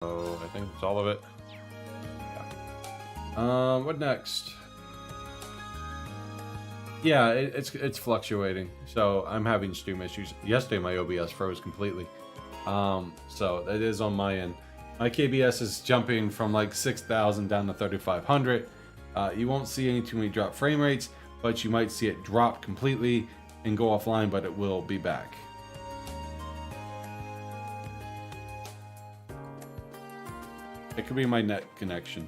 So I think that's all of it. What next? Yeah, it's fluctuating. So I'm having stream issues. Yesterday my OBS froze completely. So it is on my end. My KBS is jumping from like 6,000 down to 3,500. You won't see any too many drop frame rates, but you might see it drop completely and go offline, but it will be back. It could be my net connection.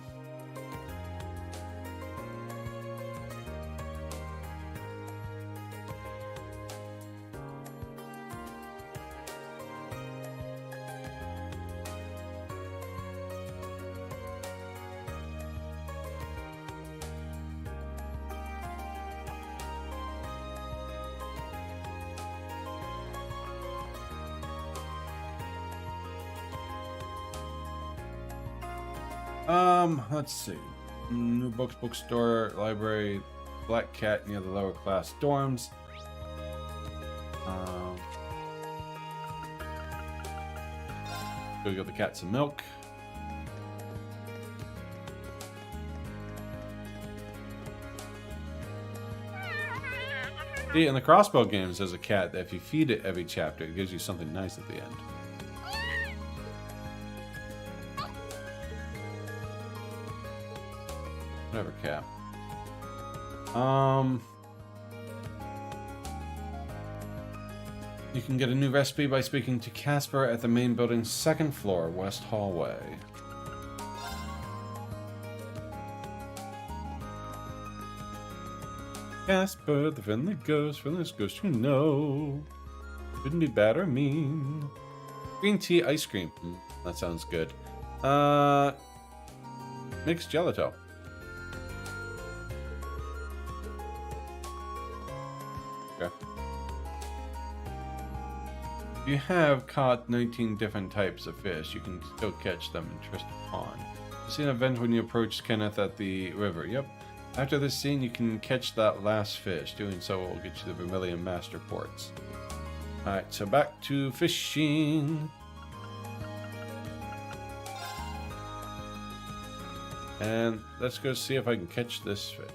Let's see. New books, bookstore, library, black cat near the lower class dorms. Go get the cat some milk. See, in the crossbow games, there's a cat that if you feed it every chapter, it gives you something nice at the end. Whatever, cat. You can get a new recipe by speaking to Casper at the main building's second floor, west hallway. Casper, the friendly ghost you know. Couldn't be bad or mean. Green tea ice cream. That sounds good. Mixed gelato. Okay. If you have caught 19 different types of fish, you can still catch them in Trist Pond. You see an event when you approach Kenneth at the river. Yep. After this scene, you can catch that last fish. Doing so will get you the Vermilion Master Quartz. Alright, so back to fishing. And let's go see if I can catch this fish.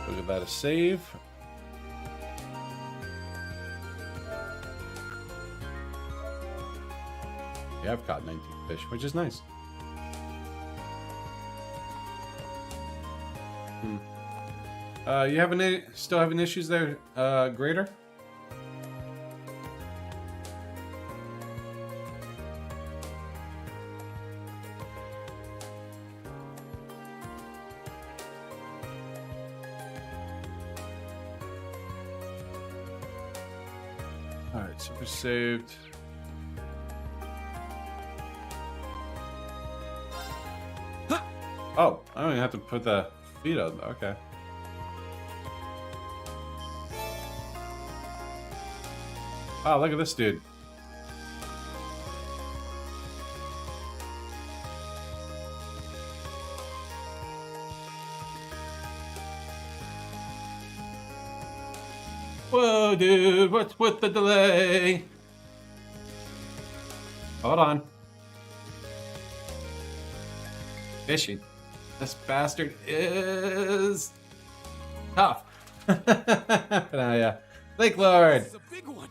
Look at that, a save. Yeah, I've caught 19 fish, which is nice. You still having issues there, Grader? Alright, so we're saved. Oh, I don't even have to put the feet up. Okay. Oh, look at this dude. Whoa, dude, what's with the delay? Hold on. Fishing. This bastard is tough. Yeah. Lake Lord. It's a big one.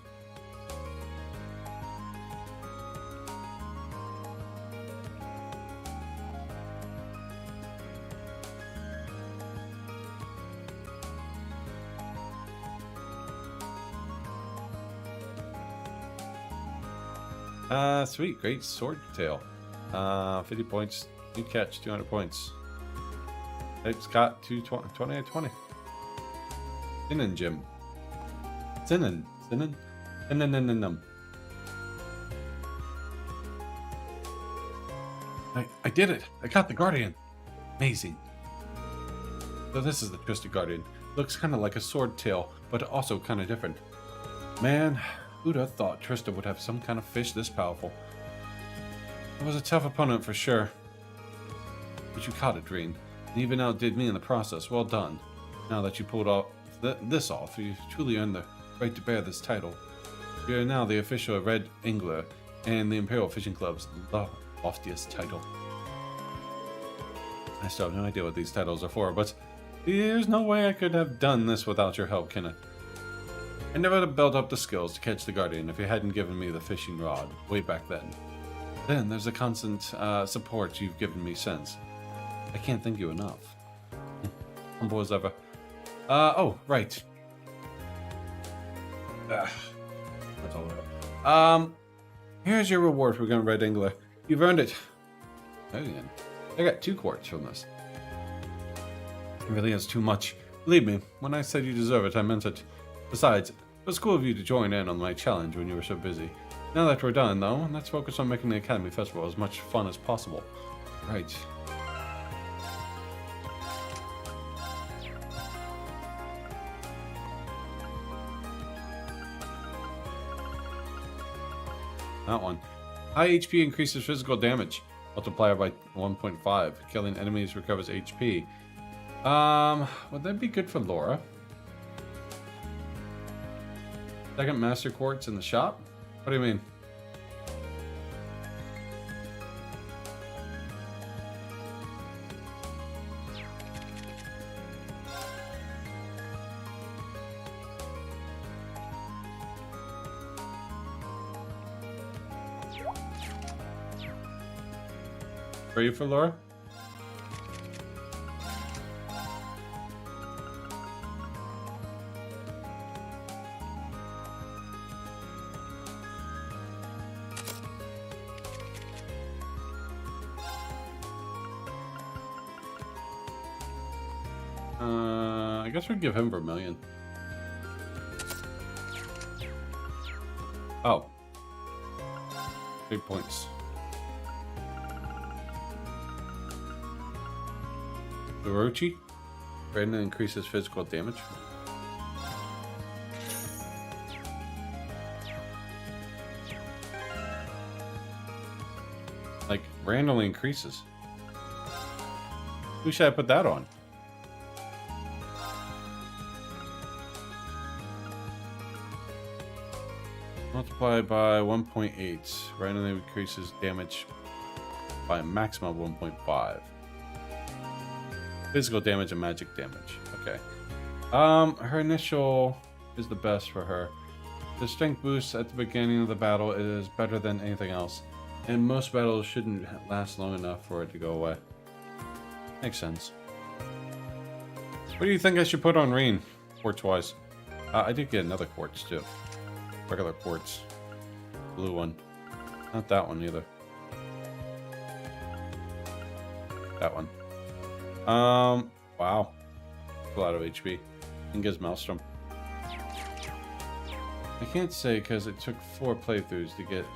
Sweet, great sword tail. 50 points. New catch, 200 points. It's got 20 out of 20. Sinnin Jim. Sinnin. I did it! I got the Guardian! Amazing. So this is the Twisted Guardian. Looks kind of like a sword tail, but also kind of different. Man, who'd have thought Trista would have some kind of fish this powerful? It was a tough opponent for sure. But you caught it, Dreen. And even outdid me in the process. Well done. Now that you pulled off this off, you truly earned the right to bear this title. You're now the official Red Angler and the Imperial Fishing Club's loftiest title. I still have no idea what these titles are for, but there's no way I could have done this without your help, Kenneth. I never would have built up the skills to catch the Guardian if you hadn't given me the fishing rod way back then. Then there's the constant support you've given me since. I can't thank you enough. Humble as ever. Oh, right. That's all I got. Here's your reward for going Red Angler. You've earned it. Again. I got 2 quartz from this. It really is too much. Believe me, when I said you deserve it, I meant it. Besides, it was cool of you to join in on my challenge when you were so busy. Now that we're done, though, let's focus on making the Academy Festival as much fun as possible. Right. That one. High HP increases physical damage. Multiplier by 1.5. Killing enemies recovers HP. Would that be good for Laura? Second Master Quartz in the shop? What do you mean? Are you for Laura? I guess we'd give him Vermilion. Oh. 3 points. Orochi. Brandon increases physical damage. Like, randomly increases. Who should I put that on? Multiplied by 1.8. Randomly increases damage by a maximum of 1.5. Physical damage and magic damage. Okay. Her initial is the best for her. The strength boost at the beginning of the battle is better than anything else. And most battles shouldn't last long enough for it to go away. Makes sense. What do you think I should put on Reen? Quartz-wise. I did get another quartz too. Regular quartz. Blue one. Not that one either. That one. Wow. A lot of HP. And gives Maelstrom. I can't say because it took 4 playthroughs to get...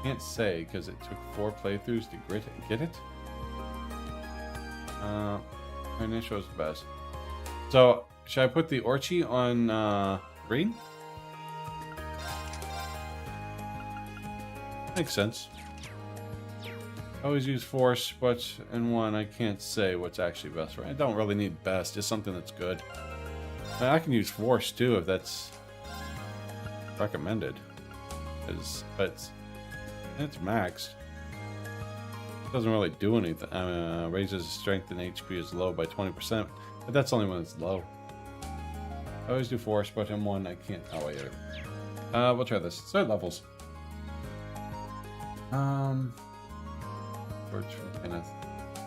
Can't say because it took 4 playthroughs to get it. Her initial is the best. So, should I put the Orchi on Reen? Makes sense. I always use Force, but in one I can't say what's actually best for it. I don't really need best, just something that's good. I can use Force too if that's recommended. But it's maxed. It doesn't really do anything. Raises strength and HP is low by 20%, but that's only when it's low. I always do Force, but in one I can't. Oh wait, we'll try this. Start levels. George from Kenneth.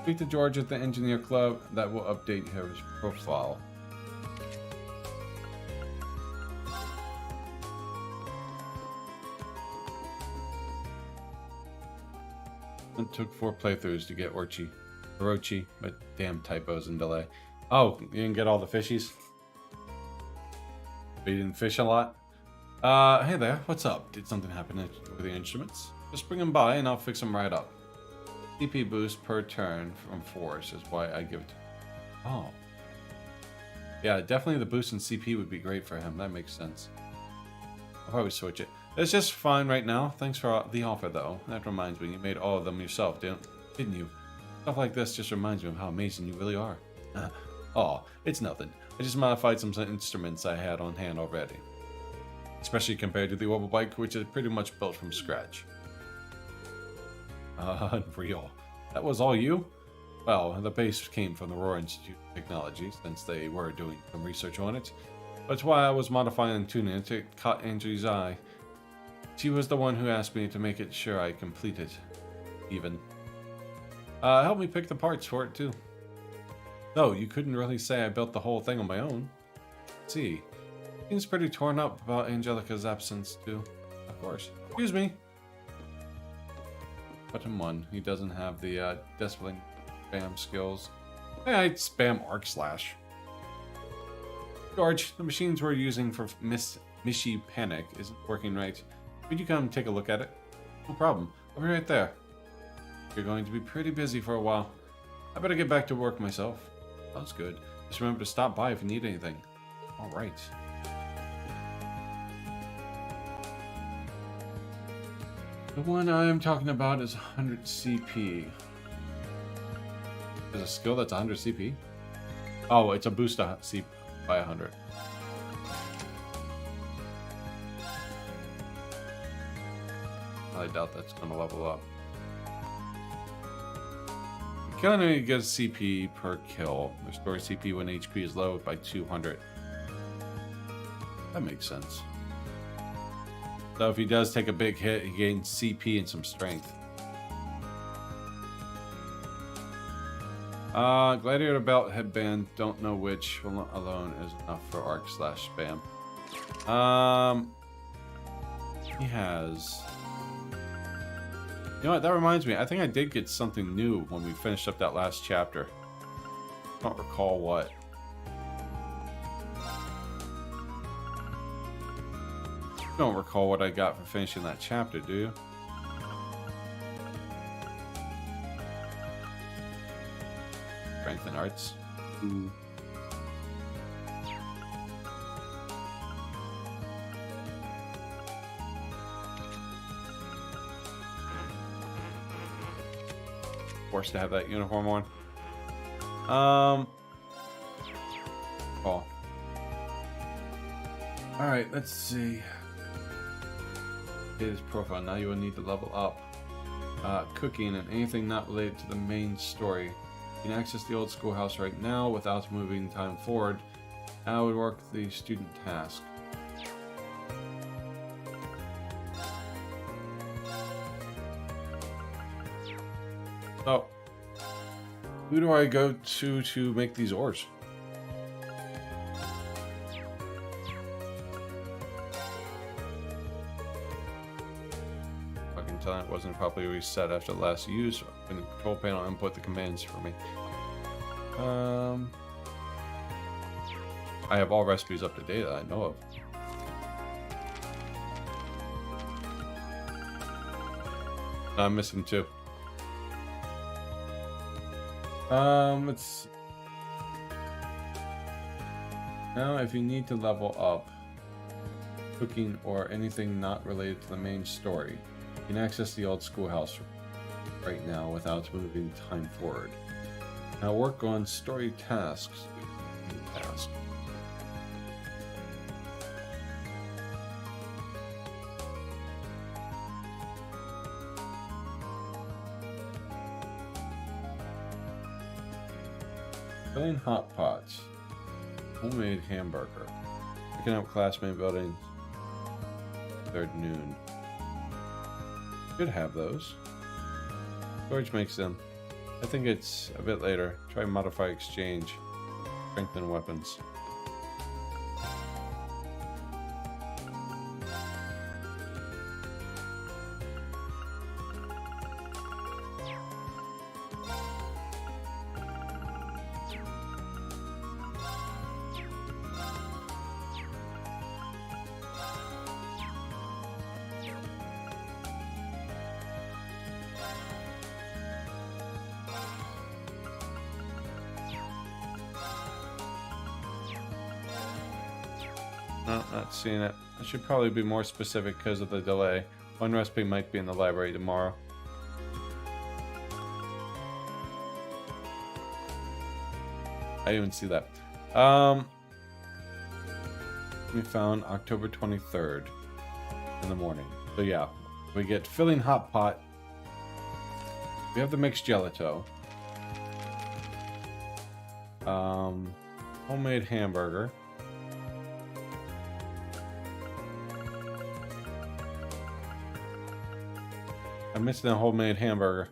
Speak to George at the Engineer Club. That will update his profile. It took 4 playthroughs to get Orochi, but damn typos and delay. Oh, you didn't get all the fishies? But you didn't fish a lot? Hey there, what's up? Did something happen with the instruments? Just bring them by and I'll fix them right up. CP boost per turn from Force is why I give it. Oh. Yeah, definitely the boost in CP would be great for him. That makes sense. I'll probably switch it. It's just fine right now. Thanks for the offer, though. That reminds me, you made all of them yourself, didn't you? Stuff like this just reminds me of how amazing you really are. Oh, it's nothing. I just modified some instruments I had on hand already. Especially compared to the orbital bike, which is pretty much built from scratch. Unreal. That was all you? Well, the base came from the Roar Institute of Technology, since they were doing some research on it. That's why I was modifying and tuning it. It caught Angie's eye. She was the one who asked me to make it sure I complete it. Even. Help me pick the parts for it, too. No, you couldn't really say I built the whole thing on my own. Let's see. Seems pretty torn up about Angelica's absence, too. Of course. Excuse me. Button 1. He doesn't have the discipline spam skills. Hey, I'd spam arc slash. George, the machines we're using for Mishy Panic isn't working right. Could you come take a look at it? No problem. I'll be right there. You're going to be pretty busy for a while. I better get back to work myself. Sounds good. Just remember to stop by if you need anything. Alright. The one I'm talking about is 100 CP. There's a skill that's 100 CP? Oh, it's a boost to CP by 100. I doubt that's going to level up. Killing enemy gets CP per kill. Restores CP when HP is low by 200. That makes sense. So if he does take a big hit, he gains CP and some strength. Gladiator belt, headband, don't know which alone is enough for arc slash spam. He has... You know what, that reminds me, I think I did get something new when we finished up that last chapter. I don't recall what. You don't recall what I got for finishing that chapter, do you? Strength and arts. Ooh. Forced to have that uniform on. Oh. Alright, let's see. His profile. Now you will need to level up. Cooking and anything not related to the main story. You can access the old schoolhouse right now without moving time forward. Now would work the student task. So, who do I go to make these ores? Fucking telling it wasn't properly reset after the last use. In the control panel, input the commands for me. I have all recipes up to date that I know of. I'm missing 2. Let's see. Now, if you need to level up cooking or anything not related to the main story, you can access the old schoolhouse right now without moving time forward. Now work on story tasks. Task. Plain hot pots. Homemade hamburger. Picking up classmate buildings. 3rd noon. Should have those. George makes them. I think it's a bit later. Try modify exchange. Strengthen weapons. No, not seeing it. I should probably be more specific because of the delay. One recipe might be in the library tomorrow. I didn't even see that. We found October 23rd in the morning. So yeah, we get filling hot pot. We have the mixed gelato. Homemade hamburger. I'm missing a homemade hamburger.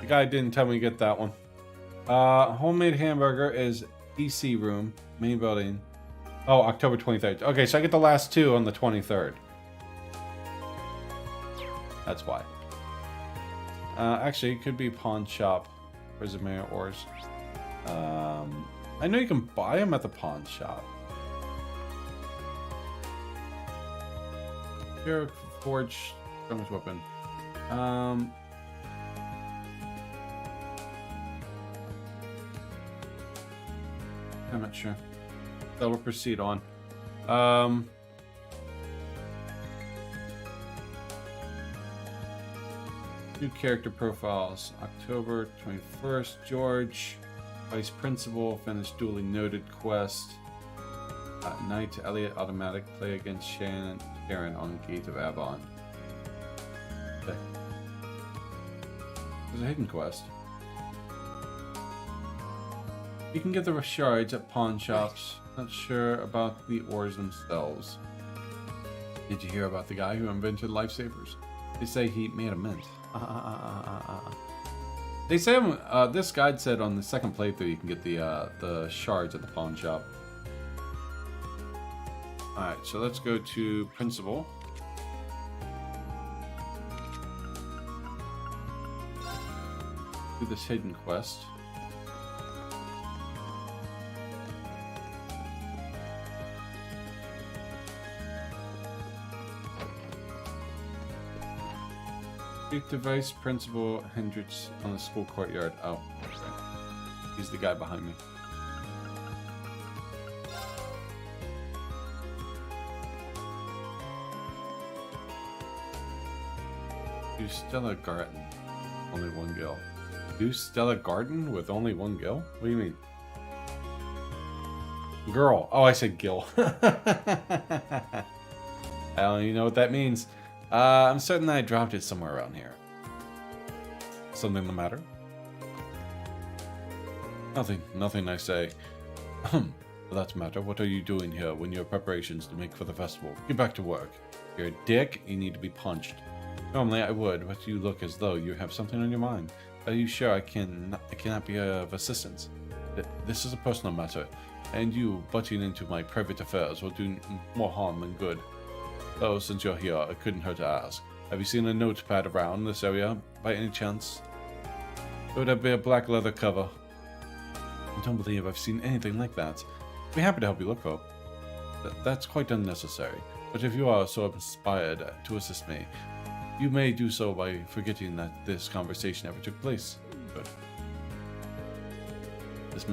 The guy didn't tell me to get that one. Homemade hamburger is EC room, main building. Oh, October 23rd. Okay, so I get the last two on the 23rd. That's why. Actually, it could be pawn shop. Resume ores. I know you can buy them at the pawn shop. Here, forge, strongest weapon. I'm not sure. So we'll proceed on. New character profiles. October 21st, George. Vice Principal, finished duly noted quest. Knight Elliot, automatic play against Sharon on Gate of Avon. Okay. There's a hidden quest. You can get the shards at pawn shops. Not sure about the ores themselves. Did you hear about the guy who invented lifesavers? They say he made a mint. They say this guide said on the second playthrough you can get the shards at the pawn shop. Alright, so let's go to Principal. Do this hidden quest. Speak to Vice Principal Hendricks on the school courtyard. Oh, he's the guy behind me. Do Stella Garden. Only one gill. Do Stella Garden with only one gill? What do you mean? Girl. Oh, I said gill. I don't even know what that means. I'm certain that I dropped it somewhere around here. Something the matter? Nothing I say. That's the matter. What are you doing here when your preparations to make for the festival? Get back to work. You're a dick, you need to be punched. Normally I would, but you look as though you have something on your mind. Are you sure I cannot be of assistance? This is a personal matter, and you butting into my private affairs will do more harm than good. Oh, since you're here, it couldn't hurt to ask. Have you seen a notepad around this area, by any chance? It would be a black leather cover. I don't believe I've seen anything like that. I'd be happy to help you look for. That's quite unnecessary. But if you are so inspired to assist me, you may do so by forgetting that this conversation ever took place. Good. This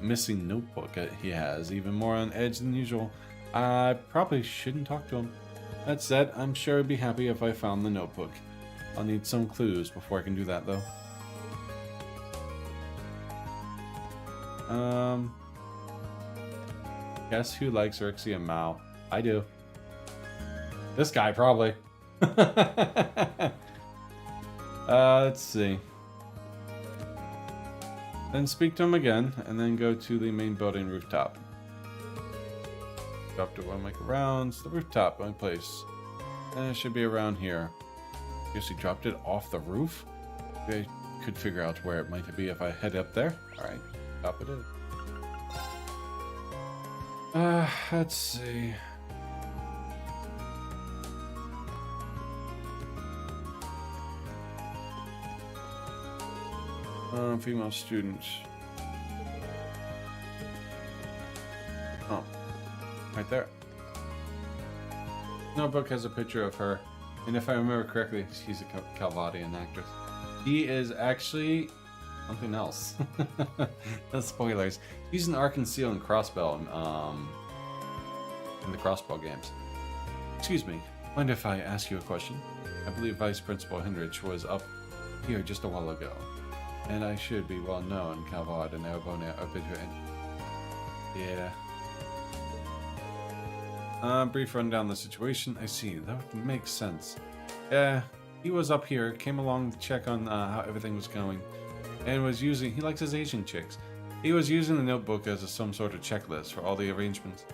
missing notebook he has, even more on edge than usual. I probably shouldn't talk to him. That said, I'm sure I'd be happy if I found the notebook. I'll need some clues before I can do that, though. Guess who likes Rixie and Mao? I do. This guy, probably. Let's see. Then speak to him again, and then go to the main building rooftop. Drop to one make rounds. The rooftop, my place. And it should be around here. Guess he dropped it off the roof? Maybe I could figure out where it might be if I head up there. Alright, top it is. Let's see. Female student. Oh. Right there. Notebook has a picture of her, and if I remember correctly, she's a Calvadian actress. He is actually something else. That's spoilers. He's an arc and seal and crossbow in the crossbow games. Excuse me, mind if I ask you a question? I believe Vice Principal Hendrich was up here just a while ago, and I should be well known. Calvad and Arabona are bitter Yeah. Brief rundown of the situation. I see. That would make sense. Yeah, he was up here, came along to check on how everything was going, and was using. He likes his Asian chicks. He was using the notebook as some sort of checklist for all the arrangements.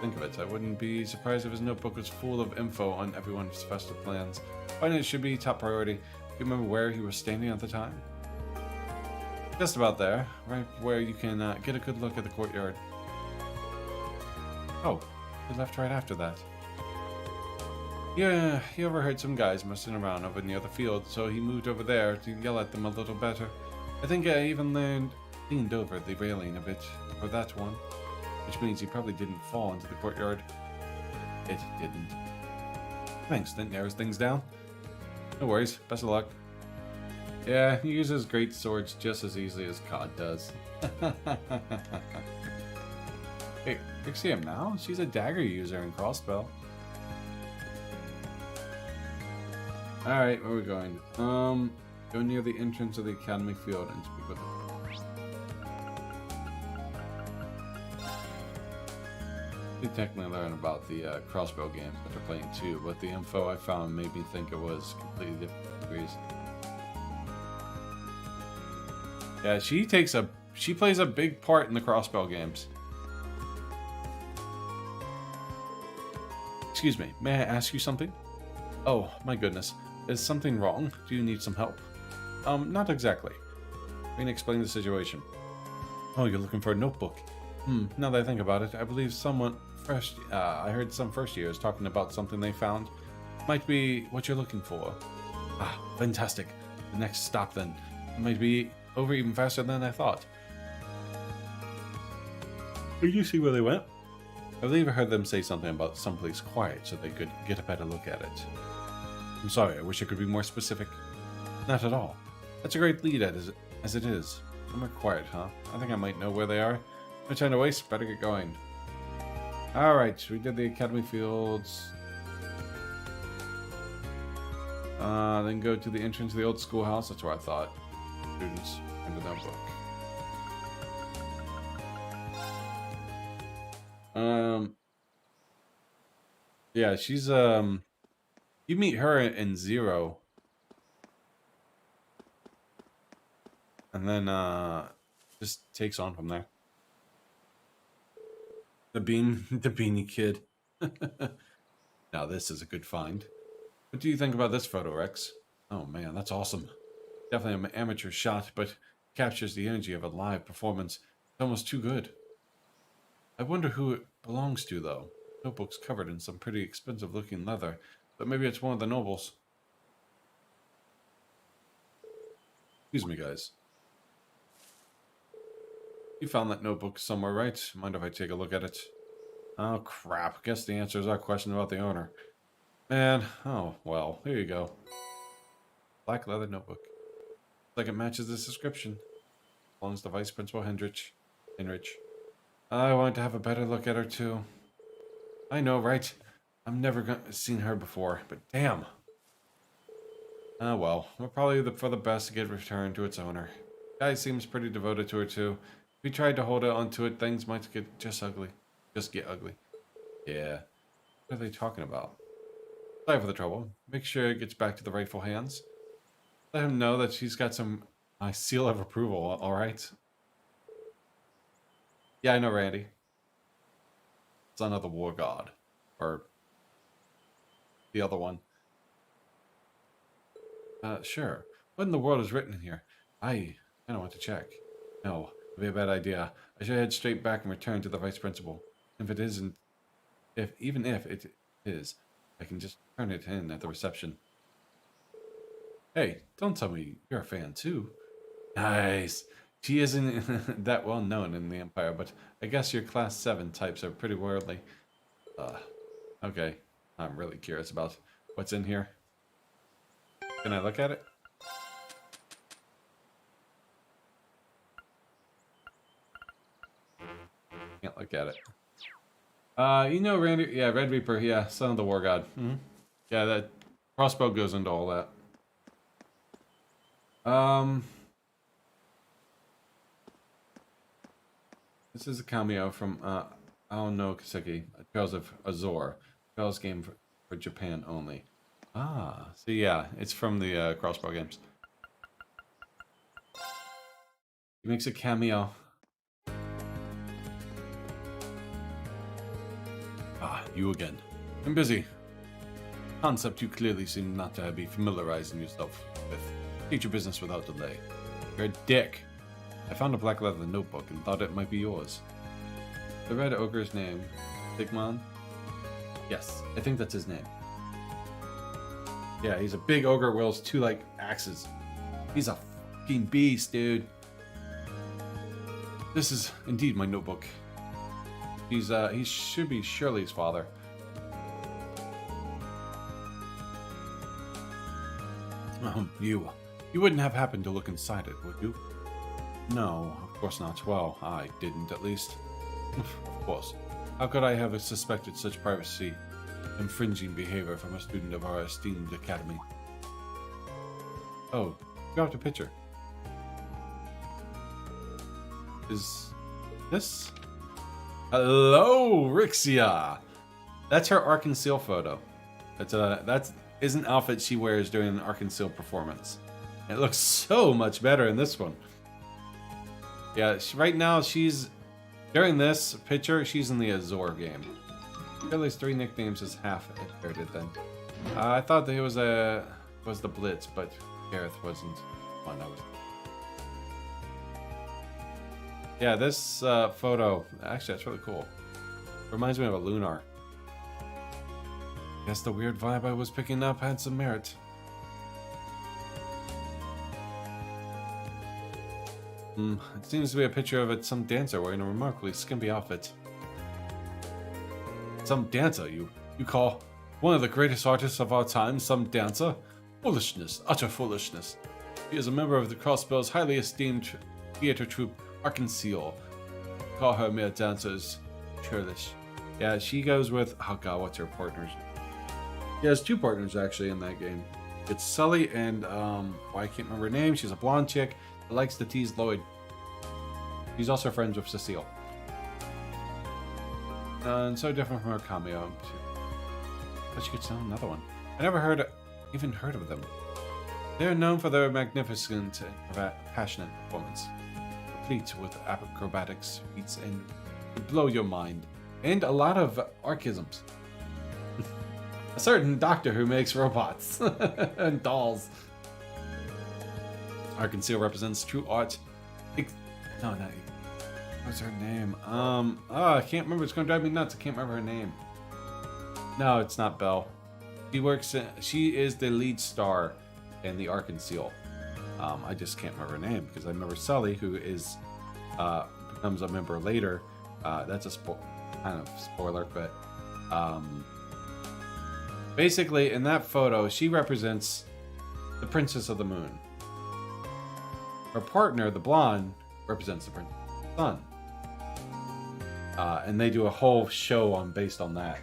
Think of it. I wouldn't be surprised if his notebook was full of info on everyone's festive plans. Finance should be top priority. Do you remember where he was standing at the time? Just about there, right where you can get a good look at the courtyard. Oh, he left right after that. Yeah, he overheard some guys messing around over near the field, so he moved over there to yell at them a little better. I think I even leaned over the railing a bit for that one, which means he probably didn't fall into the courtyard. It didn't. Thanks, that narrows things down. No worries, best of luck. Yeah, he uses great swords just as easily as Cod does. Hey, you see him now? She's a dagger user in crossbow. Alright, where are we going? Go near the entrance of the academy field and speak with them. You technically learn about the crossbow games that they're playing too, but the info I found made me think it was completely different degrees. Yeah, she plays a big part in the crossbow games. Excuse me, may I ask you something? Oh, my goodness. Is something wrong? Do you need some help? Not exactly. I can explain the situation. Oh, you're looking for a notebook. Now that I think about it, I believe I heard some first years talking about something they found. Might be what you're looking for. Ah, fantastic. The next stop then. It might be over even faster than I thought. Did you see where they went? I believe I heard them say something about someplace quiet so they could get a better look at it. I'm sorry, I wish I could be more specific. Not at all. That's a great lead as it is. Somewhere quiet, huh? I think I might know where they are. No time to waste, better get going. Alright, we did the academy fields. Then go to the entrance of the old schoolhouse. That's where I thought. Students in the notebook. Yeah, she's, you meet her in 0. And then, just takes on from there. The beanie kid. Now this is a good find. What do you think about this photo, Rex? Oh man, that's awesome. Definitely an amateur shot, but captures the energy of a live performance. It's almost too good. I wonder who it belongs to, though. Notebook's covered in some pretty expensive looking leather, but maybe it's one of the nobles. Excuse me, guys. You found that notebook somewhere, right? Mind if I take a look at it? Oh, crap. Guess the answer is our question about the owner. Man, oh, well, here you go. Black leather notebook. Like it matches this description. Belongs to Vice Principal Henrich. I want to have a better look at her, too. I know, right? I've never seen her before, but damn. Ah, well, we're probably for the best to get returned to its owner. Guy seems pretty devoted to her, too. If we tried to hold on to it, things might get just ugly. Just get ugly. Yeah. What are they talking about? Sorry for the trouble. Make sure it gets back to the rightful hands. Let him know that she's got my seal of approval, alright? Yeah, I know, Randy. Son of the War God. Or the other one. Sure. What in the world is written in here? I don't want to check. No, it'd be a bad idea. I should head straight back and return to the vice principal. If it isn't, even if it is, I can just turn it in at the reception. Hey, don't tell me you're a fan too. Nice. She isn't that well known in the Empire, but I guess your Class 7 types are pretty worldly. Okay. I'm really curious about what's in here. Can I look at it? Can't look at it. You know Randy, yeah, Red Reaper, yeah, son of the War God. Yeah, that crossbow goes into all that. This is a cameo from Ao no Kaseki, Trails of Azor. Trails game for Japan only. Ah, so yeah, it's from the Crossbow games. He makes a cameo. Ah, you again. I'm busy. Concept you clearly seem not to be familiarizing yourself with. Take your business without delay. You're a dick. I found a black leather notebook and thought it might be yours. The red ogre's name, Sigmund? Yes, I think that's his name. Yeah, he's a big ogre, wields 2 like axes. He's a fucking beast, dude. This is indeed my notebook. He should be Shirley's father. You wouldn't have happened to look inside it, would you? No, of course not. Well, I didn't, at least. Of course. How could I have suspected such privacy infringing behavior from a student of our esteemed academy? Oh, you got a picture. Is this? Hello, Rixia! That's her Arc and Seal photo. That's an outfit she wears during an Arc and Seal performance. It looks so much better in this one. Yeah, right now during this picture, she's in the Azor game. Shirley's 3 nicknames is half inherited then. I thought that it was the Blitz, but Gareth wasn't one of it. Yeah, this photo, actually that's really cool. Reminds me of a Lunar. Guess the weird vibe I was picking up had some merit. It seems to be a picture of some dancer wearing a remarkably skimpy outfit. Some dancer, you call one of the greatest artists of our time some dancer? Foolishness, utter foolishness. He is a member of the Crossbow's highly esteemed theater troupe, Arc and Seal. Call her mere dancers churlish. Yeah, she goes with, oh god, what's her partners? She has 2 partners actually in that game. It's Sully and I can't remember her name. She's a blonde chick that likes to tease Lloyd. She's also friends with Cecile. And so different from her cameo. But she could sell another one. I never even heard of them. They are known for their magnificent and passionate performance, complete with acrobatics, feats, and blow your mind. And a lot of archisms. A certain doctor who makes robots and dolls. Arc and Seal represents true art. No, not you. What's her name? I can't remember. It's gonna drive me nuts. I can't remember her name. No, it's not Belle. She is the lead star in the Arc and Seal. I just can't remember her name because I remember Sully, who is becomes a member later. That's a kind of spoiler, but basically in that photo, she represents the Princess of the Moon. Her partner, the blonde, represents the Princess of the Sun. And they do a whole show based on that.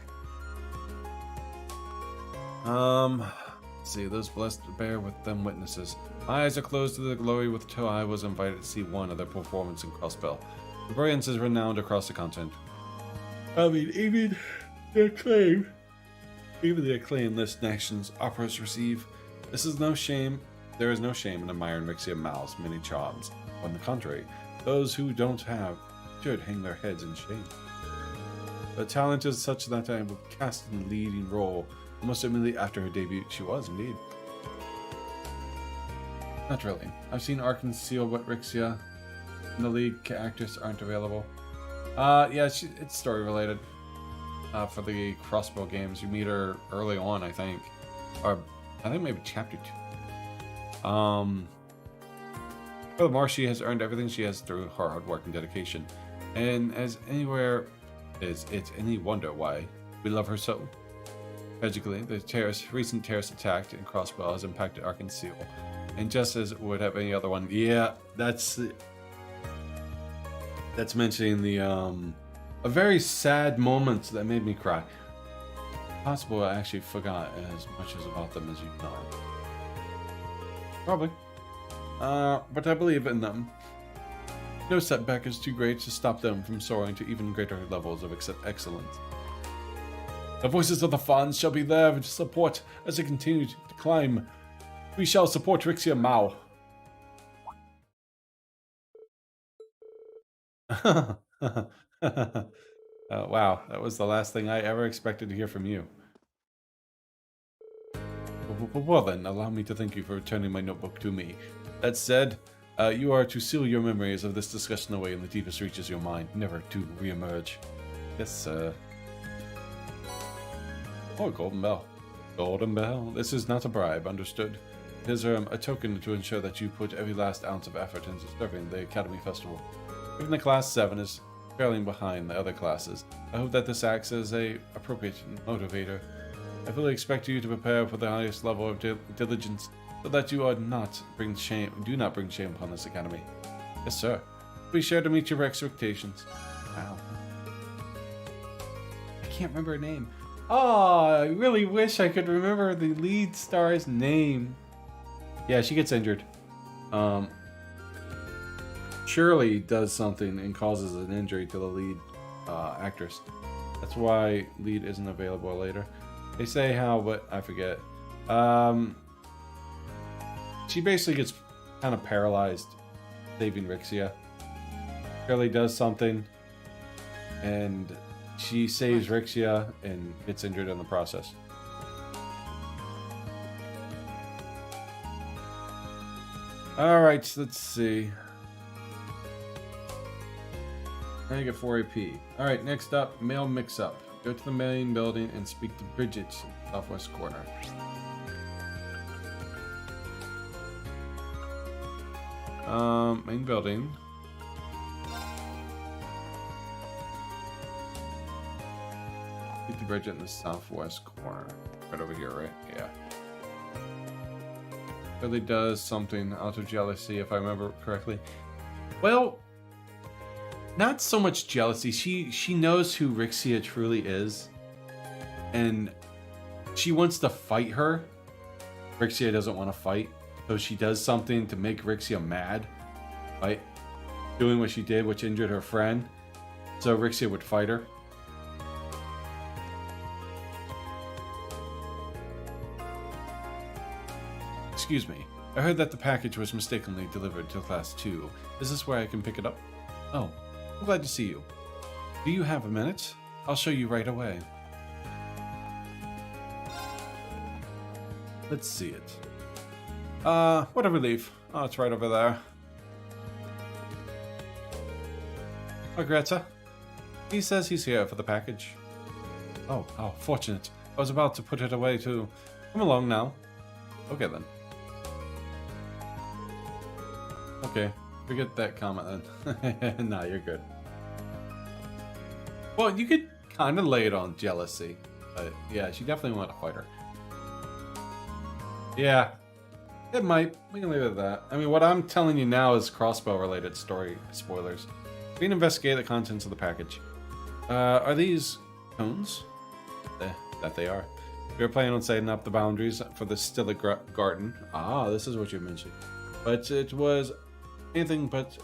Let's see, those blessed bear with them witnesses. My eyes are closed to the glory with till I was invited to see one of their performance in Crossbell. The brilliance is renowned across the continent. I mean, even the acclaim this nation's operas receive. There is no shame in admiring Rixia Mal's many charms. On the contrary, those who don't have should hang their heads in shame. But talent is such that I will cast in the leading role almost immediately after her debut. She was indeed. Not really. I've seen Arc and Seal, but Rixia and the lead actress aren't available. Yeah, it's story related. For the Crossbow games, you meet her early on, I think, or I think maybe chapter 2. Furthermore, she has earned everything she has through her hard work and dedication, and as anywhere, it's any wonder why we love her so. Tragically, the recent terrorist attack in Crossbow has impacted Arc and Seal, and just as it would have any other one. Yeah, that's mentioning the a very sad moment that made me cry. Possible I actually forgot as much as about them as you know. Probably. But I believe in them. No setback is too great to stop them from soaring to even greater levels of excellence. The voices of the fans shall be there to support as they continue to climb. We shall support Rixia Mao. Wow, that was the last thing I ever expected to hear from you. Well then, allow me to thank you for returning my notebook to me. That said, you are to seal your memories of this discussion away in the deepest reaches of your mind, never to re-emerge. Yes, sir. Oh, golden bell. Golden bell. This is not a bribe, understood? It is a token to ensure that you put every last ounce of effort into serving the Academy Festival. Even the Class 7 is trailing behind the other classes. I hope that this acts as a appropriate motivator. I fully expect you to prepare for the highest level of diligence, so that you do not bring shame upon this academy. Yes, sir. Be sure to meet your expectations. Wow. I can't remember her name. Oh, I really wish I could remember the lead star's name. Yeah, she gets injured. Shirley does something and causes an injury to the lead actress. That's why lead isn't available later. They say how, but I forget. She basically gets kind of paralyzed saving Rixia. Shirley does something, and she saves Rixia and gets injured in the process. Alright, let's see. I get 4 AP. Alright, next up, mail mix-up. Go to the main building and speak to Bridget in the southwest corner. Main building. Speak to Bridget in the southwest corner. Right over here, right? Yeah. Really does something out of jealousy, if I remember correctly. Well, not so much jealousy. She knows who Rixia truly is, and she wants to fight her. Rixia doesn't want to fight, so she does something to make Rixia mad, right? Doing what she did, which injured her friend, so Rixia would fight her. Excuse me. I heard that the package was mistakenly delivered to Class 2. Is this where I can pick it up? Oh, I'm glad to see you. Do you have a minute? I'll show you right away. Let's see it. What a relief. Oh, it's right over there. Oh, Greta. He says he's here for the package. Oh, how fortunate. I was about to put it away too. Come along now. Okay then. Okay, forget that comment then. Nah, you're good. Well, you could kind of lay it on jealousy. But yeah, she definitely wanted to fight her. Yeah, it might. We can leave it at that. I mean, what I'm telling you now is crossbow-related story spoilers. We can investigate the contents of the package. Are these cones? That they are. We are planning on setting up the boundaries for the Stilla Garden. Ah, this is what you mentioned. But it was anything but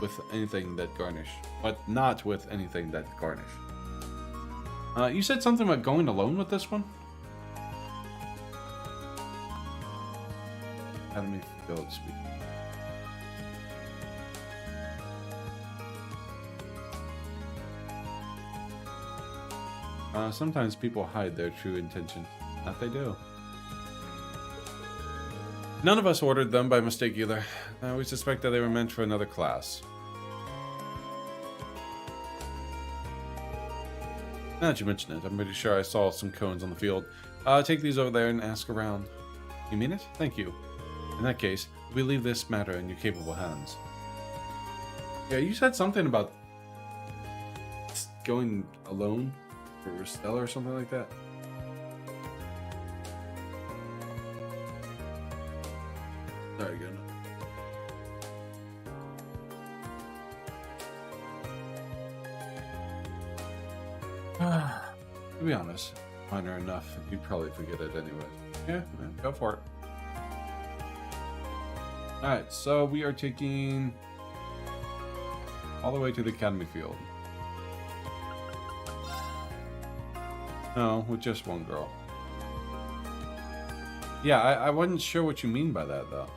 with anything that garnish. But not with anything that garnish. You said something about going alone with this one? Academy Field Speak. Sometimes people hide their true intentions. That they do. None of us ordered them by mistake either. We suspect that they were meant for another class. Now that you mention it, I'm pretty sure I saw some cones on the field. Take these over there and ask around. You mean it? Thank you. In that case, we leave this matter in your capable hands. Yeah, you said something about going alone for Stella or something like that. Sorry, good. To be honest, minor enough, you'd probably forget it anyways. Yeah, go for it. Alright, so we are taking all the way to the academy field. No, with just one girl. Yeah, I wasn't sure what you mean by that, though.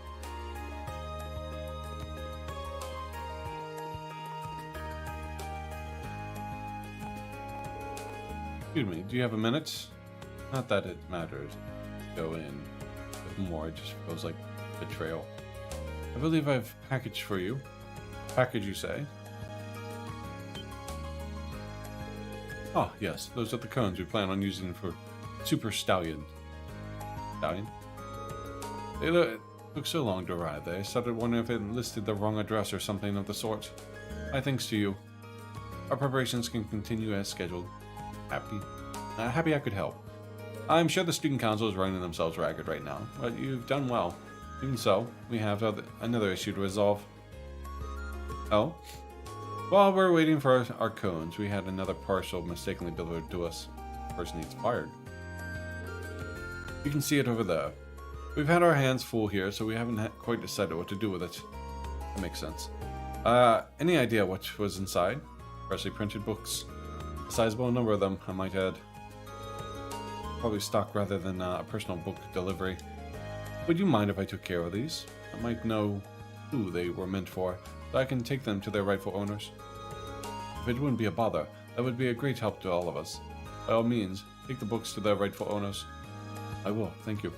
Excuse me, do you have a minute? Not that it matters. Go in with more, it just feels like betrayal. I believe I've packaged for you. Package, you say? Oh, yes, those are the cones we plan on using for Super Stallion. Stallion? They took so long to arrive, I started wondering if it listed the wrong address or something of the sort. My thanks to you. Our preparations can continue as scheduled. Happy I could help. I'm sure the student council is running themselves ragged right now, but you've done well. Even so, we have another issue to resolve. Oh? While we're waiting for our cones, we had another parcel mistakenly delivered to us. The person needs fired. You can see it over there. We've had our hands full here, so we haven't quite decided what to do with it. That makes sense. Any idea what was inside? Freshly printed books. A sizable number of them, I might add. Probably stock rather than a personal book delivery. Would you mind if I took care of these? I might know who they were meant for, so I can take them to their rightful owners. If it wouldn't be a bother, that would be a great help to all of us. By all means, take the books to their rightful owners. I will, thank you.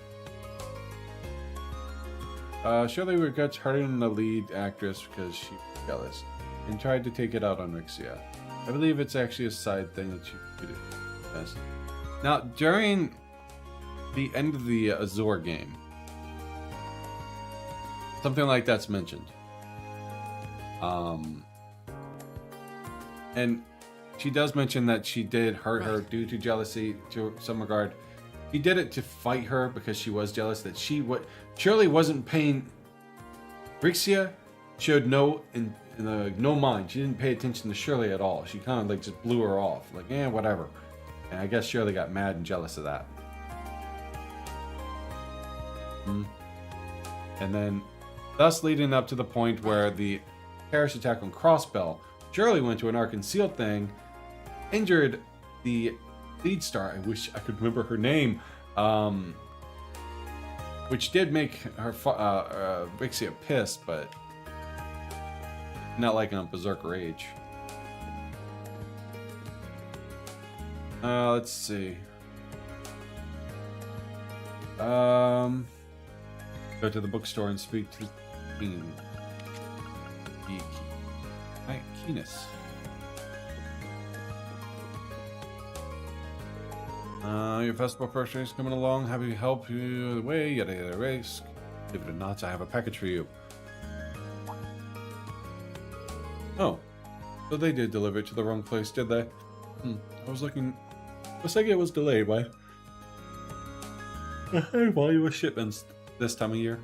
Shirley regrets hurting the lead actress because she was jealous and tried to take it out on Rixia. I believe it's actually a side thing that she could do. Yes. Now, during the end of the Azure game, something like that's mentioned. And she does mention that she did hurt her due to jealousy to some regard. He did it to fight her because she was jealous that Shirley wasn't paying. Rixia showed no mind. She didn't pay attention to Shirley at all. She kind of like just blew her off. Like, whatever. And I guess Shirley got mad and jealous of that. And then, thus leading up to the point where the terrorist attack on Crossbell, Shirley went to an Ark-Concealed thing, injured the lead star. I wish I could remember her name. Which did make her Rixia pissed, but not like on Berserk Rage. Let's see. Go to the bookstore and speak to Keen. Keenus. Your festival first race coming along. Happy to help you the way. Yada yada race. Give it a notch. I have a package for you. Oh, so they did deliver it to the wrong place, did they? I was looking. Looks like it was delayed by a high volume of shipments this time of year.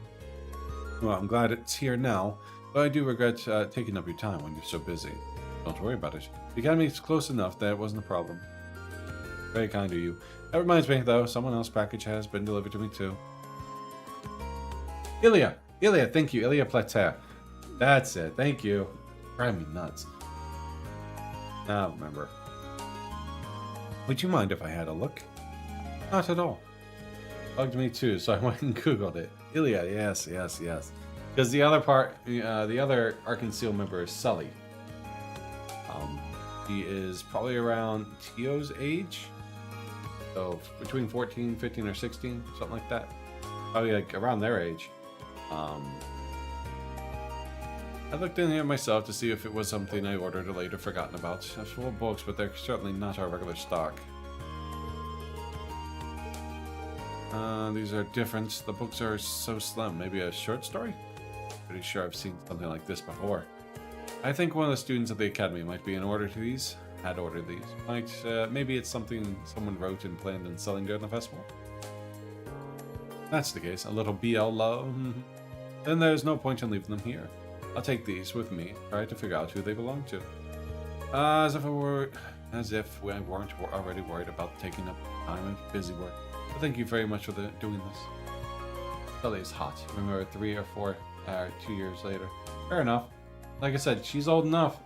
Well, I'm glad it's here now, but I do regret taking up your time when you're so busy. Don't worry about it. The academy is close enough that it wasn't a problem. Very kind of you. That reminds me, though, someone else's package has been delivered to me, too. Ilya, thank you. Ilya Plater. That's it. Thank you. Drive me nuts. I don't remember. Would you mind if I had a look? Not at all. Bugged me, too, so I went and Googled it. Ilya, yes. Because the other Ark-Concealed member is Sully. He is probably around Tio's age. So between 14, 15, or 16, something like that. Probably like around their age. I looked in here myself to see if it was something I ordered or later forgotten about. That's full of books, but they're certainly not our regular stock. These are different. The books are so slim. Maybe a short story? Pretty sure I've seen something like this before. I think one of the students at the academy might be in order to these. Had ordered these. Maybe it's something someone wrote and planned on selling during the festival. That's the case. A little BL love. Then there's no point in leaving them here. I'll take these with me. Try to figure out who they belong to. As if we weren't already worried about taking up time and busy work. But thank you very much for doing this. Sully is hot. Remember 3 or 4, 2 years later. Fair enough. Like I said, she's old enough.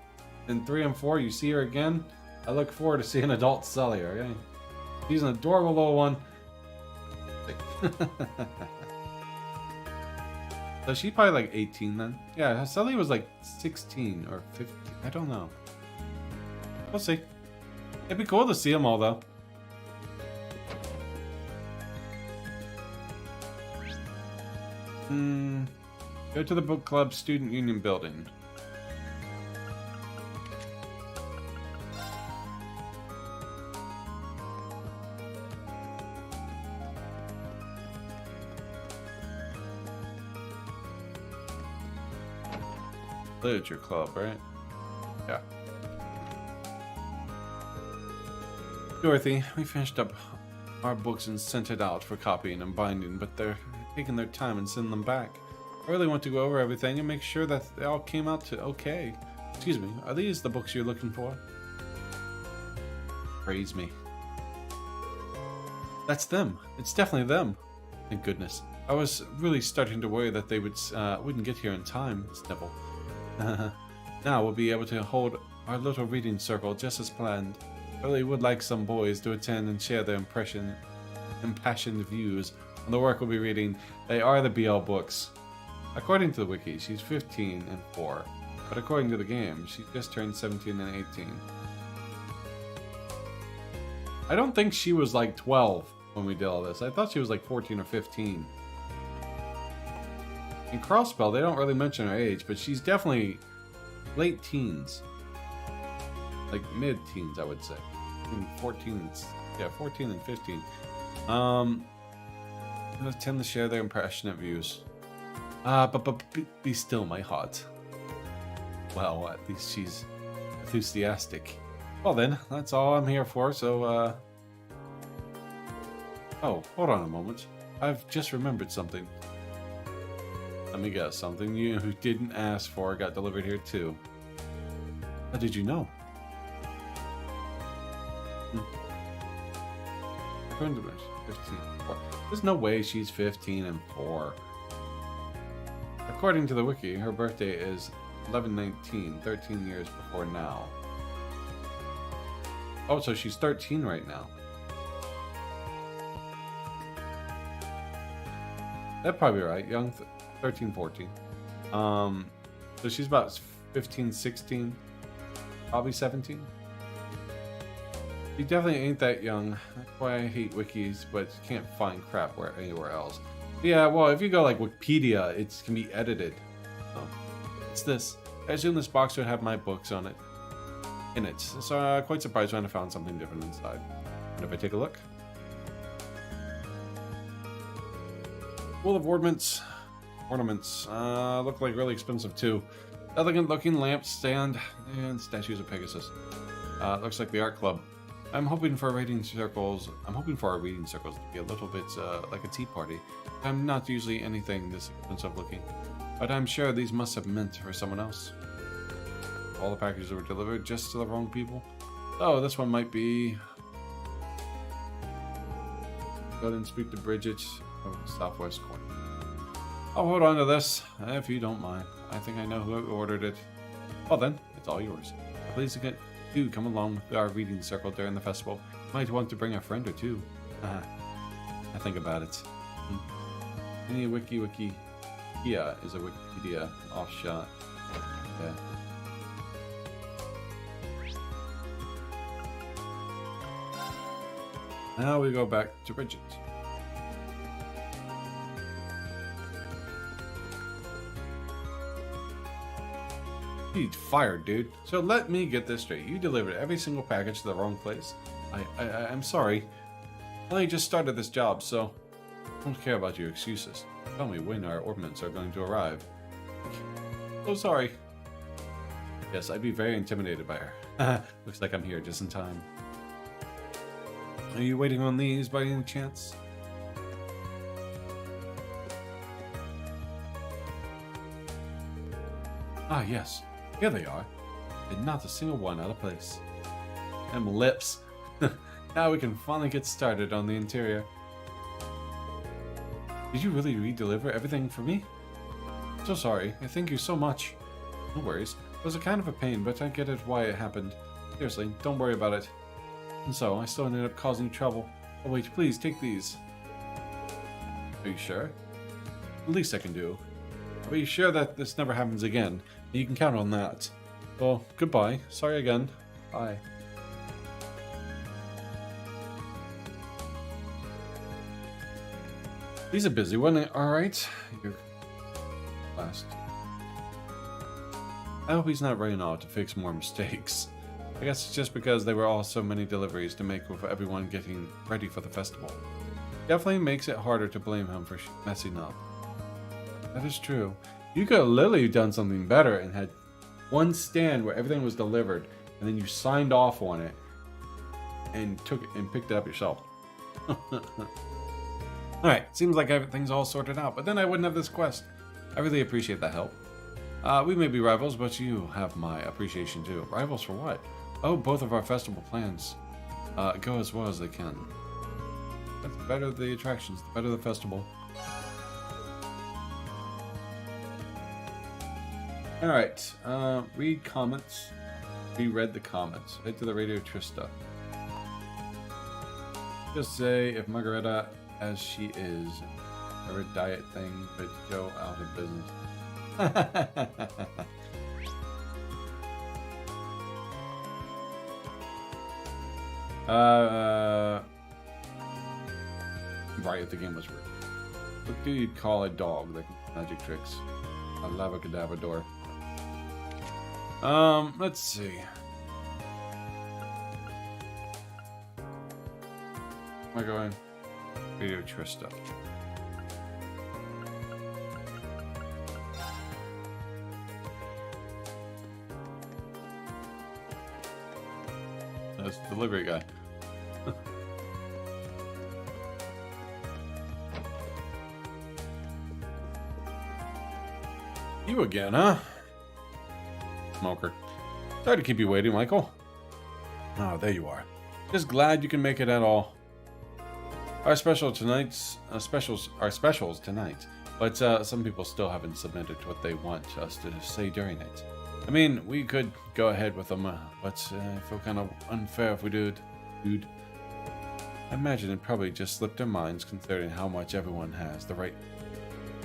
in 3 and 4 you see her again, I look forward to seeing adult Sully, okay? She's an adorable little one. So she's probably like 18 then. Yeah, Sully was like 16 or 15. I don't know. We'll see. It'd be cool to see them all though. Go to the book club student union building. Literature club, right? Yeah. Dorothy, we finished up our books and sent it out for copying and binding, but they're taking their time and sending them back. I really want to go over everything and make sure that they all came out to okay. Excuse me, are these the books you're looking for? Praise me. That's them. It's definitely them. Thank goodness. I was really starting to worry that they wouldn't get here in time, Snivel. Now we'll be able to hold our little reading circle just as planned. I really would like some boys to attend and share their impassioned views on the work we'll be reading. They are the BL books. According to the wiki, she's 15 and 4, but according to the game, she just turned 17 and 18. I don't think she was like 12 when we did all this. I thought she was like 14 or 15. In Crossbell, they don't really mention her age, but she's definitely late teens. Like mid-teens, I would say. 14 and 15. They tend to share their impressionate views. But be still, my heart. Well, at least she's enthusiastic. Well then, that's all I'm here for, so, Oh, hold on a moment. I've just remembered something. Let me guess, something you who didn't ask for got delivered here too. How did you know? According to 15. There's no way she's 15 and 4. According to the wiki, her birthday is 11/19, 13 years before now. Oh, so she's 13 right now. That'd probably be right. Young, 13, 14. So she's about 15, 16, probably 17. She definitely ain't that young. That's why I hate wikis, but can't find crap anywhere else. Yeah, well, if you go like Wikipedia, it can be edited. It's this. I assume this box would have my books on it. In it. So quite surprised when I found something different inside. And if I take a look. Full of ornaments. Look like really expensive too. Elegant looking lamp stand and statues of Pegasus. Looks like the art club. I'm hoping for our reading circles to be a little bit like a tea party. I'm not usually anything this expensive looking, but I'm sure these must have meant for someone else. All the packages were delivered just to the wrong people. Oh, this one might be. Go ahead and speak to Bridget of the southwest corner. I'll hold on to this, if you don't mind. I think I know who ordered it. Well then, it's all yours. Please do come along with our reading circle during the festival. You might want to bring a friend or two. I think about it. Any wiki. Yeah, is a Wikipedia offshot. Yeah. Now we go back to Bridget. He's fired, dude. So let me get this straight. You delivered every single package to the wrong place. I'm sorry. I only just started this job, so I don't care about your excuses. Tell me when our ornaments are going to arrive. So sorry. Yes, I'd be very intimidated by her. Looks like I'm here just in time. Are you waiting on these by any chance? Ah, yes. Here they are. And not a single one out of place. Them lips. Now we can finally get started on the interior. Did you really re-deliver everything for me? So sorry. I thank you so much. No worries. was a kind of a pain, but I get it why it happened. Seriously, don't worry about it. And so, I still ended up causing trouble. Oh wait, please, take these. Are you sure? The least I can do. Are you sure that this never happens again? You can count on that. Well, goodbye. Sorry again. Bye. He's a busy one, alright? You're last. I hope he's not running off to fix more mistakes. I guess it's just because there were all so many deliveries to make with everyone getting ready for the festival. Definitely makes it harder to blame him for messing up. That is true. You could have literally done something better and had one stand where everything was delivered, and then you signed off on it and took it and picked it up yourself. Alright, seems like everything's all sorted out, but then I wouldn't have this quest. I really appreciate that help. We may be rivals, but you have my appreciation too. Rivals for what? Oh, both of our festival plans go as well as they can. The better the attractions, the better the festival. Alright, read comments. We read the comments. Head to the Radio Trista. Just say if Margareta, as she is, her diet thing could go out of business. Right, if the game was real. What do you call a dog that can do magic tricks? A lavacadabrador. Let's see. Where am I going? Radio Trista. That's the delivery guy. You again, huh? Smoker. Sorry to keep you waiting, Michael. Oh, there you are. Just glad you can make it at all. Our specials tonight, but some people still haven't submitted what they want us to say during it. I mean, we could go ahead with them, but I feel kind of unfair if we do it, dude. I imagine it probably just slipped their minds considering how much everyone has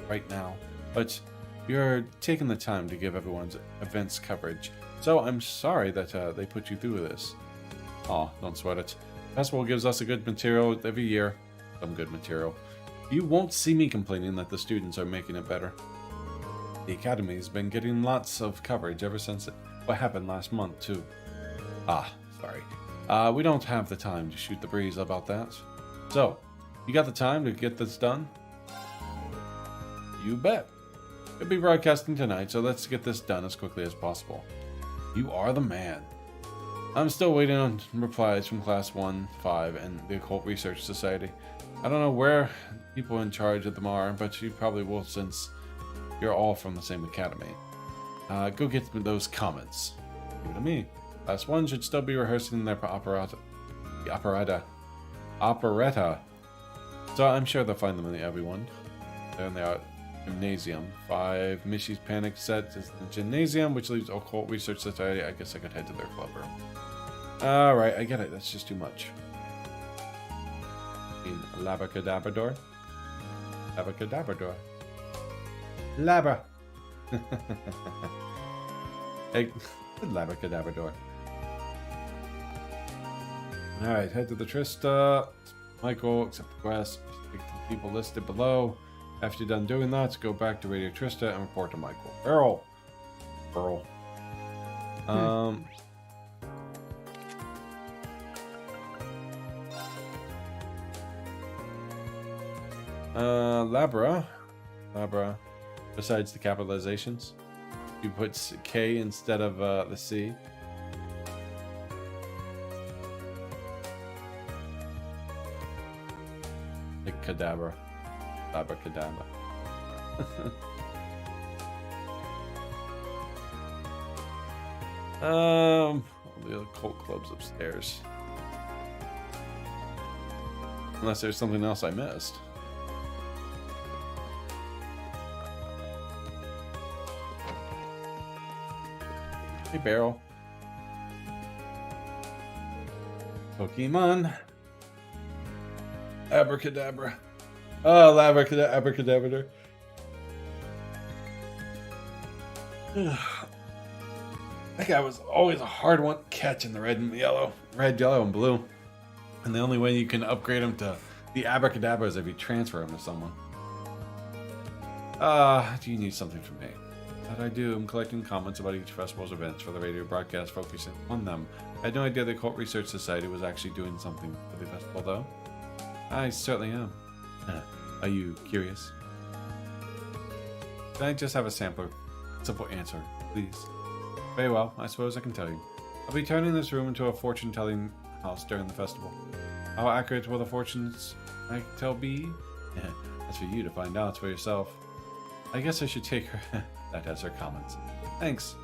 right now. But you're taking the time to give everyone's events coverage, so I'm sorry that they put you through this. Aw, don't sweat it. Festival gives us a good material every year. Some good material. You won't see me complaining that the students are making it better. The Academy's been getting lots of coverage ever since what happened last month, too. Ah, sorry. We don't have the time to shoot the breeze about that. So, you got the time to get this done? You bet. It'll be broadcasting tonight, so let's get this done as quickly as possible. You are the man. I'm still waiting on replies from Class 1-5 and the Occult Research Society. I don't know where people in charge of them are, but you probably will since you're all from the same academy. Go get those comments. Give it to me. Class 1 should still be rehearsing their operetta. So I'm sure they'll find them in the everyone. They're in the gymnasium. 5 Mishy's Panic set is the gymnasium, which leaves Occult Research Society. I guess I could head to their club room. Alright, I get it. That's just too much. Lavacadabrador. Lavacadabrador. Labra. Hey, Lavacadabrador. Alright, head to the Trista. Michael, accept the quest. Speak to the people listed below. After you're done doing that, go back to Radio Trista and report to Michael. Earl. Labra. Besides the capitalizations, you put K instead of the C. Like cadabra. Abracadabra. All the occult clubs upstairs. Unless there's something else I missed. Hey, Barrel. Pokemon. Abracadabra. Oh, abracadabra. That guy was always a hard one to catch in the red, yellow, and blue. And the only way you can upgrade him to the abracadabra is if you transfer him to someone. Do you need something from me? That I do. I'm collecting comments about each festival's events for the radio broadcast, focusing on them. I had no idea the Occult Research Society was actually doing something for the festival, though. I certainly am. Are you curious? Can I just have a simple answer, please? Very well, I suppose I can tell you. I'll be turning this room into a fortune-telling house during the festival. How accurate will the fortunes I tell be? That's for you to find out for yourself. I guess I should take her that as her comments. Thanks.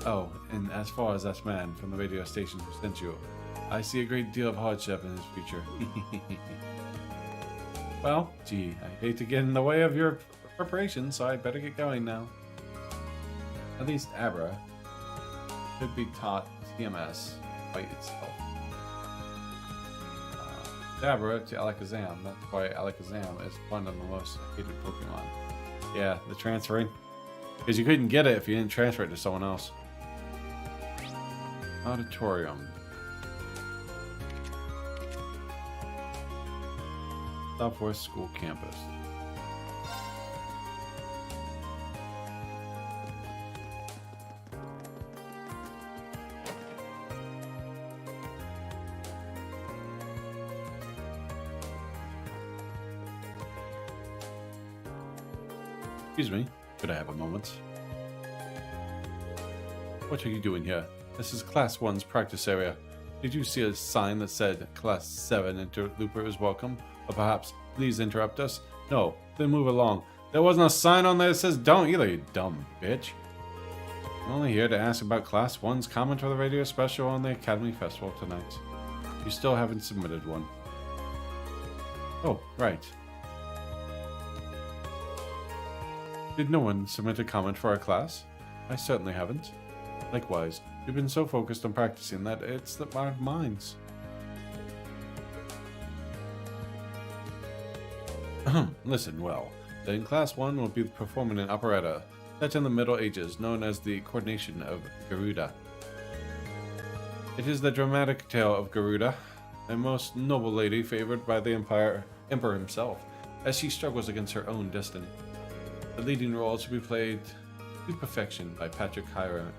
Oh, and as far as that man from the radio station who sent you, I see a great deal of hardship in his future. Well, gee, I hate to get in the way of your preparation, so I better get going now. At least Abra could be taught TMS by itself. Abra to Alakazam. That's why Alakazam is one of the most hated Pokemon. Yeah, the transferring. Because you couldn't get it if you didn't transfer it to someone else. Auditorium. Southwest School Campus. Excuse me, could I have a moment? What are you doing here? This is Class 1's practice area. Did you see a sign that said Class 7 Interlooper is welcome? Or perhaps, please interrupt us? No, then move along. There wasn't a sign on there that says don't either, you dumb bitch. I'm only here to ask about Class 1's comment for the radio special on the Academy Festival tonight. You still haven't submitted one. Oh, right. Did no one submit a comment for our class? I certainly haven't. Likewise, we've been so focused on practicing that it's slipped our minds. Listen well. Then Class 1 will be performing an operetta set in the Middle Ages known as the Coronation of Garuda. It is the dramatic tale of Garuda, a most noble lady favored by the Emperor himself, as she struggles against her own destiny. The leading role is to be played to perfection by Patrick Hirarms,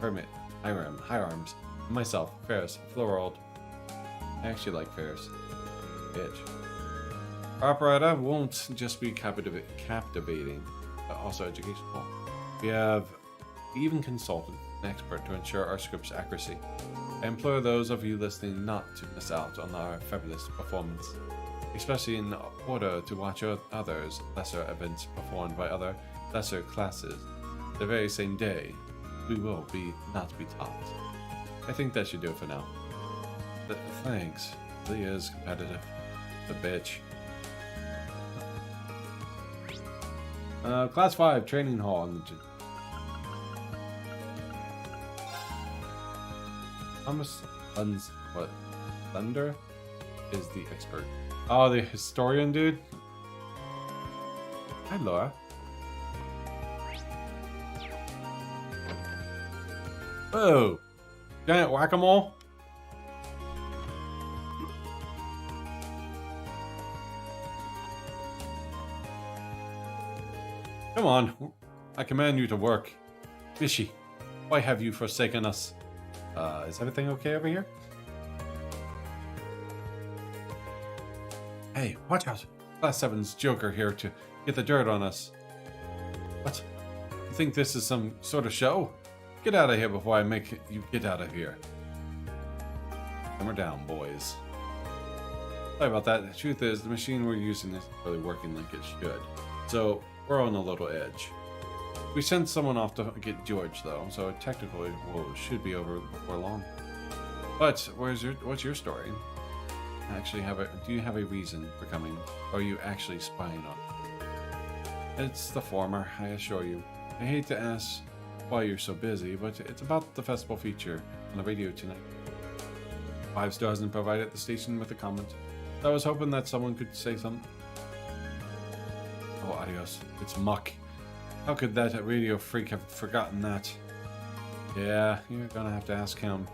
and myself, Ferris Florald. I actually like Ferris. Bitch. Our operetta won't just be captivating, but also educational. We have even consulted an expert to ensure our script's accuracy. I implore those of you listening not to miss out on our fabulous performance, especially in order to watch others lesser events performed by other lesser classes. The very same day, we will not be taught. I think that should do it for now. Thanks. Really is competitive. The bitch. Class 5 training hall in the gym. Thomas Thunder is the expert. Oh, the historian dude? Hi, Laura. Whoa! Giant whack-a-mole? Come on, I command you to work. Fishy, why have you forsaken us? Is everything okay over here? Hey, watch out! Class 7's Joker here to get the dirt on us. What? You think this is some sort of show? Get out of here before I make you get out of here. Hammer down, boys. Sorry about that. The truth is, the machine we're using isn't really working like it should. So, we're on a little edge. We sent someone off to get George, though, so technically, should be over before long. But, what's your story? Do you have a reason for coming? Or are you actually spying on me? It's the former, I assure you. I hate to ask why you're so busy, but it's about the festival feature on the radio tonight. 5 still hasn't provided the station with a comment. So I was hoping that someone could say something. Oh, adios. It's Muck. How could that radio freak have forgotten that? Yeah, you're gonna have to ask him.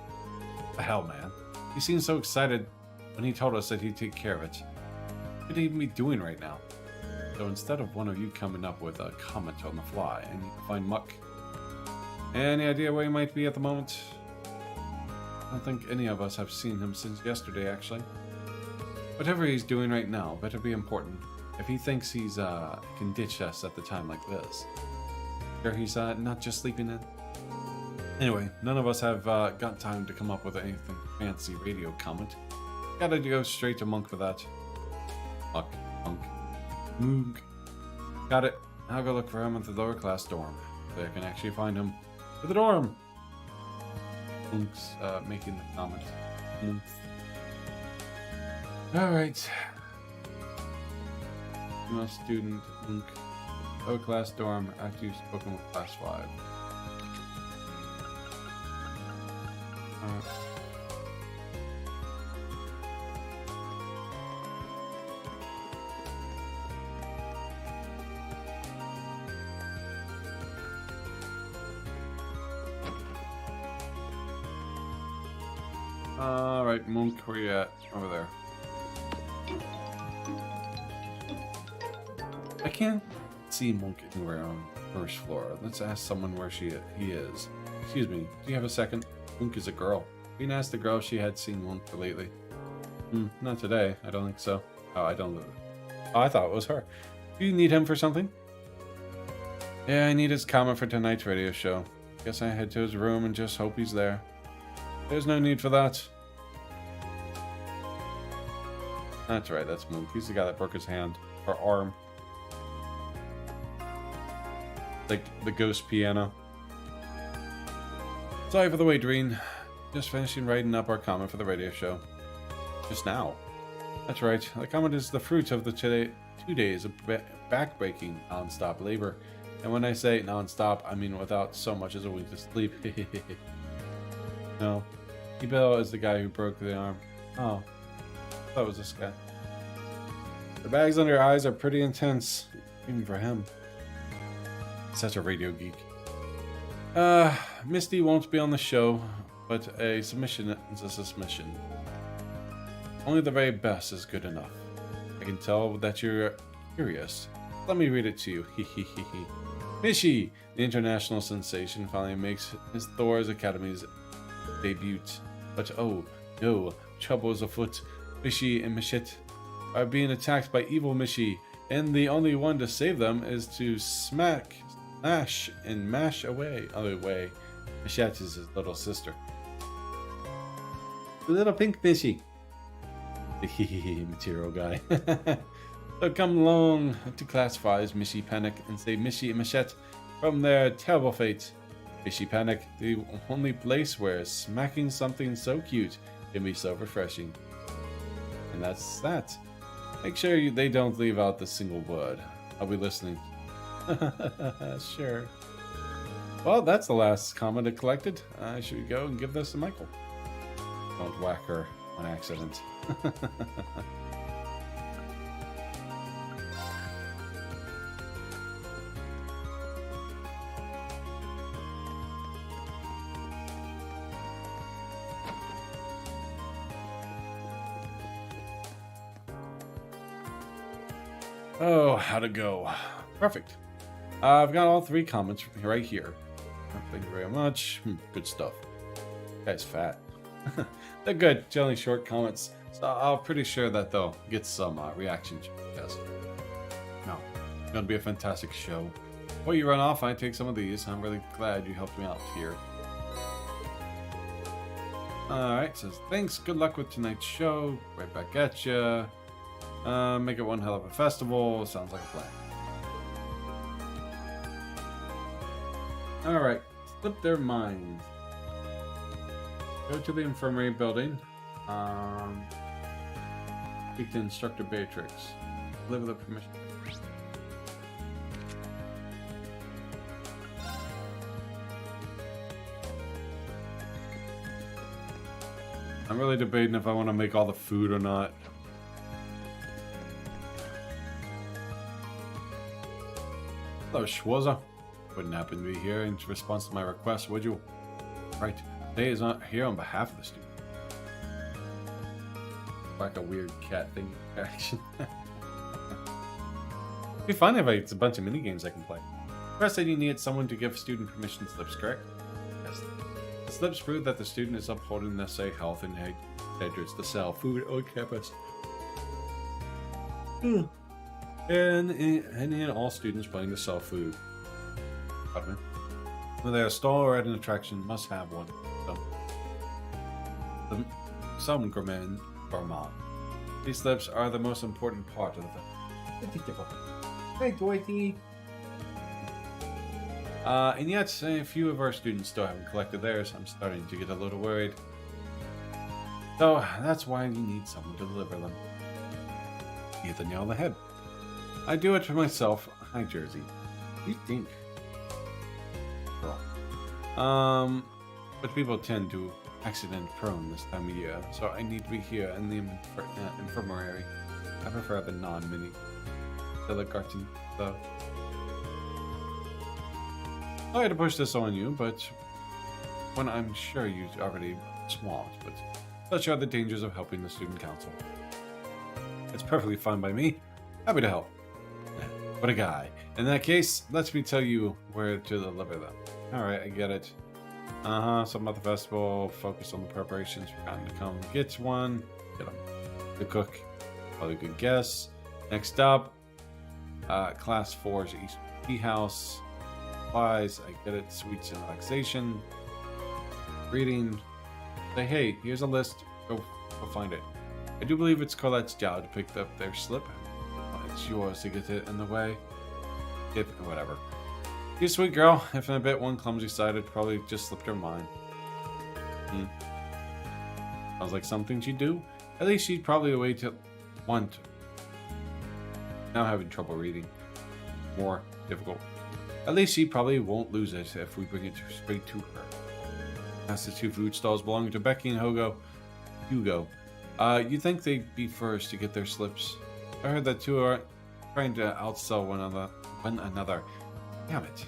The hell, man. He seemed so excited when he told us that he'd take care of it. What could he even be doing right now? So instead of one of you coming up with a comment on the fly, I need to find Muck. Any idea where he might be at the moment? I don't think any of us have seen him since yesterday, actually. Whatever he's doing right now better be important. If he thinks he's can ditch us at the time like this. Sure he's not just sleeping in? Anyway, none of us have got time to come up with anything fancy radio comment. Gotta go straight to Monk for that. Muck, Monk, Moog. Got it. I'll go look for him at the lower class dorm. So I can actually find him at the dorm. Monk's making the comment. Alright. Female student, Monk. Lower class dorm after you've spoken with class 5. Alright, Monk, where you at? Over there. I can't see Monk anywhere on the first floor. Let's ask someone where he is. Excuse me, do you have a second? Monk is a girl. We asked the girl if she had seen Monk lately. Not today. I don't think so. Oh, I don't. Oh, I thought it was her. Do you need him for something? Yeah, I need his comment for tonight's radio show. Guess I head to his room and just hope he's there. There's no need for that. That's right, that's Monk. He's the guy that broke his hand. Or arm. Like the ghost piano. Sorry for the wait, Doreen. Just finishing writing up our comment for the radio show. Just now. That's right. The comment is the fruit of the 2 days of back-breaking non-stop labor. And when I say non-stop, I mean without so much as a wink to sleep. No. Ebel is the guy who broke the arm. Oh. That was this guy. The bags under your eyes are pretty intense. Even for him. Such a radio geek. Misty won't be on the show, but a submission is a submission. Only the very best is good enough. I can tell that you're curious. Let me read it to you. Mishy, the international sensation, finally makes his Thurs Academy's debut. But oh no, trouble is afoot. Mishy and Mishit are being attacked by evil Mishy, and the only one to save them is to smash and mash away. Other way, Mishit is his little sister. The little pink Mishy. Material guy. So come along to Class 5's Mishy Panic and save Mishy and Mishit from their terrible fate. Mishy Panic, the only place where smacking something so cute can be so refreshing. And that's that. Make sure they don't leave out the single word. I'll be listening. Sure. Well, that's the last comment I collected. Should we go and give this to Michael? Don't whack her on accident. Oh, how'd it go? Perfect. I've got all 3 comments right here. Thank you very much. Good stuff. Guy's fat. They're good. Generally short comments. So I'm pretty sure that they'll get some reaction. Yes. No. It's going to be a fantastic show. Before you run off, I take some of these. I'm really glad you helped me out here. Alright, says thanks. Good luck with tonight's show. Right back at ya. Make it one hell of a festival. Sounds like a plan. Alright. Slip their minds. Go to the infirmary building. Speak to Instructor Beatrix. Deliver the permission. I'm really debating if I want to make all the food or not. Hello, Schwarzer. Wouldn't happen to be here in response to my request, would you? Right. Today is not here on behalf of the student. Like a weird cat thing action. It'd be fun if it's a bunch of mini games I can play. First, said you needed someone to give student permission slips, correct? Yes. The slips prove that the student is upholding necessary health and standards to sell food on campus. And in all students planning to sell food. Pardon me. Whether they're a stall or at an attraction, must have one. So, some gourmand. These slips are the most important part of the thing. Hey, Dorothy. And yet, a few of our students still haven't collected theirs. I'm starting to get a little worried. So, that's why you need someone to deliver them. You hit the nail on the head. I do it for myself. Hi, Jersey. What do you think? Girl. But people tend to accident prone this time of year, so I need to be here in the infirmary. I prefer the non-mini kindergarten, though. I had to push this on you, but when I'm sure you already swamped, but such are the dangers of helping the student council. It's perfectly fine by me. Happy to help. What a guy. In that case, let me tell you where to deliver them. Alright, I get it. Something about the festival. Focus on the preparations. Forgotten to come get one. Get them. The cook. Probably a good guess. Next up, Class 4's East Tea House. Supplies. I get it. Sweets and relaxation. Reading. Say, hey, here's a list. Go find it. I do believe it's Colette's job to pick up their slip. It's yours to get it in the way. If whatever. You sweet girl. If in a bit one clumsy sided, probably just slipped her mind. Sounds like something she'd do. At least she'd probably wait to want to. Now having trouble reading. More difficult. At least she probably won't lose it if we bring it straight to her. That's the two food stalls belonging to Becky and Hugo. You'd think they'd be first to get their slips. I heard that two are trying to outsell one another. Damn it.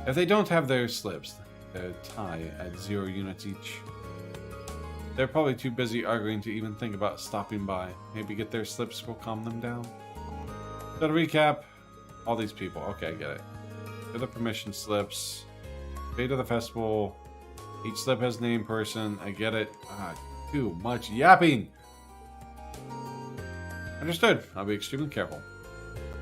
If they don't have their slips, they're tie at 0 units each. They're probably too busy arguing to even think about stopping by. Maybe get their slips will calm them down. So to recap, all these people. Okay, I get it. They're the permission slips. Date of the festival. Each slip has name, person. I get it. Too much yapping. Understood. I'll be extremely careful.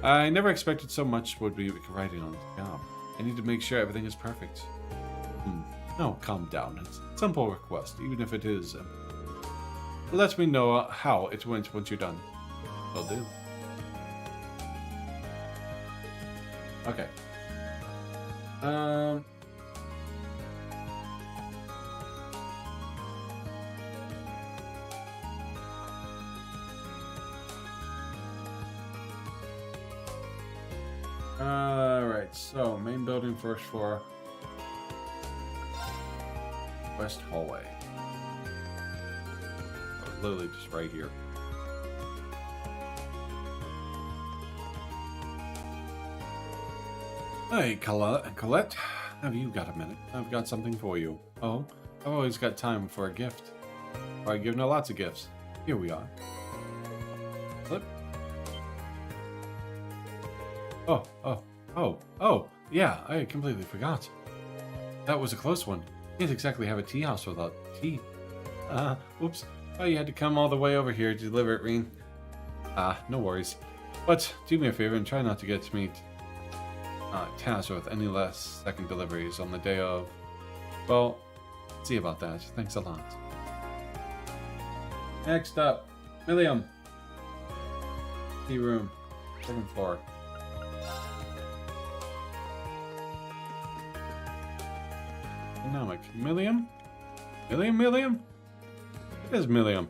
I never expected so much would be writing on the job. I need to make sure everything is perfect. No, calm down. It's a simple request, even if it is. Let me know how it went once you're done. Will do. Okay. Alright, so main building, first floor, west hallway. Literally just right here. Hey, Colette, have you got a minute? I've got something for you. Oh, I've always got time for a gift. I've given her lots of gifts. Here we are. Flip. Oh, yeah, I completely forgot. That was a close one. Can't exactly have a tea house without tea. Whoops. Oh, you had to come all the way over here to deliver it, Reen. No worries. But do me a favor and try not to get me tasked with any less second deliveries on the day of. Well, see about that. Thanks a lot. Next up, William. Tea room, second floor. Economic. Milliam? Milliam? It is Milliam.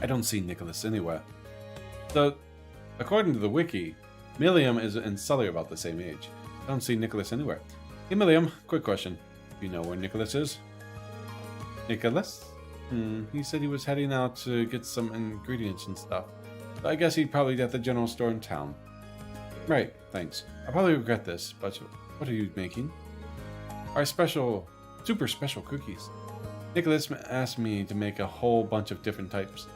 I don't see Nicholas anywhere. So, according to the wiki, Milliam and Sully are about the same age. I don't see Nicholas anywhere. Hey Milliam, quick question. Do you know where Nicholas is? Nicholas? He said he was heading out to get some ingredients and stuff. So I guess he'd probably be at the general store in town. Right, thanks. I'll probably regret this, but what are you making? Our super special cookies. Nicholas asked me to make a whole bunch of different types.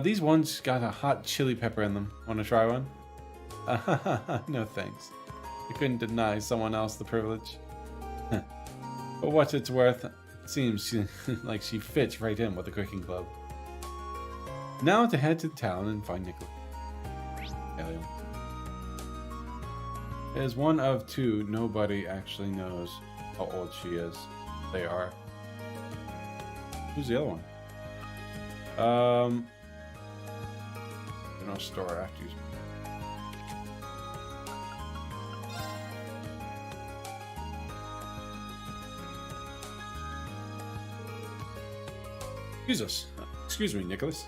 These ones got a hot chili pepper in them. Want to try one? No thanks. I couldn't deny someone else the privilege. For what it's worth, it seems like she fits right in with the cooking club. Now to head to town and find Nicholas. Alien. Is one of two. Nobody actually knows how old she is. They are. Who's the other one? No store after you. Jesus. Excuse me, Nicholas.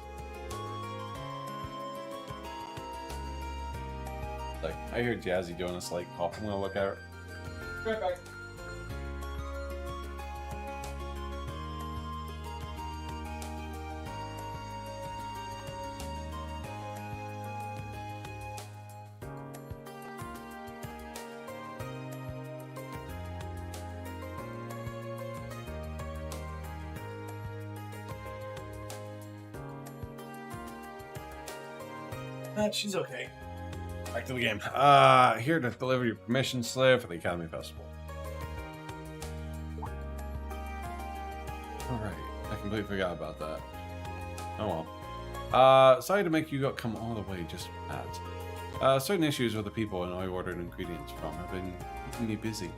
Like, I hear Jazzy doing a slight cough. I'm gonna look at her. Right back. She's okay. Back to the game. Here to deliver your permission slip for the Academy Festival. Alright, I completely forgot about that. Oh well. Sorry to make you come all the way just for that. Certain issues with the people I ordered ingredients from have been keeping me busy.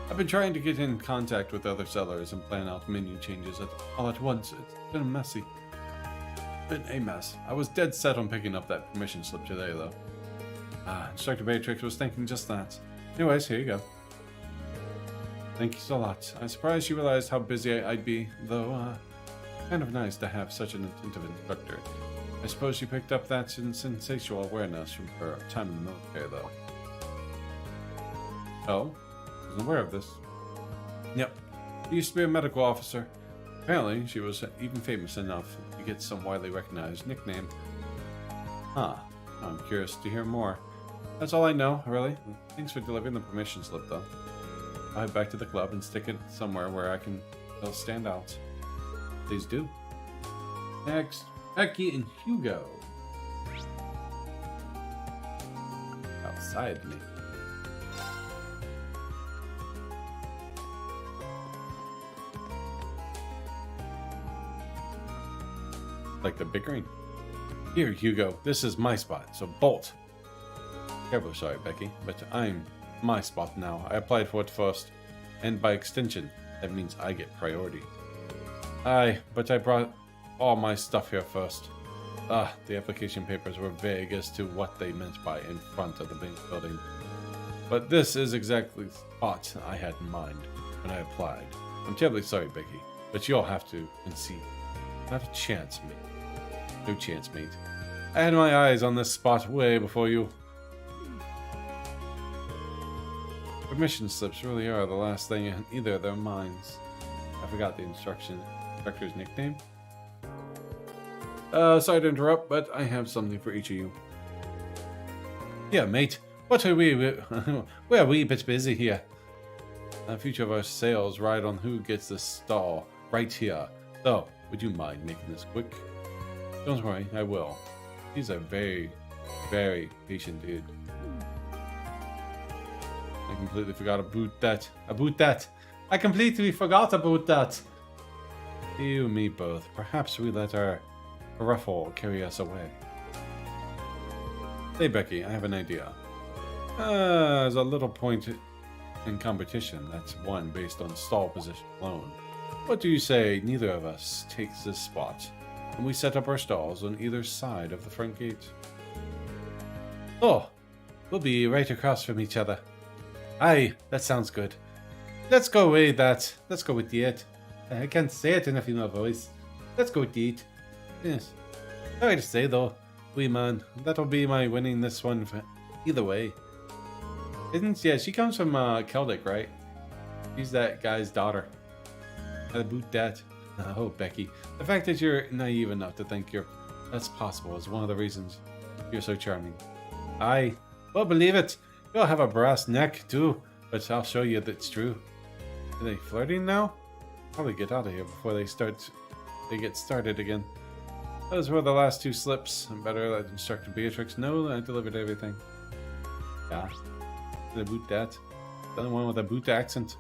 I've been trying to get in contact with other sellers and plan out menu changes all at once. It's been messy. Been a mess. I was dead set on picking up that permission slip today, though. Instructor Beatrix was thinking just that. Anyways, here you go. Thank you so much. I'm surprised you realized how busy I'd be, though, kind of nice to have such an attentive instructor. I suppose she picked up that sensational awareness from her time in the military, though. Oh? I wasn't aware of this. Yep. She used to be a medical officer. Apparently, she was even famous enough to get some widely recognized nickname. Huh. I'm curious to hear more. That's all I know, really. Thanks for delivering the permission slip, though. I'll head back to the club and stick it somewhere where I can still stand out. Please do. Next, Becky and Hugo. Outside me. Like the bickering. Here, Hugo, this is my spot, so bolt. Terribly sorry, Becky, but I'm my spot now. I applied for it first, and by extension, that means I get priority. Aye, but I brought all my stuff here first. The application papers were vague as to what they meant by in front of the main building. But this is exactly the spot I had in mind when I applied. I'm terribly sorry, Becky, but you'll have to concede. Not a chance, mate. No chance, mate. I had my eyes on this spot way before you. Permission slips really are the last thing in either of their minds. I forgot the instructor's nickname. Sorry to interrupt, but I have something for each of you. Yeah, mate. What are we're a wee bit busy here. The future of our sales ride on who gets the stall right here. So, would you mind making this quick? Don't worry, I will. He's a very, very patient dude. I completely forgot about that. I completely forgot about that. You and me both. Perhaps we let our ruffle carry us away. Hey, Becky, I have an idea. There's a little point in competition that's won based on stall position alone. What do you say neither of us takes this spot, and we set up our stalls on either side of the front gate? Oh, we'll be right across from each other. Aye, that sounds good. Let's go with that. Let's go with it. I can't say it in a female voice. Let's go with it. Yes. Sorry to say though, wee man, that'll be my winning this one for either way. Yeah, she comes from Celtic, right? She's that guy's daughter. How to boot that? Oh, Becky. The fact that you're naive enough to think that's possible is one of the reasons you're so charming. I will believe it. You'll have a brass neck, too. But I'll show you that it's true. Are they flirting now? Probably get out of here before they get started again. Those were the last 2 slips. I'm better let Instructor Beatrix know that I delivered everything. Yeah. Did I boot that? The one with a boot accent.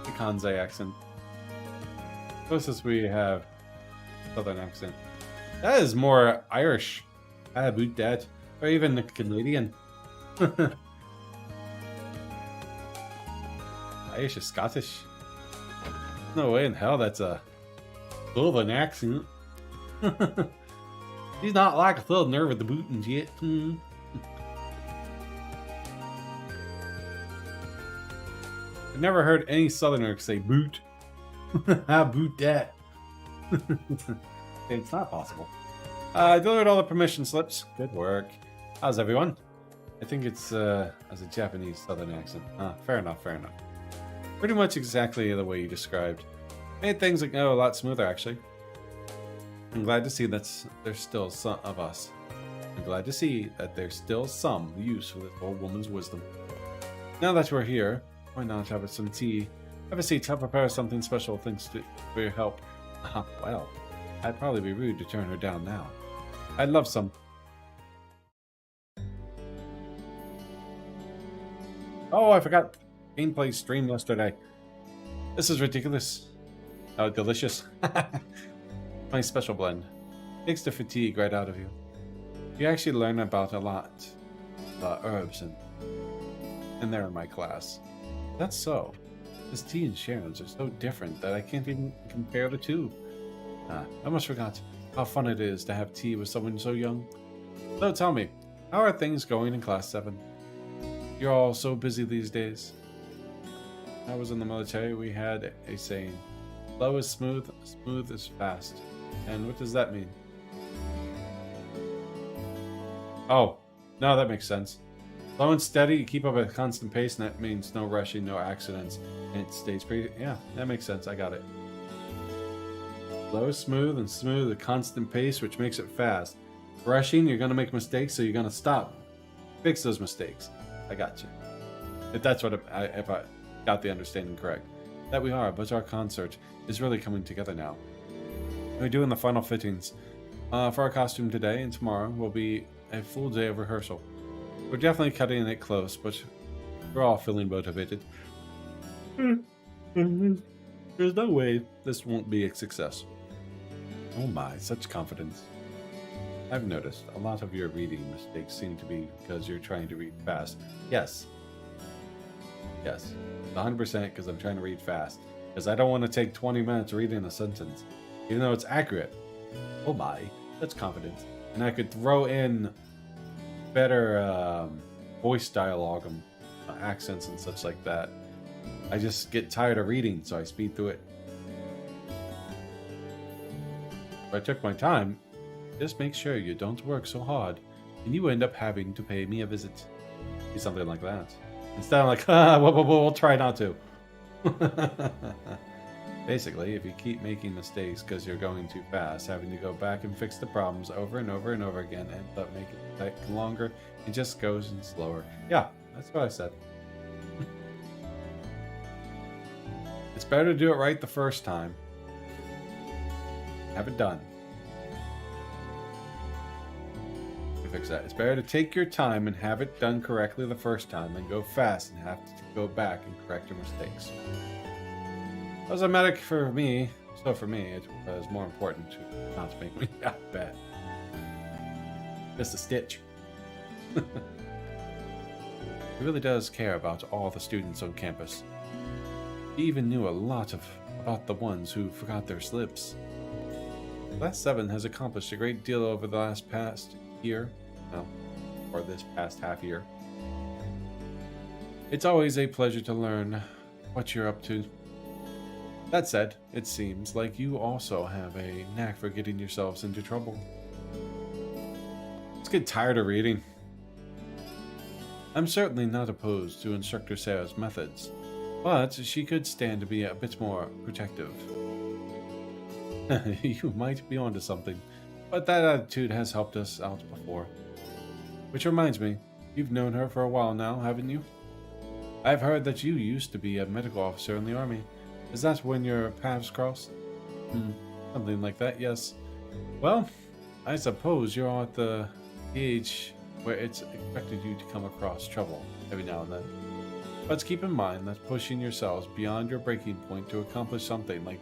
The Kansai accent. Closest we have Southern accent. That is more Irish. I boot that. Or even Canadian. Irish is Scottish. No way in hell that's a Southern accent. He's not like a Southerner with the booting yet. I've never heard any Southerner say boot. I boot that. It's not possible. I delivered all the permission slips. Good work. How's everyone? I think it's as a Japanese Southern accent. Fair enough, fair enough. Pretty much exactly the way you described. Made things go a lot smoother, actually. I'm glad to see that there's still some of us. I'm glad to see that there's still some use for this old woman's wisdom. Now that we're here, why not have some tea? Have a seat. I'll prepare something special. Thanks for your help. Well, I'd probably be rude to turn her down now. I'd love some. Oh, I forgot. Gameplay stream yesterday. This is ridiculous. Oh, delicious. My special blend. Takes the fatigue right out of you. You actually learn about a lot. Herbs and they're in my class. That's so. This tea and Sharon's are so different that I can't even compare the two. I almost forgot how fun it is to have tea with someone so young. So tell me, how are things going in Class 7? You're all so busy these days. I was in the military, we had a saying, slow is smooth, smooth is fast. And what does that mean? Oh, no, that makes sense. Slow and steady, you keep up a constant pace, and that means no rushing, no accidents, and it stays pretty... Yeah, that makes sense, I got it. Slow, smooth, and smooth, a constant pace, which makes it fast. Rushing, you're going to make mistakes, so you're going to stop. Fix those mistakes. I got you. If that's what if I got the understanding correct. That we are, but our concert is really coming together now. We're doing the final fittings. For our costume today and tomorrow will be a full day of rehearsal. We're definitely cutting it close, but we're all feeling motivated. There's no way this won't be a success. Oh my, such confidence. I've noticed a lot of your reading mistakes seem to be because you're trying to read fast. Yes. Yes. 100% because I'm trying to read fast. Because I don't want to take 20 minutes reading a sentence. Even though it's accurate. Oh my, that's confidence. And I could throw in better voice dialogue and accents and such like that. I just get tired of reading, so I speed through it. If I took my time, just make sure you don't work so hard, and you end up having to pay me a visit. Be something like that. Instead of like, we'll try not to. Basically, if you keep making mistakes because you're going too fast, having to go back and fix the problems over and over and over again, ends up making it take longer, it just goes in slower. Yeah, that's what I said. It's better to do it right the first time. Have it done. Fix that. It's better to take your time and have it done correctly the first time than go fast and have to go back and correct your mistakes. As a medic for me, so for me, it was more important to not to make me bad. Just a stitch. He really does care about all the students on campus. He even knew a lot about the ones who forgot their slips. Class 7 has accomplished a great deal over the past year, well, or this past half year. It's always a pleasure to learn what you're up to. That said, it seems like you also have a knack for getting yourselves into trouble. Let's get tired of reading. I'm certainly not opposed to Instructor Sarah's methods, but she could stand to be a bit more protective. You might be onto something, but that attitude has helped us out before. Which reminds me, you've known her for a while now, haven't you? I've heard that you used to be a medical officer in the army. Is that when your paths crossed? Something like that, yes. Well, I suppose you're at the age where it's expected you to come across trouble every now and then. But keep in mind that pushing yourselves beyond your breaking point to accomplish something like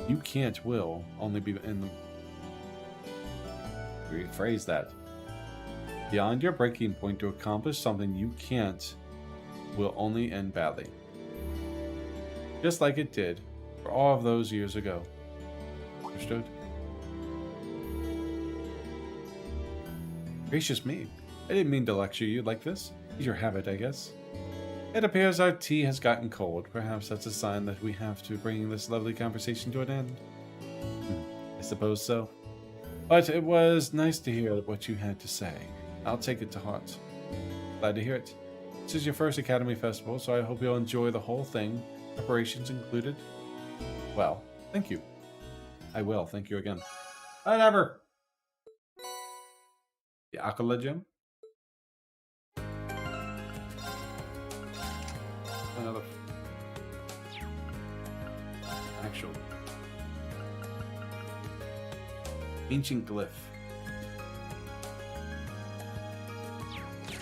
you can't will only be in the... Rephrase that. Beyond your breaking point to accomplish something you can't will only end badly. Just like it did for all of those years ago. Understood? Gracious me. I didn't mean to lecture you like this. It's your habit, I guess. It appears our tea has gotten cold. Perhaps that's a sign that we have to bring this lovely conversation to an end. I suppose so. But it was nice to hear what you had to say. I'll take it to heart. Glad to hear it. This is your first Academy Festival, so I hope you'll enjoy the whole thing. Preparations included. Well, thank you. I will. Thank you again. Whatever. The Akala Gym. Another actual ancient glyph.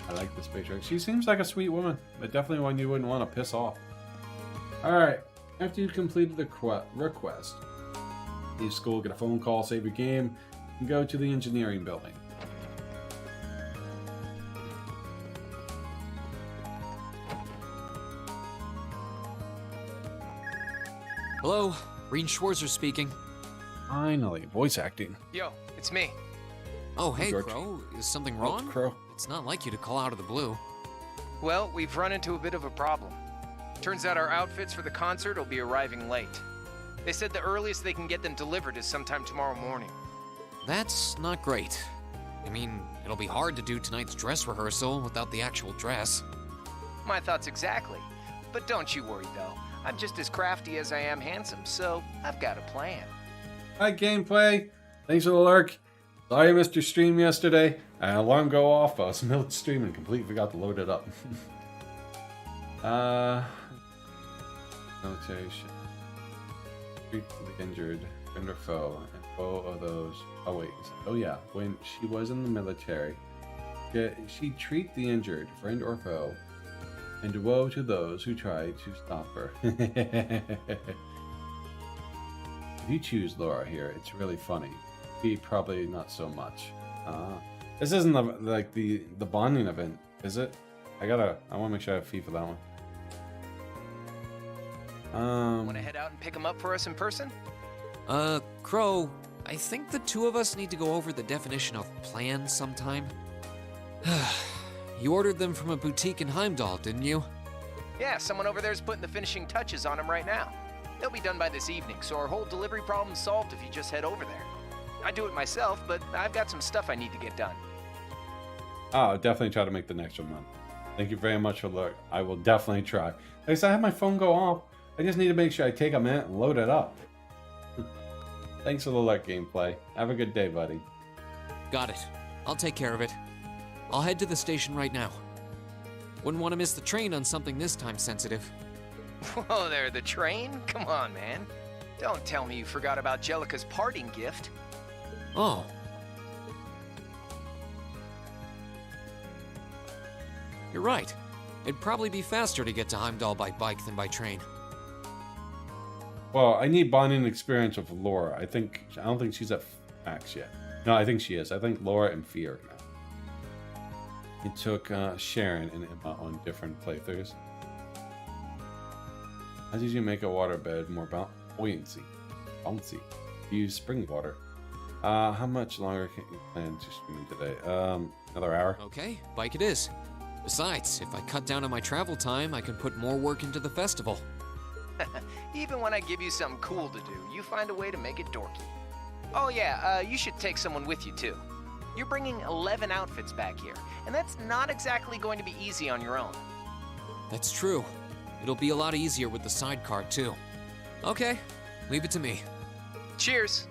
I like this picture. She seems like a sweet woman, but definitely one you wouldn't want to piss off. Alright, after you've completed the request, leave school, get a phone call, save your game, and go to the engineering building. Hello, Rean Schwarzer speaking. Finally, voice acting. Yo, it's me. Oh, hey, George. Crow. Is something wrong? Oh, Crow. It's not like you to call out of the blue. Well, we've run into a bit of a problem. Turns out our outfits for the concert will be arriving late. They said the earliest they can get them delivered is sometime tomorrow morning. That's not great. I mean, it'll be hard to do tonight's dress rehearsal without the actual dress. My thoughts exactly. But don't you worry, though. I'm just as crafty as I am handsome, so I've got a plan. Hi, gameplay. Thanks for the lurk. Sorry I missed your stream yesterday. Alarm go off. I was mid stream and completely forgot to load it up. Notation. Treat the injured, friend or foe, and foe of those. Oh wait. Oh yeah. When she was in the military, she treat the injured, friend or foe, and woe to those who try to stop her. If you choose Laura here, it's really funny. He probably not so much. This isn't the bonding event, is it? I want to make sure I have fee for that one. Want to head out and pick them up for us in person? Crow, I think the two of us need to go over the definition of plan sometime. You ordered them from a boutique in Heimdall, didn't you? Yeah, someone over there's putting the finishing touches on them right now. They'll be done by this evening, so our whole delivery problem's solved if you just head over there. I do it myself, but I've got some stuff I need to get done. I'll definitely try to make the next one, man. Thank you very much for the look. I will definitely try. Like I said, I had my phone go off. I just need to make sure I take a minute and load it up. Thanks for the luck, gameplay. Have a good day, buddy. Got it. I'll take care of it. I'll head to the station right now. Wouldn't want to miss the train on something this time sensitive. Whoa there, the train? Come on, man. Don't tell me you forgot about Jellica's parting gift. Oh. You're right. It'd probably be faster to get to Heimdall by bike than by train. Well, I need bonding experience with Laura. I don't think she's at max yet. No, I think she is. I think Laura and Fee are now. It took Sharon and Emma on different playthroughs. How did you make a waterbed more buoyancy? Bouncy. Use spring water. How much longer can you plan to stream today? Another hour? Okay, bike it is. Besides, if I cut down on my travel time, I can put more work into the festival. Even when I give you something cool to do, you find a way to make it dorky. Oh yeah, you should take someone with you too. You're bringing 11 outfits back here, and that's not exactly going to be easy on your own. That's true. It'll be a lot easier with the sidecar, too. Okay, leave it to me. Cheers!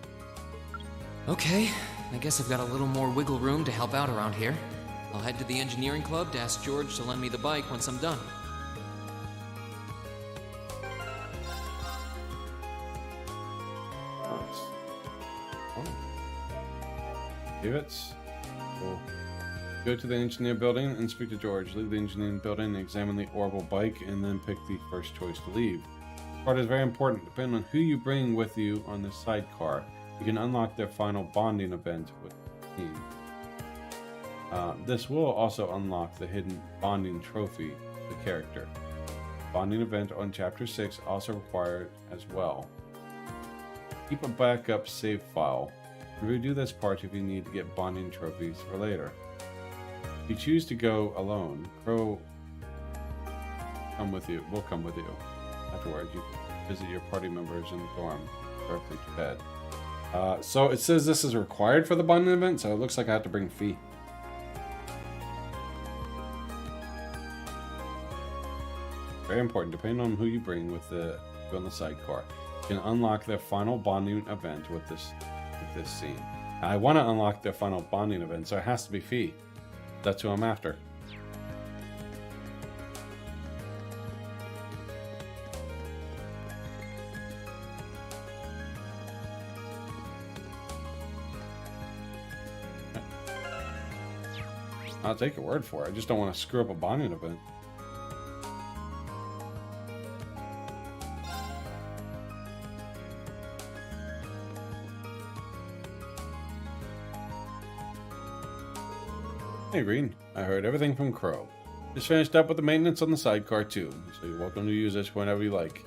Okay, I guess I've got a little more wiggle room to help out around here. I'll head to the engineering club to ask George to lend me the bike once I'm done. Give it. Cool. Go to the engineer building and speak to George. Leave the engineering building and examine the orbital bike, and then pick the first choice to leave. This part is very important. Depending on who you bring with you on the sidecar, you can unlock their final bonding event with the team. This will also unlock the hidden bonding trophy of the character. Bonding event on Chapter 6 also required as well. Keep a backup save file. Redo this part if you need to get bonding trophies for later. If you choose to go alone, Crow will come with you. Afterwards, you can visit your party members in the dorm directly to bed. So it says this is required for the bonding event, so it looks like I have to bring Fee. Very important, depending on who you bring with on the sidecar, you can unlock their final bonding event with this scene. I want to unlock their final bonding event, so it has to be Fee. That's who I'm after. I'll take your word for it. I just don't want to screw up a bonding event. Hey Green, I heard everything from Crow. Just finished up with the maintenance on the sidecar too, so you're welcome to use it whenever you like.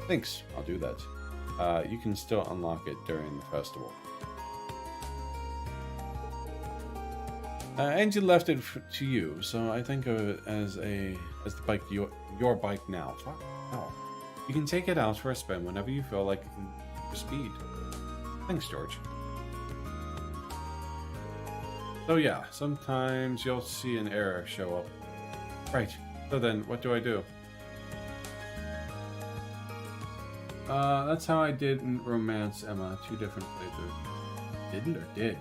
Thanks, I'll do that. You can still unlock it during the festival. Angie left it to you, so I think of it as the bike, your bike now. Oh, you can take it out for a spin whenever you feel like your speed. Thanks, George. So yeah, sometimes you'll see an error show up. Right, so then what do I do? That's how I did in Romance Emma, 2 different playthroughs. Didn't or did?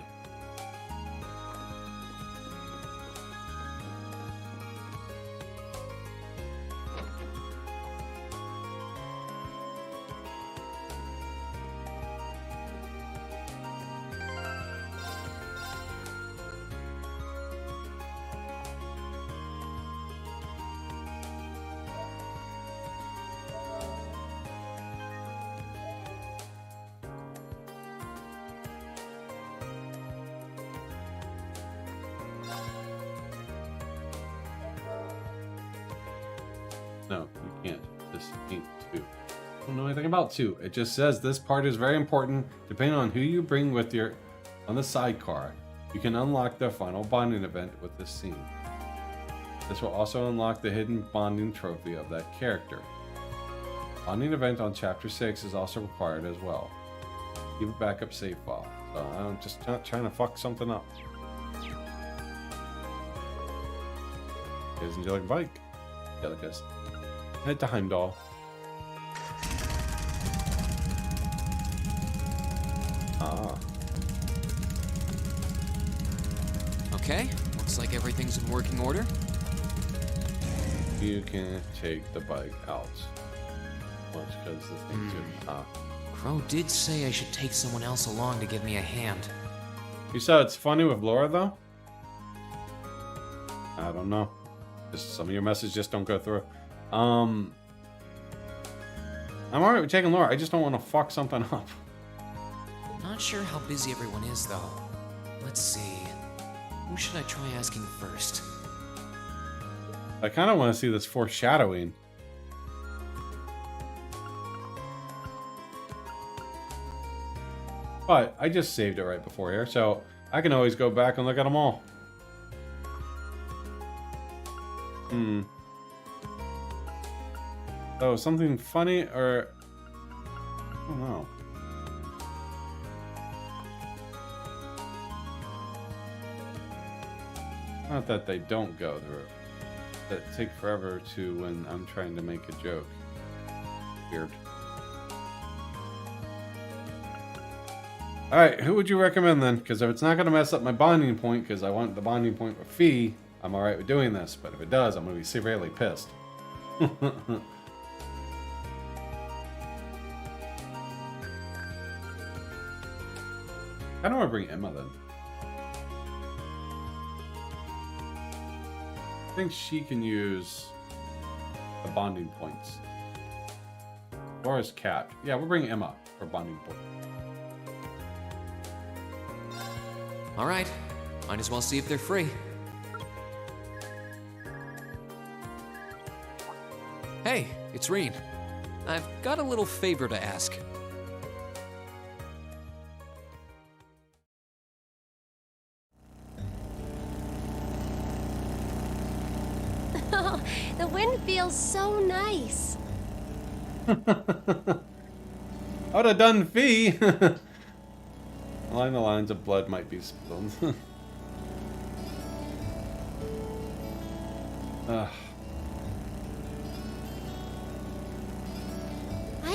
No, you can't. This ain't 2. I don't know anything about 2. It just says this part is very important. Depending on who you bring with you on the sidecar, you can unlock the final bonding event with this scene. This will also unlock the hidden bonding trophy of that character. Bonding event on Chapter 6 is also required as well. Keep a backup save file. So I'm just not trying to fuck something up. Isn't you like a bike? Yeah, like this. Head to Heimdall. Ah. Okay, looks like everything's in working order. You can take the bike out. Well, it's because the thing's Crow did say I should take someone else along to give me a hand. You said it's funny with Laura, though? I don't know. Just some of your messages just don't go through. I'm alright with taking Laura. I just don't want to fuck something up. Not sure how busy everyone is, though. Let's see. Who should I try asking first? I kind of want to see this foreshadowing. But I just saved it right before here, so I can always go back and look at them all. So something funny or I don't know. Not that they don't go through. That take forever to when I'm trying to make a joke. Weird. Alright, who would you recommend then? Because if it's not going to mess up my bonding point, because I want the bonding point with Fee, I'm alright with doing this. But if it does, I'm going to be severely pissed. I don't want to bring Emma then. I think she can use the bonding points. Or as Cat. Yeah, we'll bring Emma for bonding point. Alright, might as well see if they're free. Hey, it's Reen. I've got a little favor to ask. The wind feels so nice. I would have done Fee. Along the lines of blood might be spilled. I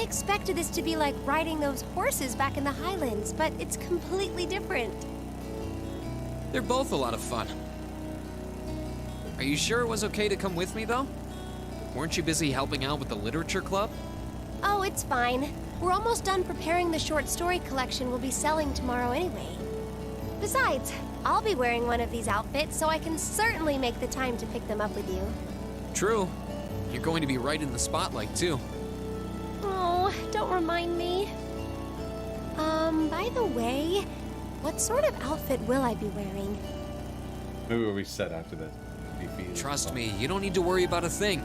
expected this to be like riding those horses back in the Highlands, but it's completely different. They're both a lot of fun. Are you sure it was okay to come with me, though? Weren't you busy helping out with the literature club? Oh, it's fine. We're almost done preparing the short story collection we'll be selling tomorrow anyway. Besides, I'll be wearing one of these outfits, so I can certainly make the time to pick them up with you. True. You're going to be right in the spotlight, too. Oh, don't remind me. By the way, what sort of outfit will I be wearing? Maybe we'll reset after this. Trust me, you don't need to worry about a thing.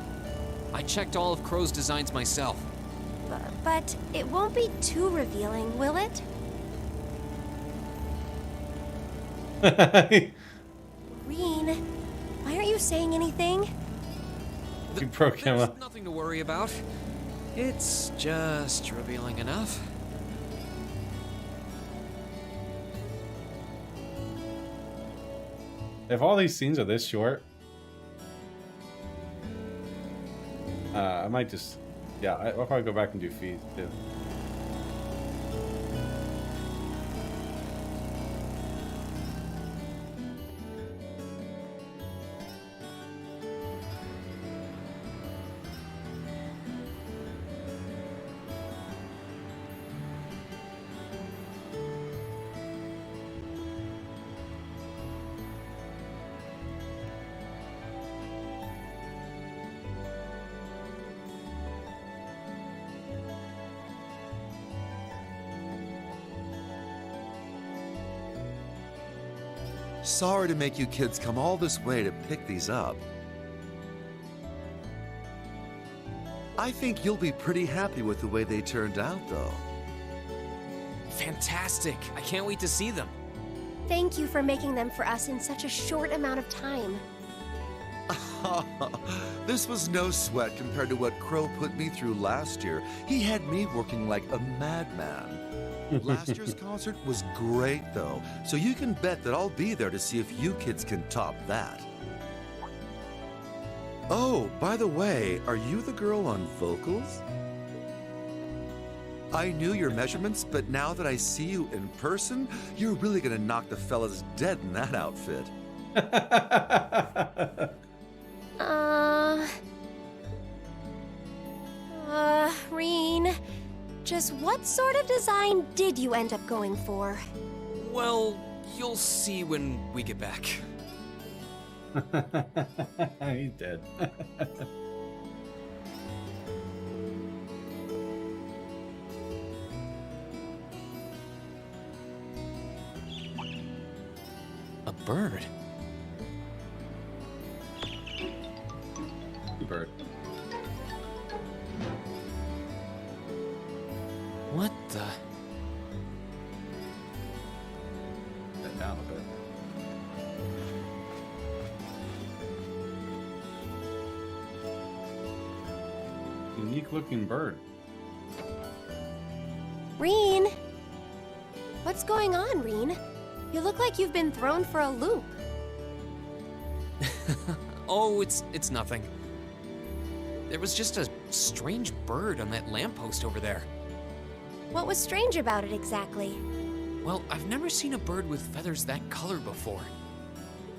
I checked all of Crow's designs myself. But it won't be too revealing, will it? Reen, why aren't you saying anything? You broke him There's up. nothing to worry about. It's just revealing enough. If all these scenes are this short, I might just, yeah, I'll probably go back and do Fee too. Sorry to make you kids come all this way to pick these up. I think you'll be pretty happy with the way they turned out, though. Fantastic. I can't wait to see them. Thank you for making them for us in such a short amount of time. This was no sweat compared to what Crow put me through last year. He had me working like a madman. Last year's concert was great, though, so you can bet that I'll be there to see if you kids can top that. Oh, by the way, are you the girl on vocals? I knew your measurements, but now that I see you in person, you're really gonna knock the fellas dead in that outfit. Reen, just what sort of design did you end up going for? Well, you'll see when we get back. He's dead. A bird? Bird. What the? That down a bit. Unique looking bird. Reen! What's going on, Reen? You look like you've been thrown for a loop. Oh, it's nothing. There was just a strange bird on that lamppost over there. What was strange about it exactly? Well, I've never seen a bird with feathers that color before.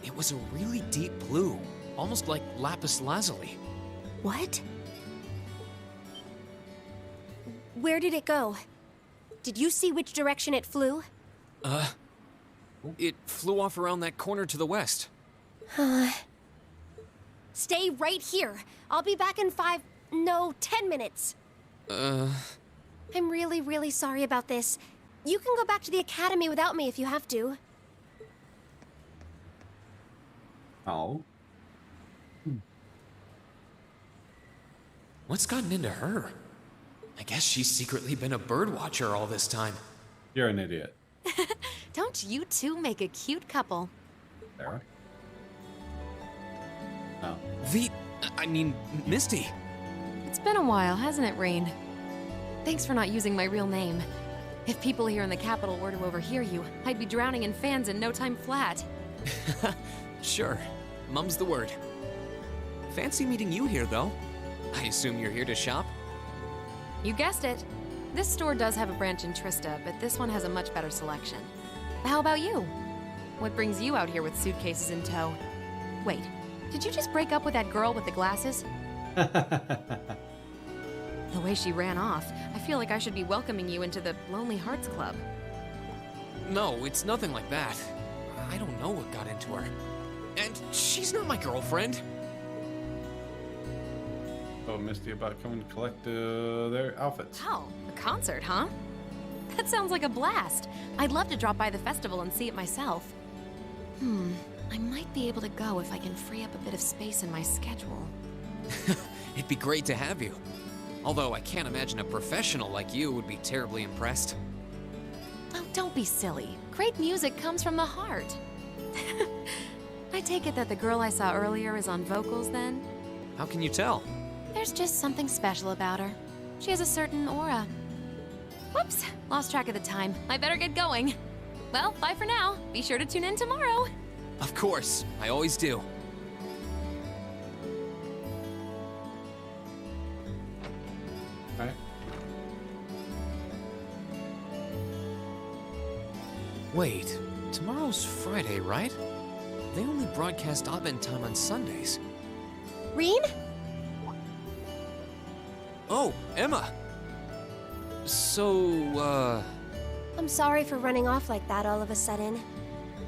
It was a really deep blue, almost like lapis lazuli. What? Where did it go? Did you see which direction it flew? It flew off around that corner to the west. Stay right here. I'll be back in 10 minutes. I'm really, really sorry about this. You can go back to the academy without me if you have to. Oh. What's gotten into her? I guess she's secretly been a bird watcher all this time. You're an idiot, Don't you two make a cute couple? Sarah. No. Misty. It's been a while, hasn't it, Rain? Thanks for not using my real name. If people here in the capital were to overhear you, I'd be drowning in fans in no time flat. Sure, mum's the word. Fancy meeting you here, though. I assume you're here to shop? You guessed it. This store does have a branch in Trista, but this one has a much better selection. How about you? What brings you out here with suitcases in tow? Wait, did you just break up with that girl with the glasses? The way she ran off, I feel like I should be welcoming you into the Lonely Hearts Club. No, it's nothing like that. I don't know what got into her. And she's not my girlfriend. Oh, Misty about coming to collect their outfits. Oh, a concert, huh? That sounds like a blast. I'd love to drop by the festival and see it myself. I might be able to go if I can free up a bit of space in my schedule. It'd be great to have you. Although I can't imagine a professional like you would be terribly impressed. Oh, don't be silly. Great music comes from the heart. I take it that the girl I saw earlier is on vocals then? How can you tell? There's just something special about her. She has a certain aura. Whoops, lost track of the time. I better get going. Well, bye for now. Be sure to tune in tomorrow. Of course, I always do. Right? Wait, tomorrow's Friday, right? They only broadcast Advent time on Sundays. Reen? Oh, Emma! So, I'm sorry for running off like that all of a sudden.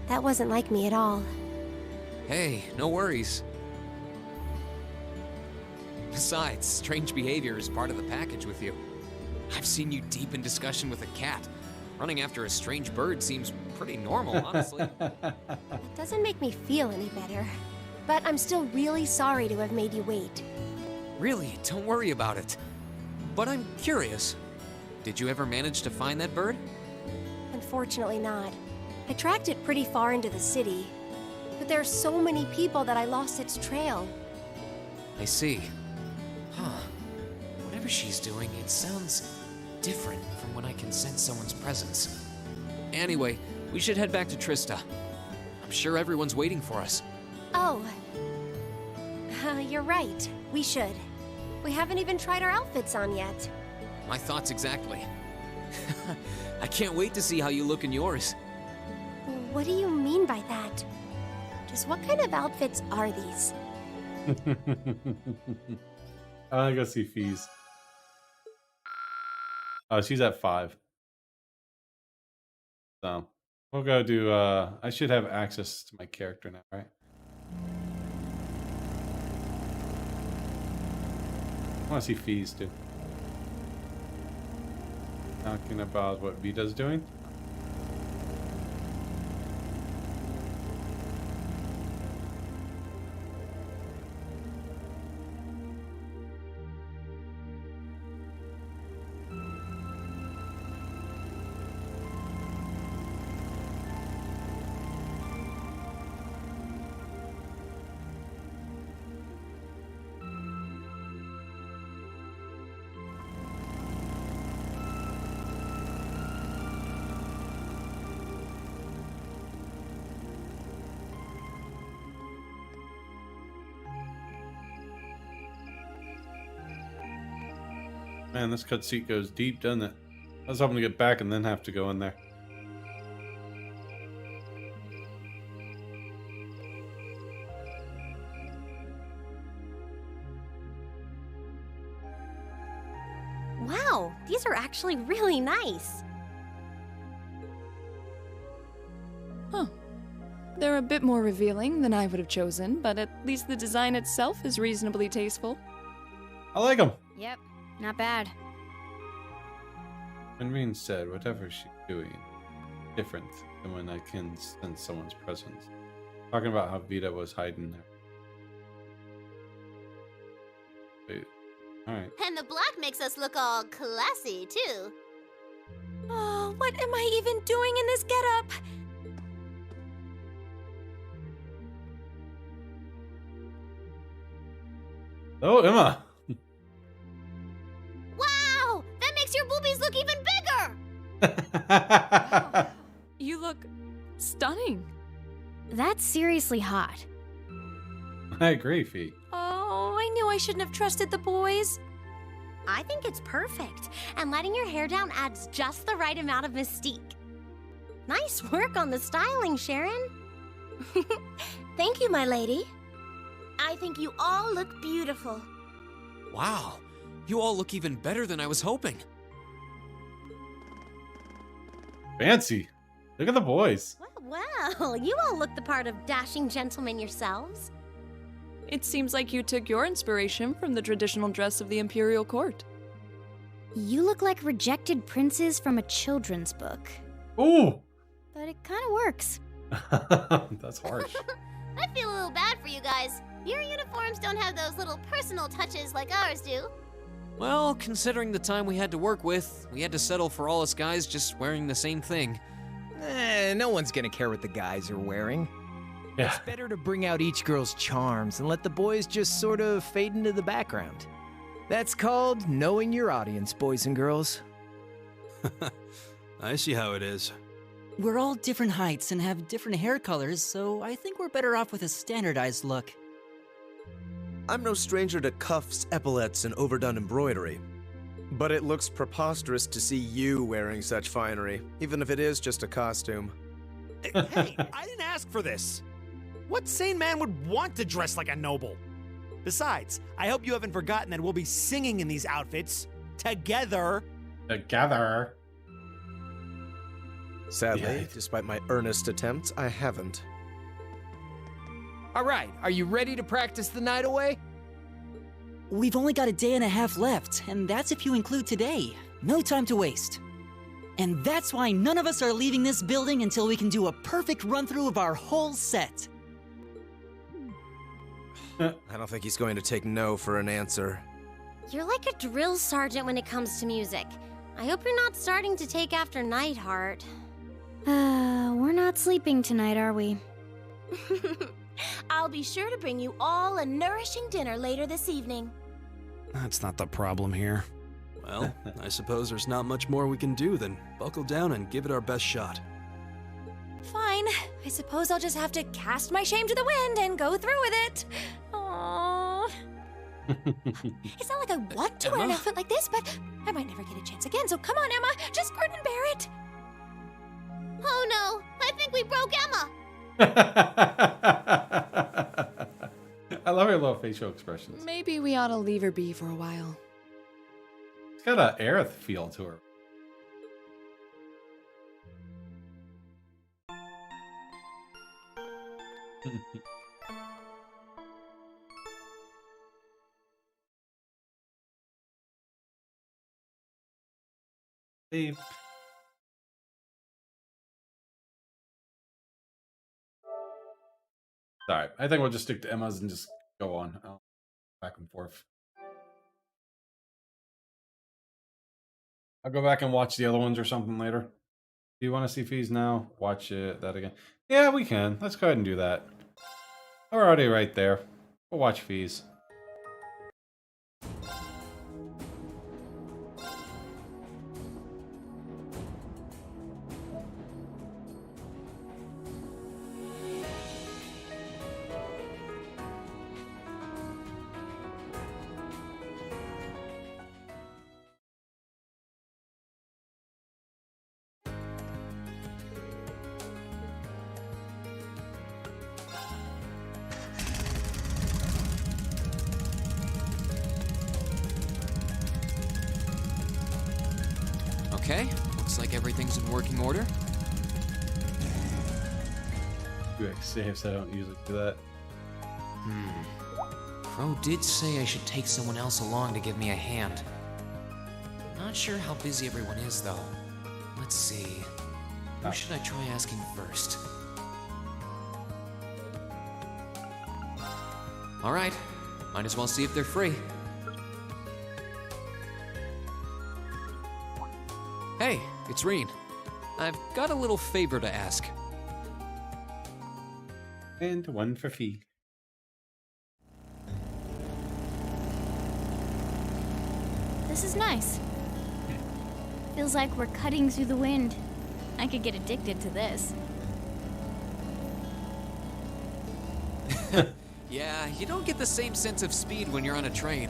That wasn't like me at all. hey, no worries. Besides, strange behavior is part of the package with you. I've seen you deep in discussion with a cat. Running after a strange bird seems pretty normal, honestly. That doesn't make me feel any better. But I'm still really sorry to have made you wait. Really, don't worry about it. But I'm curious. Did you ever manage to find that bird? Unfortunately not. I tracked it pretty far into the city. But there are so many people that I lost its trail. I see. Huh. Whatever she's doing, it sounds different from when I can sense someone's presence. Anyway, we should head back to Trista. I'm sure everyone's waiting for us. Oh. You're right. We should. We haven't even tried our outfits on yet. My thoughts exactly. I can't wait to see how you look in yours. What do you mean by that? Just what kind of outfits are these? I go see Fees. Oh, she's at 5. So we'll go do I should have access to my character now, right? I want to see Fees too. Talking about what Vita's doing. Man, this cut seat goes deep, doesn't it? I was hoping to get back and then have to go in there. Wow, these are actually really nice. Huh. They're a bit more revealing than I would have chosen, but at least the design itself is reasonably tasteful. I like them. Yep, not bad. When Reen said, whatever she's doing, different than when I can sense someone's presence. Talking about how Vita was hiding there. Wait, alright. And the black makes us look all classy, too. Oh, what am I even doing in this getup? Oh, Emma! Wow! That makes your boobies look even bigger! You look stunning. That's seriously hot. I agree, Fee. Oh, I knew I shouldn't have trusted the boys. I think it's perfect, and letting your hair down adds just the right amount of mystique. Nice work on the styling, Sharon. Thank you, my lady. I think you all look beautiful. Wow, you all look even better than I was hoping. Fancy. Look at the boys. Well, you all look the part of dashing gentlemen yourselves. It seems like you took your inspiration from the traditional dress of the Imperial Court. You look like rejected princes from a children's book. Ooh! But it kind of works. That's harsh. I feel a little bad for you guys. Your uniforms don't have those little personal touches like ours do. Well, considering the time we had to work with, we had to settle for all us guys just wearing the same thing. No one's gonna care what the guys are wearing. Yeah. It's better to bring out each girl's charms and let the boys just sort of fade into the background. That's called knowing your audience, boys and girls. I see how it is. We're all different heights and have different hair colors, so I think we're better off with a standardized look. I'm no stranger to cuffs, epaulets, and overdone embroidery. But it looks preposterous to see you wearing such finery, even if it is just a costume. Hey, I didn't ask for this. What sane man would want to dress like a noble? Besides, I hope you haven't forgotten that we'll be singing in these outfits together. Together. Sadly, Yeah. despite my earnest attempts, I haven't. All right, are you ready to practice the night away? We've only got a day and a half left, and that's if you include today. No time to waste. And that's why none of us are leaving this building until we can do a perfect run-through of our whole set. I don't think he's going to take no for an answer. You're like a drill sergeant when it comes to music. I hope you're not starting to take after Nightheart. We're not sleeping tonight, are we? I'll be sure to bring you all a nourishing dinner later this evening. That's not the problem here. Well, I suppose there's not much more we can do than buckle down and give it our best shot. Fine. I suppose I'll just have to cast my shame to the wind and go through with it. Aww. It's not like I want to wear an Emma? outfit like this, but I might never get a chance again, so come on, Emma. Just grin and bear it. Oh no, I think we broke Emma. I love her little facial expressions. Maybe we ought to leave her be for a while. It's got an Aerith feel to her. Beep. Alright, I think we'll just stick to Emma's and just go on back and forth. I'll go back and watch the other ones or something later. Do you want to see Fees now? Watch that again. Yeah, we can. Let's go ahead and do that. We're already right there. We'll watch Fees. Okay, looks like everything's in working order. Quick save, so I don't usually do that. Crow did say I should take someone else along to give me a hand. Not sure how busy everyone is, though. Let's see. Who should I try asking first? Alright, might as well see if they're free. Hey, it's Reen. I've got a little favor to ask. And one for fee. This is nice. Feels like we're cutting through the wind. I could get addicted to this. Yeah, you don't get the same sense of speed when you're on a train.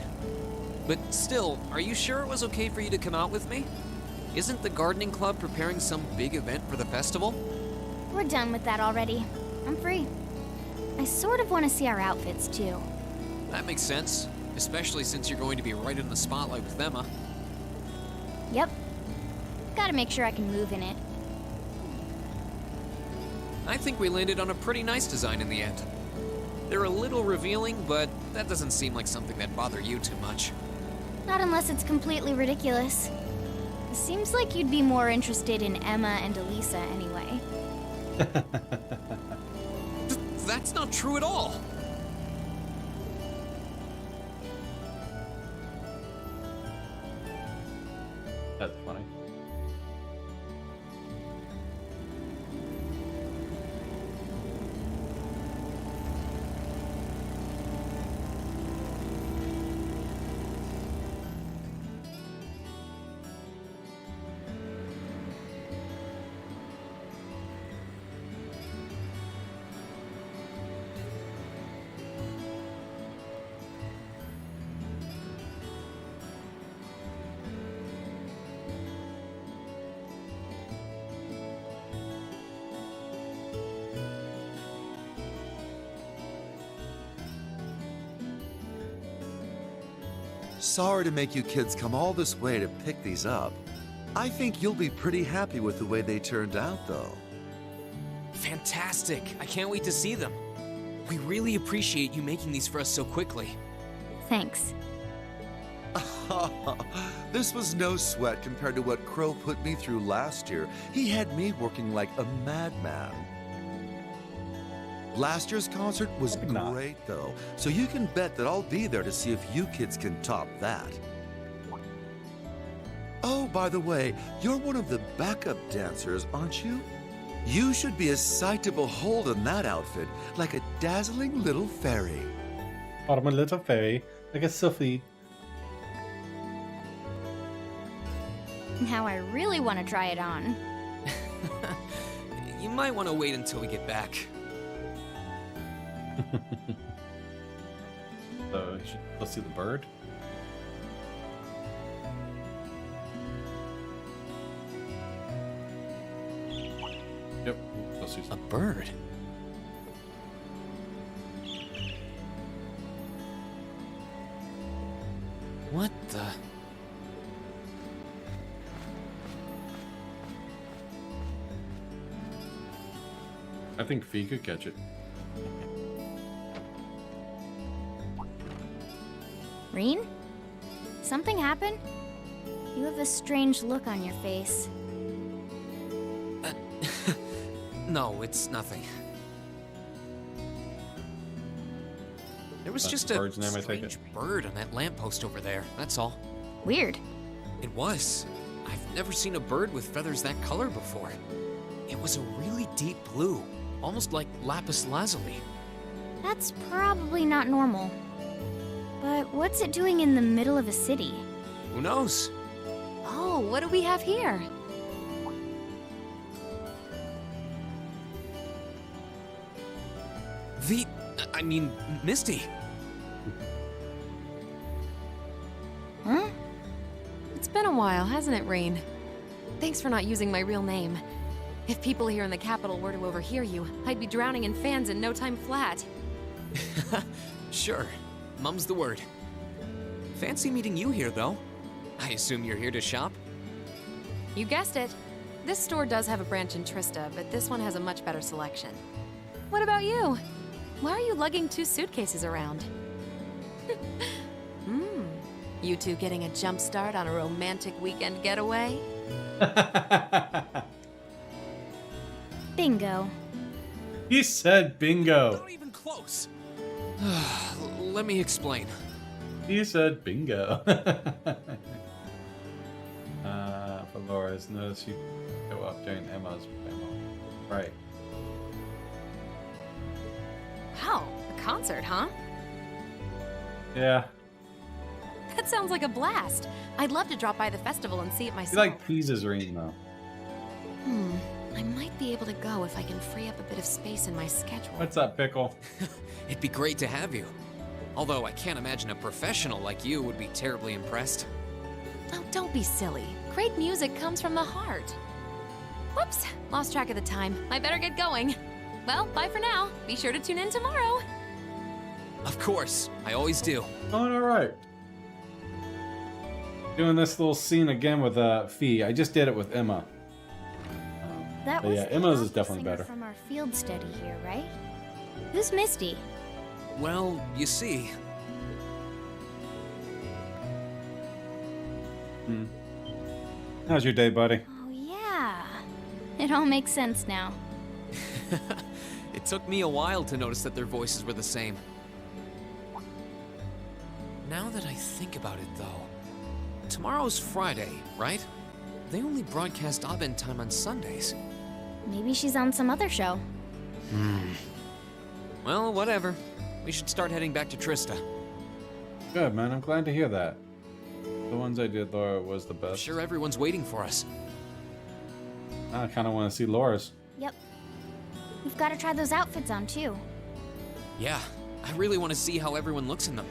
But still, are you sure it was okay for you to come out with me? Isn't the gardening club preparing some big event for the festival? We're done with that already. I'm free. I sort of want to see our outfits, too. That makes sense, especially since you're going to be right in the spotlight with Emma. Yep. Gotta make sure I can move in it. I think we landed on a pretty nice design in the end. They're a little revealing, but that doesn't seem like something that'd bother you too much. Not unless it's completely ridiculous. It seems like you'd be more interested in Emma and Elisa anyway. That's not true at all! That's funny. Sorry to make you kids come all this way to pick these up. I think you'll be pretty happy with the way they turned out, though. Fantastic! I can't wait to see them. We really appreciate you making these for us so quickly. Thanks. This was no sweat compared to what Crow put me through last year. He had me working like a madman. Last year's concert was great, though, so you can bet that I'll be there to see if you kids can top that. Oh, by the way, you're one of the backup dancers, aren't you? You should be a sight to behold in that outfit, like a dazzling little fairy. Oh, my little fairy, like a Sophie. Now I really want to try it on. You might want to wait until we get back. So, let's see the bird. Yep, let's see A bird? What the? I think Fee could catch it. Reen? Something happened? You have a strange look on your face. No, it's nothing. There was That's just the a bird's name, I take strange it. bird on that lamppost over there, that's all. Weird. It was. I've never seen a bird with feathers that color before. It was a really deep blue, almost like lapis lazuli. That's probably not normal. But what's it doing in the middle of a city? Who knows? Oh, what do we have here? Misty. Huh? It's been a while, hasn't it, Rain? Thanks for not using my real name. If people here in the capital were to overhear you, I'd be drowning in fans in no time flat. Sure. Mum's the word. Fancy meeting you here, though. I assume you're here to shop? You guessed it. This store does have a branch in Trista, but this one has a much better selection. What about you? Why are you lugging 2 suitcases around? You two getting a jump start on a romantic weekend getaway? Bingo. He said bingo. Not even close. Let me explain. He said bingo. For Laura's, notice you go up during Emma's demo. Right. Wow, a concert, huh? Yeah. That sounds like a blast. I'd love to drop by the festival and see it myself. You like Tease's ring, though. I might be able to go if I can free up a bit of space in my schedule. What's up, Pickle? It'd be great to have you. Although I can't imagine a professional like you would be terribly impressed. Oh, don't be silly. Great music comes from the heart. Whoops, lost track of the time. I better get going. Well, bye for now. Be sure to tune in tomorrow. Of course, I always do. All right. Doing this little scene again with Fee. I just did it with Emma. That But was yeah, the Emma's is opera definitely singer better. from our field study here, right? Who's Misty? Well, you see, How's your day, buddy? Oh yeah. It all makes sense now. it took me a while to notice that their voices were the same. Now that I think about it, though, tomorrow's Friday, right? They only broadcast Abend time on Sundays. Maybe she's on some other show. Well, whatever. We should start heading back to Trista. Good, man. I'm glad to hear that. The ones I did, Laura, was the I'm best. sure everyone's waiting for us. I kind of want to see Laura's. Yep. We've got to try those outfits on too. Yeah, I really want to see how everyone looks in them.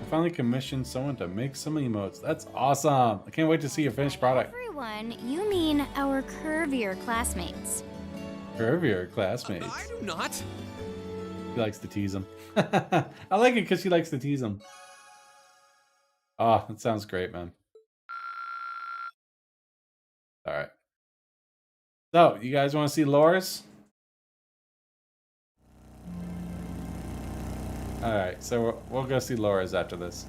I finally commissioned someone to make some emotes. That's awesome. I can't wait to see your finished product. Everyone, you mean our curvier classmates. Curvier classmates. I do not. She likes to tease him. I like it because she likes to tease him. Oh, that sounds great, man. All right. So, you guys want to see Laura's? All right, so we'll go see Laura's after this.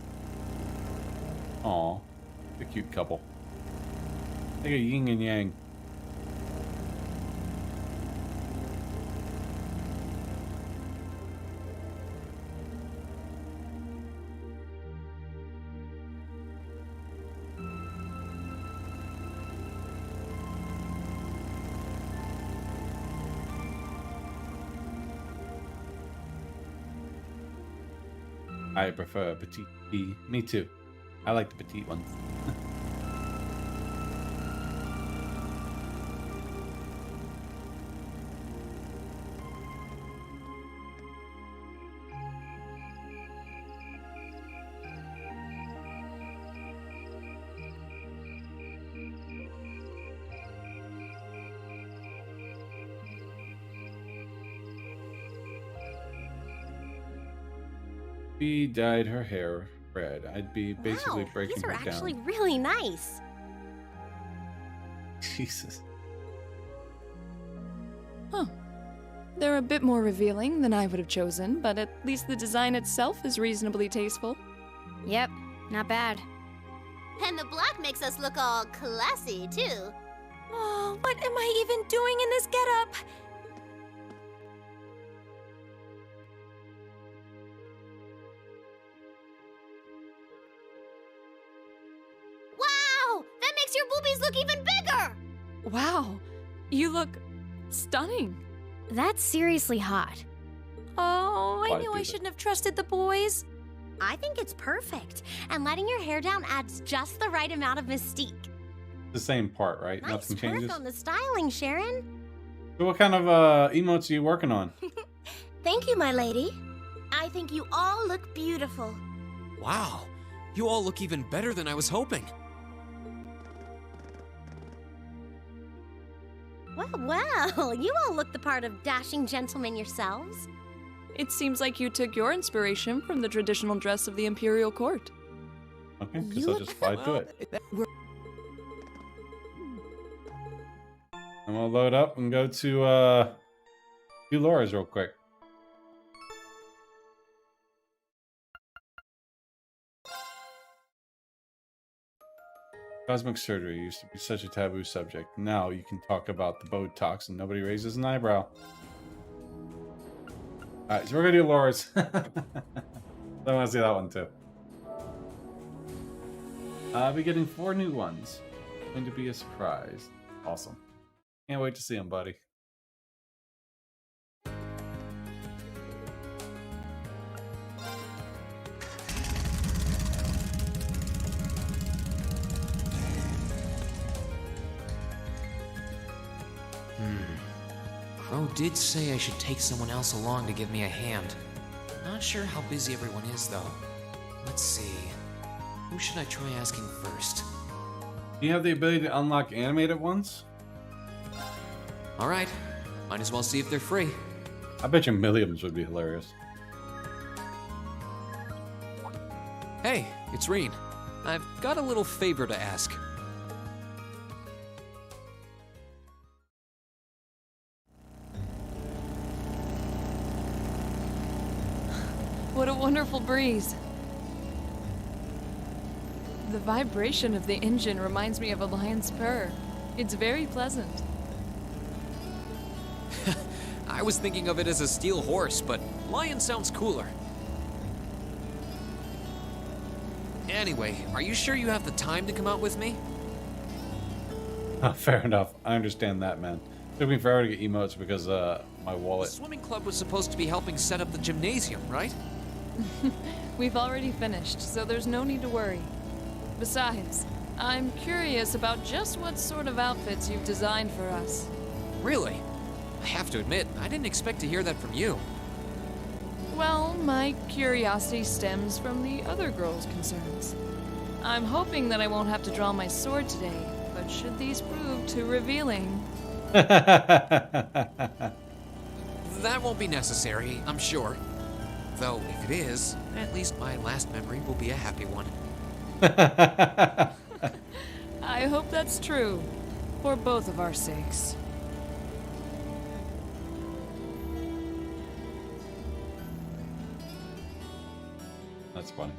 Aw, a cute couple. Like a yin and yang. I prefer petite bee. Me too. I like the petite ones. Bee dyed her hair red. I'd be basically Wow, breaking these are her actually down. really nice. Jesus. Huh. They're a bit more revealing than I would have chosen, but at least the design itself is reasonably tasteful. Yep, not bad. And the black makes us look all classy, too. Oh, what am I even doing in this getup? Wow! That makes your boobies look even bigger! Wow, you look stunning. That's seriously hot. Oh, I Why knew do I that? shouldn't have trusted the boys. I think it's perfect. And letting your hair down adds just the right amount of mystique. The same part, right? Nice Nothing work changes. on the styling, Sharon. So what kind of emotes are you working on? Thank you, my lady. I think you all look beautiful. Wow, you all look even better than I was hoping. Well, you all look the part of dashing gentlemen yourselves. It seems like you took your inspiration from the traditional dress of the imperial court. Okay, because You I'll just fly to it. And we'll load up and go to do Laura's real quick. Cosmic surgery used to be such a taboo subject. Now you can talk about the Botox and nobody raises an eyebrow. Alright, so we're gonna do Laura's. I want to see that one too. I'll be getting 4 new ones. Going to be a surprise. Awesome. Can't wait to see them, buddy. Crow did say I should take someone else along to give me a hand. Not sure how busy everyone is, though. Let's see. Who should I try asking first? Do you have the ability to unlock animated ones? Alright, might as well see if they're free. I bet you Milliams would be hilarious. Hey, it's Reen. I've got a little favor to ask. What a wonderful breeze. The vibration of the engine reminds me of a lion's purr. It's very pleasant. I was thinking of it as a steel horse, but lion sounds cooler. Anyway, are you sure you have the time to come out with me? Fair enough. I understand that, man. Took me forever to get emotes because my The wallet. swimming club was supposed to be helping set up the gymnasium, right? We've already finished, so there's no need to worry. Besides, I'm curious about just what sort of outfits you've designed for us. Really? I have to admit, I didn't expect to hear that from you. Well, my curiosity stems from the other girls' concerns. I'm hoping that I won't have to draw my sword today, but should these prove too revealing... That won't be necessary, I'm sure. Though, if it is, at least my last memory will be a happy one. I hope that's true, for both of our sakes. That's funny.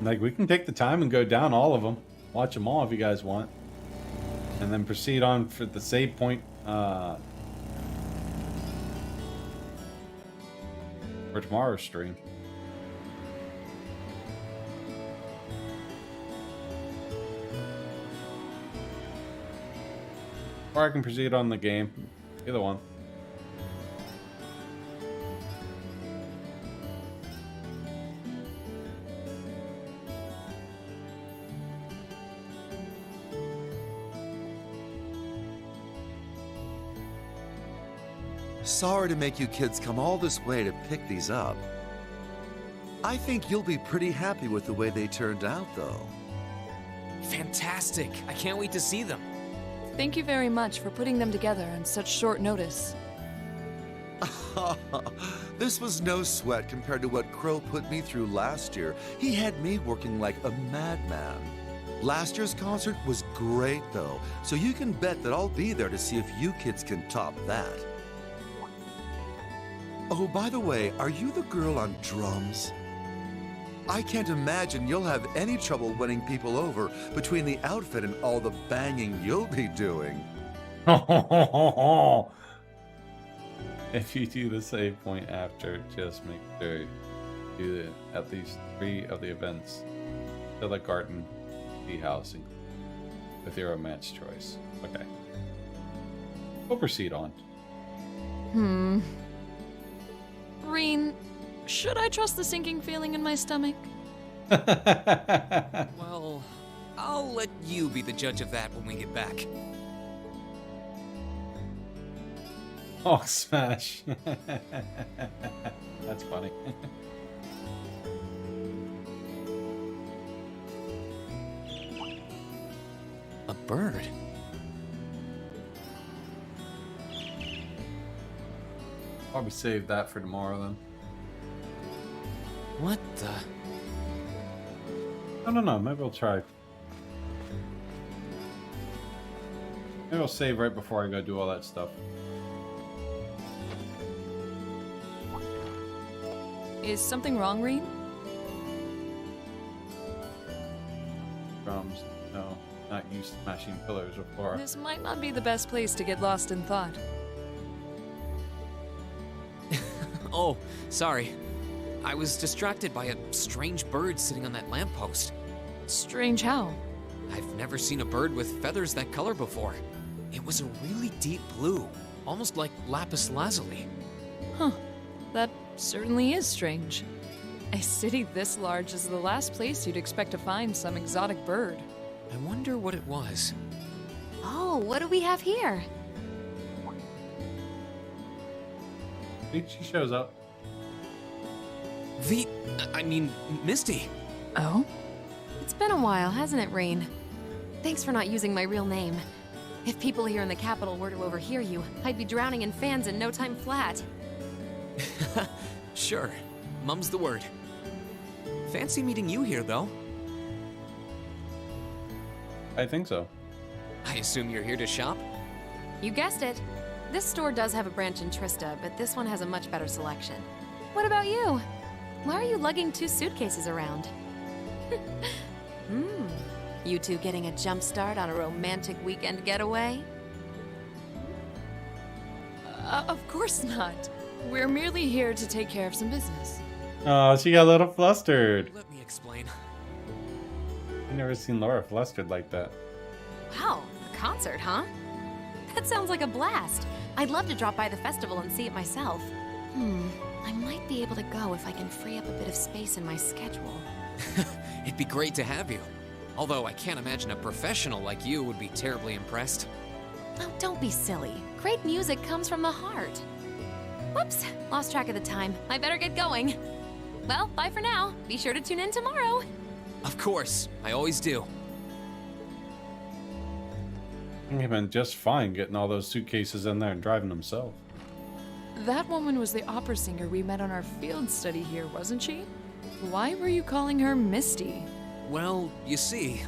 Like, we can take the time and go down all of them. Watch them all if you guys want. And then proceed on for the save point for tomorrow's stream. Or I can proceed on the game. Either one. Sorry to make you kids come all this way to pick these up. I think you'll be pretty happy with the way they turned out, though. Fantastic! I can't wait to see them. Thank you very much for putting them together on such short notice. This was no sweat compared to what Crow put me through last year. He had me working like a madman. Last year's concert was great, though, so you can bet that I'll be there to see if you kids can top that. Oh, by the way, are you the girl on drums? I can't imagine you'll have any trouble winning people over between the outfit and all the banging you'll be doing. If you do the save point after, just make sure you do at least 3 of the events to the garden, tea house, with your romance choice. Okay. We'll proceed on. Reen, should I trust the sinking feeling in my stomach? Well, I'll let you be the judge of that when we get back. Oh, smash. That's funny. A bird? Probably save that for tomorrow then. What the? I don't know. Maybe we'll try. Maybe I'll save right before I go do all that stuff. Is something wrong, Reen? Drums. No, not you smashing pillars before. This might not be the best place to get lost in thought. Oh, sorry. I was distracted by a strange bird sitting on that lamppost. Strange how? I've never seen a bird with feathers that color before. It was a really deep blue, almost like lapis lazuli. Huh. That certainly is strange. A city this large is the last place you'd expect to find some exotic bird. I wonder what it was. Oh, what do we have here? She shows up. Misty. Oh? It's been a while, hasn't it, Rain? Thanks for not using my real name. If people here in the capital were to overhear you, I'd be drowning in fans in no time flat. Sure. Mum's the word. Fancy meeting you here, though. I think so. I assume you're here to shop? You guessed it. This store does have a branch in Trista, but this one has a much better selection. What about you? Why are you lugging 2 suitcases around? You two getting a jump start on a romantic weekend getaway? Of course not. We're merely here to take care of some business. Oh, she got a little flustered. Let me explain. I've never seen Laura flustered like that. Wow, a concert, huh? That sounds like a blast. I'd love to drop by the festival and see it myself. I might be able to go if I can free up a bit of space in my schedule. It'd be great to have you. Although I can't imagine a professional like you would be terribly impressed. Oh, don't be silly. Great music comes from the heart. Whoops, lost track of the time. I better get going. Well, bye for now. Be sure to tune in tomorrow. Of course, I always do. He'd been just fine getting all those suitcases in there and driving himself. That woman was the opera singer we met on our field study here, wasn't she? Why were you calling her Misty? Well, you see...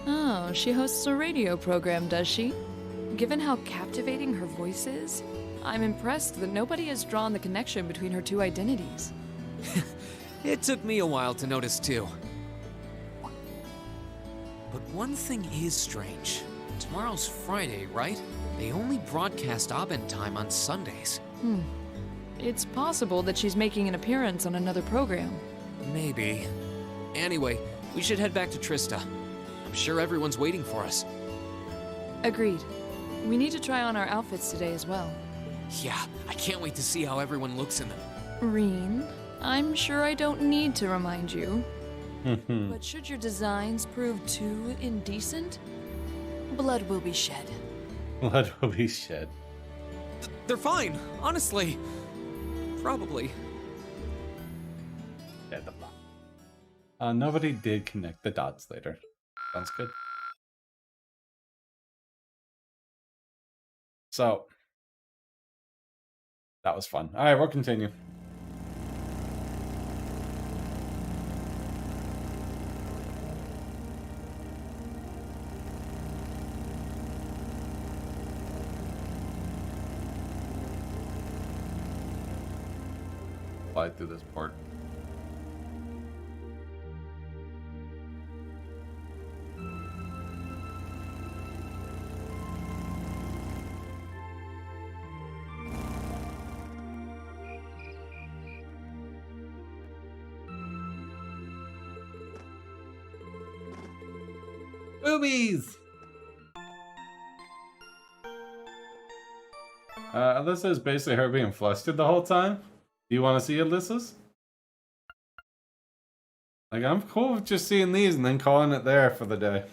Oh, she hosts a radio program, does she? Given how captivating her voice is, I'm impressed that nobody has drawn the connection between her 2 identities. It took me a while to notice too. But one thing is strange. Tomorrow's Friday, right? They only broadcast Abend time on Sundays. It's possible that she's making an appearance on another program. Maybe. Anyway, we should head back to Trista. I'm sure everyone's waiting for us. Agreed. We need to try on our outfits today as well. Yeah, I can't wait to see how everyone looks in them. Reen, I'm sure I don't need to remind you. But should your designs prove too indecent, blood will be shed. Blood will be shed. They're fine, honestly. Probably. Dead the block. Nobody did connect the dots later. Sounds good. So, that was fun. All right, we'll continue. Fly through this part. Boobies! Alyssa is basically her being flustered the whole time. Do you want to see Alyssa's? Like, I'm cool with just seeing these and then calling it there for the day.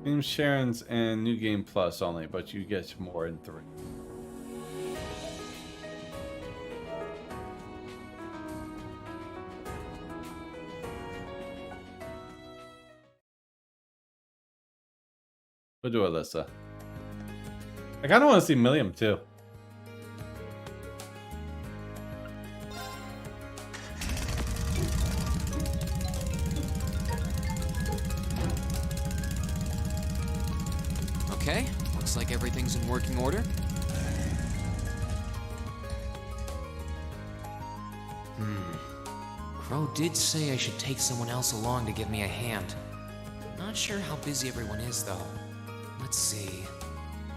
Game Sharon's and New Game Plus only, but you get more in 3. We'll do Alyssa. I kind of want to see Milliam too. Okay, looks like everything's in working order. Crow did say I should take someone else along to give me a hand. Not sure how busy everyone is, though. Let's see.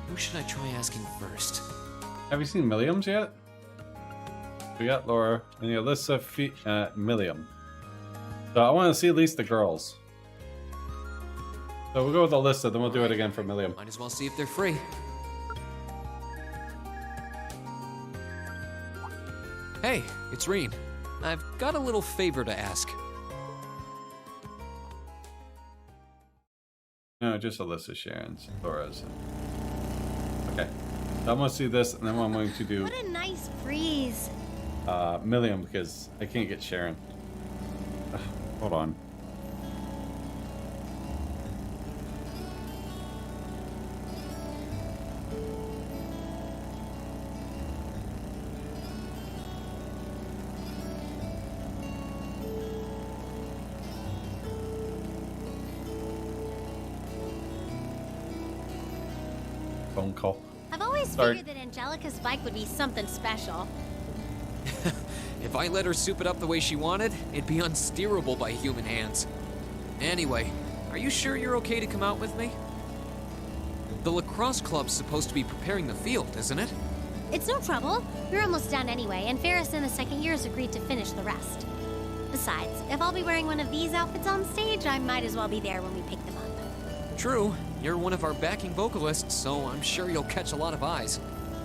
Who should I try asking first? Have you seen Milliam's yet? We got Laura and Alyssa, Milliam. So I want to see at least the girls. So we'll go with Alyssa, then we'll do it again for Milliam. Might as well see if they're free. Hey, it's Reen. I've got a little favor to ask. No, just Alyssa, Sharon's, Laura's. Okay. So I'm going to see this, and then I'm going to do What a nice breeze. Milliam, because I can't get Sharon. Ugh, hold on. Phone call. I've always Sorry. figured that Angelica's bike would be something special. If I let her soup it up the way she wanted, it'd be unsteerable by human hands. Anyway, are you sure you're okay to come out with me? The lacrosse club's supposed to be preparing the field, isn't it? It's no trouble. We're almost done anyway, and Ferris in the second year has agreed to finish the rest. Besides, if I'll be wearing one of these outfits on stage, I might as well be there when we pick them up. True, you're one of our backing vocalists, so I'm sure you'll catch a lot of eyes.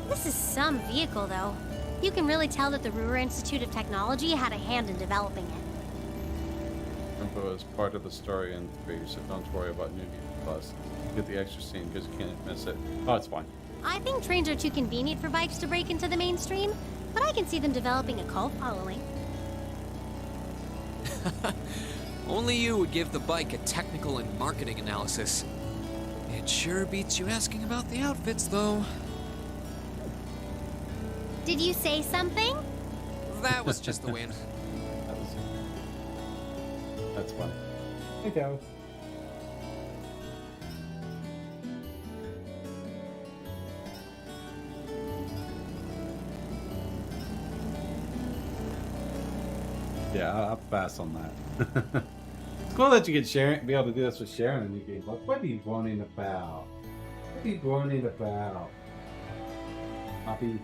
This is some vehicle, though. You can really tell that the Ruhr Institute of Technology had a hand in developing it. Info is part of the story and 3, so don't worry about New Plus. Get the extra scene because you can't miss it. Oh, it's fine. I think trains are too convenient for bikes to break into the mainstream, but I can see them developing a cult following. Only you would give the bike a technical and marketing analysis. It sure beats you asking about the outfits, though. Did you say something? That was just the wind. That's fun. Hey, Dallas. Yeah, I'll pass on that. It's cool that you can be able to do this with Sharon in your game. But what are you groaning about? What are you groaning about? Poppy.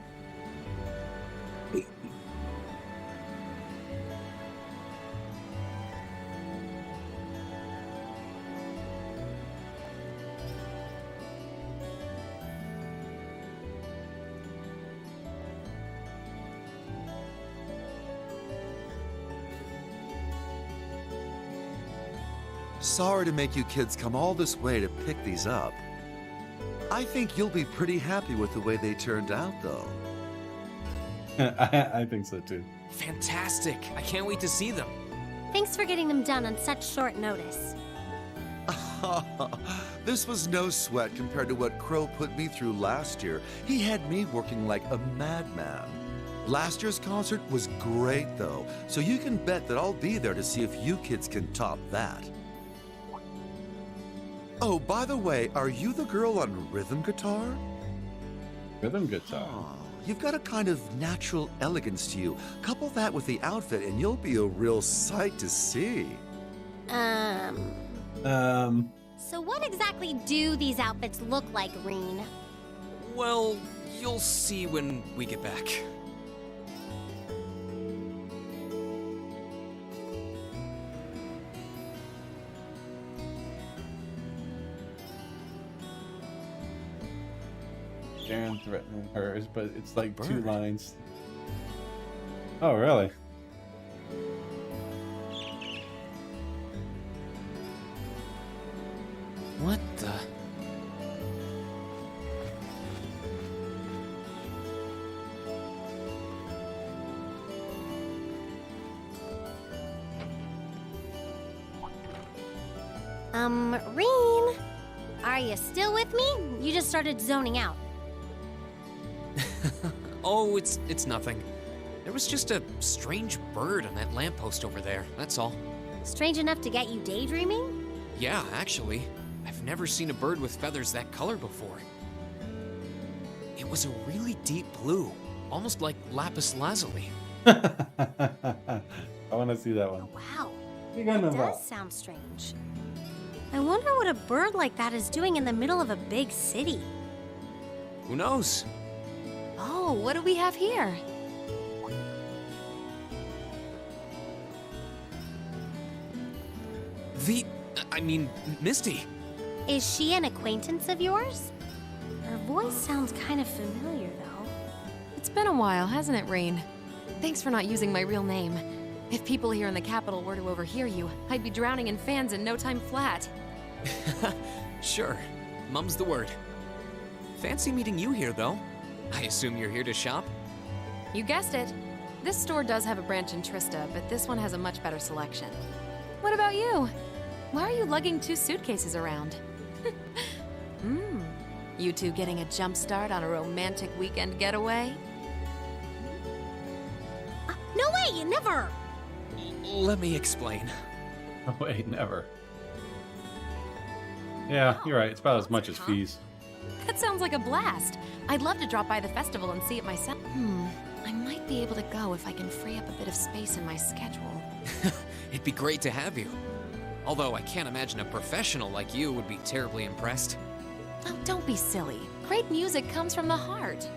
Sorry to make you kids come all this way to pick these up. I think you'll be pretty happy with the way they turned out, though. I think so too. Fantastic! I can't wait to see them. Thanks for getting them done on such short notice. This was no sweat compared to what Crow put me through last year. He had me working like a madman. Last year's concert was great, though, so you can bet that I'll be there to see if you kids can top that. Oh, by the way, are you the girl on rhythm guitar? Rhythm guitar. Oh, you've got a kind of natural elegance to you. Couple that with the outfit and you'll be a real sight to see. So what exactly do these outfits look like, Reen? Well, you'll see when we get back. Sharon threatening hers, but it's like 2 lines. Oh, really? What the? Reen? Are you still with me? You just started zoning out. Oh, it's nothing. There was just a strange bird on that lamppost over there, that's all. Strange enough to get you daydreaming? Yeah, actually. I've never seen a bird with feathers that color before. It was a really deep blue, almost like lapis lazuli. I want to see that one. Wow. You're gonna It does sound strange. I wonder what a bird like that is doing in the middle of a big city. Who knows? Oh, what do we have here? Misty. Is she an acquaintance of yours? Her voice sounds kind of familiar, though. It's been a while, hasn't it, Rain? Thanks for not using my real name. If people here in the capital were to overhear you, I'd be drowning in fans in no time flat. Sure. Mum's the word. Fancy meeting you here, though. I assume you're here to shop? You guessed it. This store does have a branch in Trista, but this one has a much better selection. What about you? Why are you lugging 2 suitcases around? You two getting a jump start on a romantic weekend getaway? No way, never! Let me explain. Oh, wait, never. Yeah, you're right. It's about as much as fees. That sounds like a blast. I'd love to drop by the festival and see it myself. I might be able to go if I can free up a bit of space in my schedule. It'd be great to have you. Although I can't imagine a professional like you would be terribly impressed. Oh, don't be silly. Great music comes from the heart.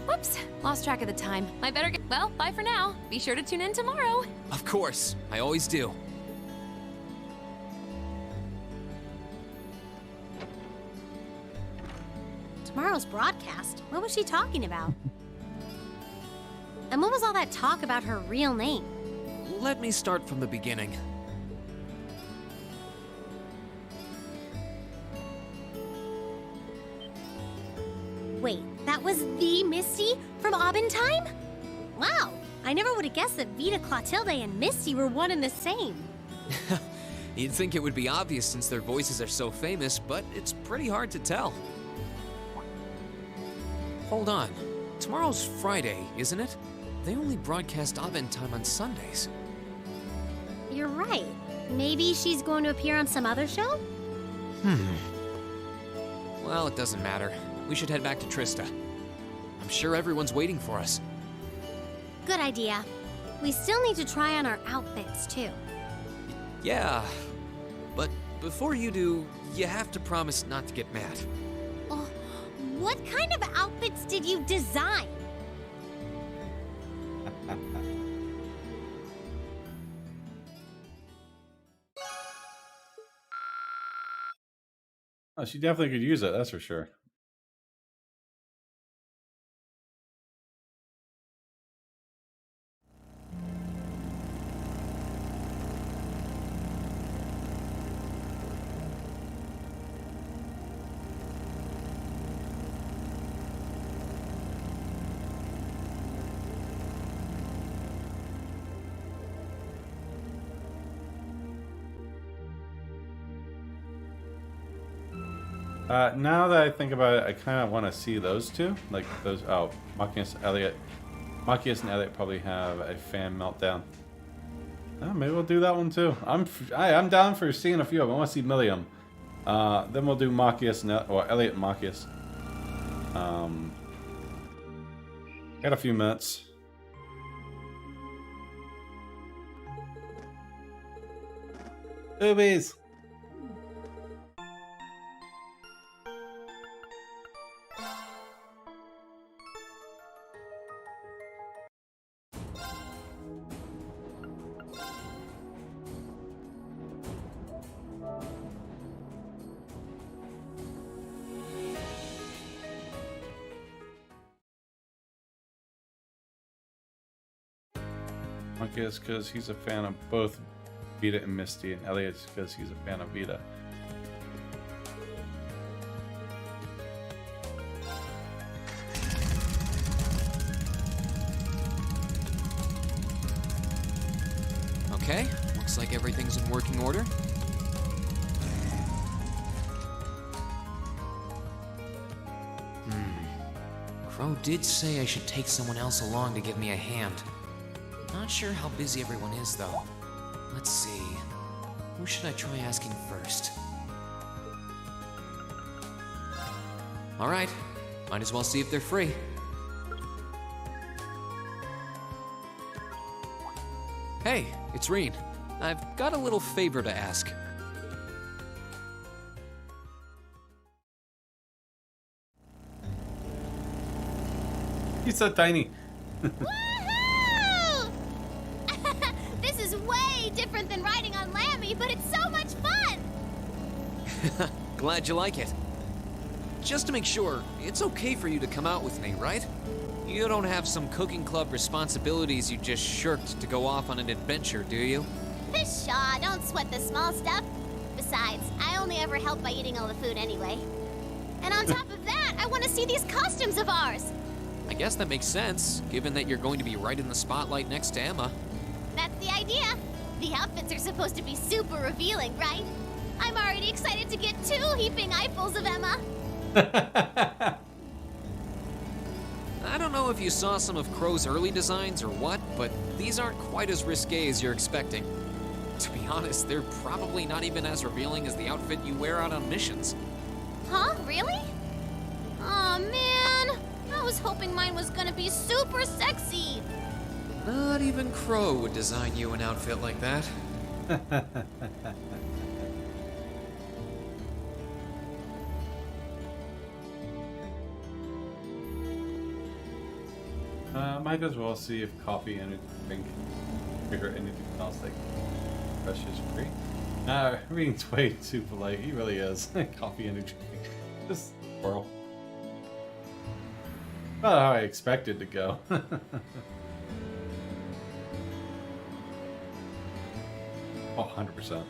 Whoops, lost track of the time. I better get. Well, bye for now. Be sure to tune in tomorrow. Of course, I always do. Tomorrow's broadcast? What was she talking about? And what was all that talk about her real name? Let me start from the beginning. Wait, that was the Misty from Time? Wow, I never would have guessed that Vita Clotilde and Misty were one and the same. You'd think it would be obvious since their voices are so famous, but it's pretty hard to tell. Hold on. Tomorrow's Friday, isn't it? They only broadcast Time on Sundays. You're right. Maybe she's going to appear on some other show? Well, it doesn't matter. We should head back to Trista. I'm sure everyone's waiting for us. Good idea. We still need to try on our outfits, too. Yeah, but before you do, you have to promise not to get mad. Oh, what kind of outfits did you design? Oh, she definitely could use it, that's for sure. Now that I think about it, I kind of want to see those two. Like those, oh, Machias and Elliot probably have a fan meltdown. Oh, maybe we'll do that one too. I'm down for seeing a few of them. I want to see Millium. Then we'll do Machias and Elliot and Machias. Got a few minutes. Boobies. Machias because he's a fan of both Vita and Misty, and Elliot's because he's a fan of Vita. Okay, looks like everything's in working order. Crow did say I should take someone else along to give me a hand. Not sure how busy everyone is, though. Let's see. Who should I try asking first? Alright, might as well see if they're free. Hey, it's Reen. I've got a little favor to ask. He's so tiny. Woohoo! This is way different than riding on Lammy, but it's so much fun! Glad you like it. Just to make sure, it's okay for you to come out with me, right? You don't have some cooking club responsibilities you just shirked to go off on an adventure, do you? Pshaw, don't sweat the small stuff. Besides, I only ever help by eating all the food anyway. And on top of that, I want to see these costumes of ours. I guess that makes sense, given that you're going to be right in the spotlight next to Emma. That's the idea. The outfits are supposed to be super revealing, right? I'm already excited to get 2 heaping eyefuls of Emma. I don't know if you saw some of Crow's early designs or what, but these aren't quite as risque as you're expecting. To be honest, they're probably not even as revealing as the outfit you wear out on missions. Huh? Really? Aw, man. I was hoping mine was gonna be super sexy. Not even Crow would design you an outfit like that. Might as well see if coffee, energy drink, or anything else like fresh is free. Reen's way too polite. He really is. Coffee, energy drink. Just squirrel. Not how I expected to go. Oh, 100%.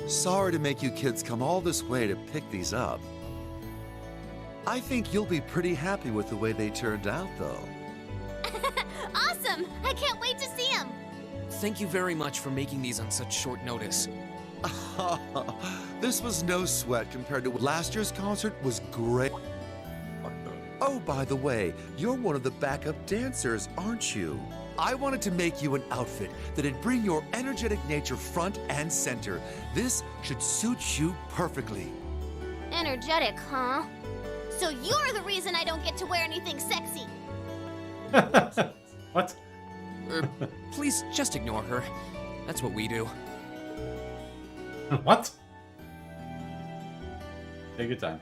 Sorry to make you kids come all this way to pick these up. I think you'll be pretty happy with the way they turned out, though. Awesome! I can't wait to see them. Thank you very much for making these on such short notice. This was no sweat compared to last year's concert was great. Oh, by the way, you're one of the backup dancers, aren't you? I wanted to make you an outfit that'd bring your energetic nature front and center. This should suit you perfectly. Energetic, huh? So you're the reason I don't get to wear anything sexy. What? Please just ignore her. That's what we do. What? Take your time.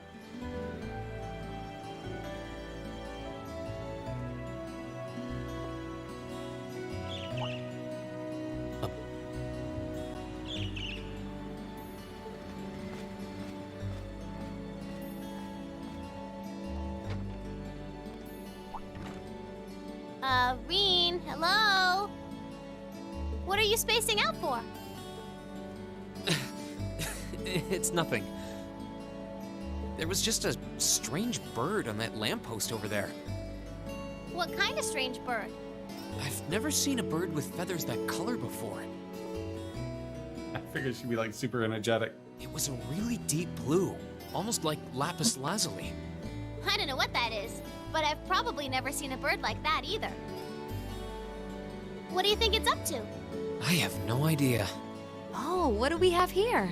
Reen, hello? What are you spacing out for? It's nothing. There was just a strange bird on that lamppost over there. What kind of strange bird? I've never seen a bird with feathers that color before. I figured she'd be like super energetic. It was a really deep blue, almost like lapis lazuli. I don't know what that is, but I've probably never seen a bird like that either. What do you think it's up to? I have no idea. Oh, what do we have here?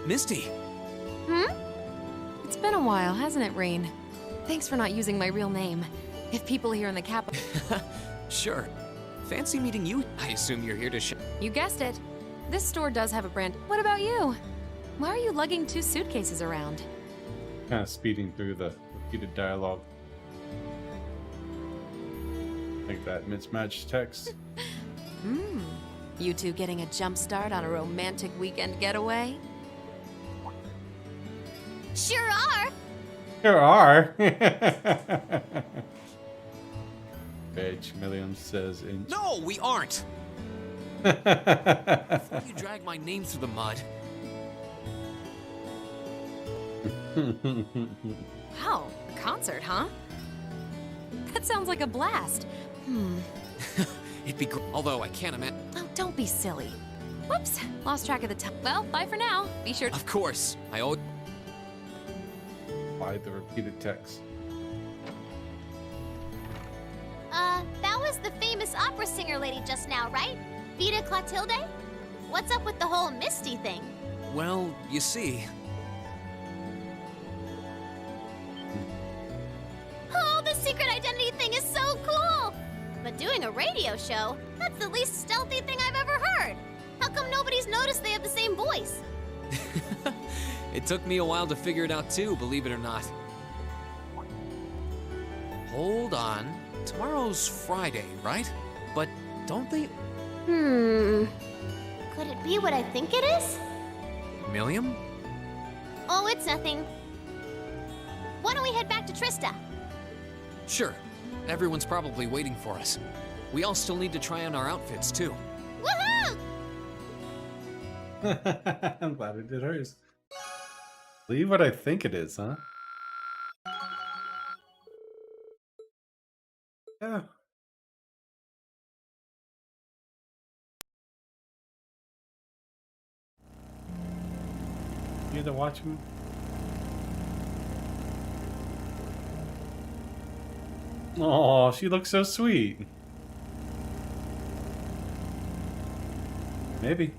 Misty. It's been a while, hasn't it, Rain? Thanks for not using my real name. If people here in the capital... Sure. Fancy meeting you. I assume you're here to You guessed it. This store does have a brand. What about you? Why are you lugging 2 suitcases around? Kind of speeding through the repeated dialogue. Like that mismatched text. You two getting a jump start on a romantic weekend getaway? Sure are. There are. Edge Milliam says in. No, we aren't. Before you drag my name through the mud. Wow, a concert, huh? That sounds like a blast. It'd be great. Although I can't imagine. Oh, don't be silly. Whoops, lost track of the time. Well, bye for now. Be sure to. Of course, I owe. By the repeated text. That was the famous opera singer lady just now, right? Vita Clotilde? What's up with the whole Misty thing? Well, you see. Oh, the secret identity thing is so cool! But doing a radio show, that's the least stealthy thing I've ever heard. How come nobody's noticed they have the same voice? It took me a while to figure it out too, believe it or not. Hold on. Tomorrow's Friday, right? But don't they... Could it be what I think it is? Milliam? Oh, it's nothing. Why don't we head back to Trista? Sure. Everyone's probably waiting for us. We all still need to try on our outfits too. Woohoo! I'm glad it did hers. Believe what I think it is, huh? Yeah. You had to watch him. Oh, she looks so sweet. Maybe.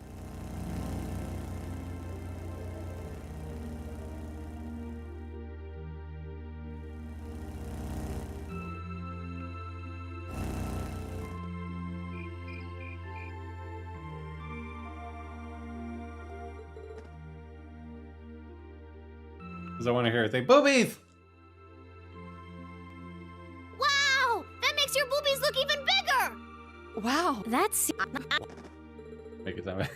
Because I want to hear it say, boobies! Wow! That makes your boobies look even bigger! Wow, that's. Make it sound.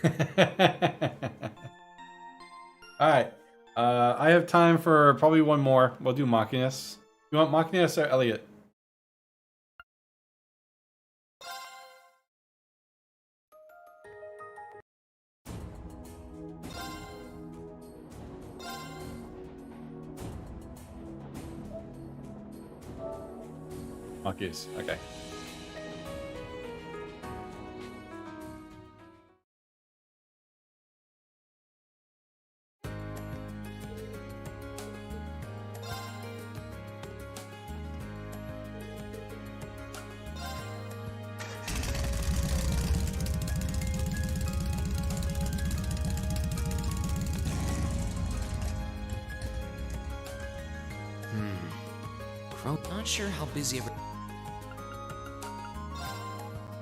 Alright. I have time for probably one more. We'll do Machinus. You want Machinus or Elliot? Machinus, okay. Not sure how busy every...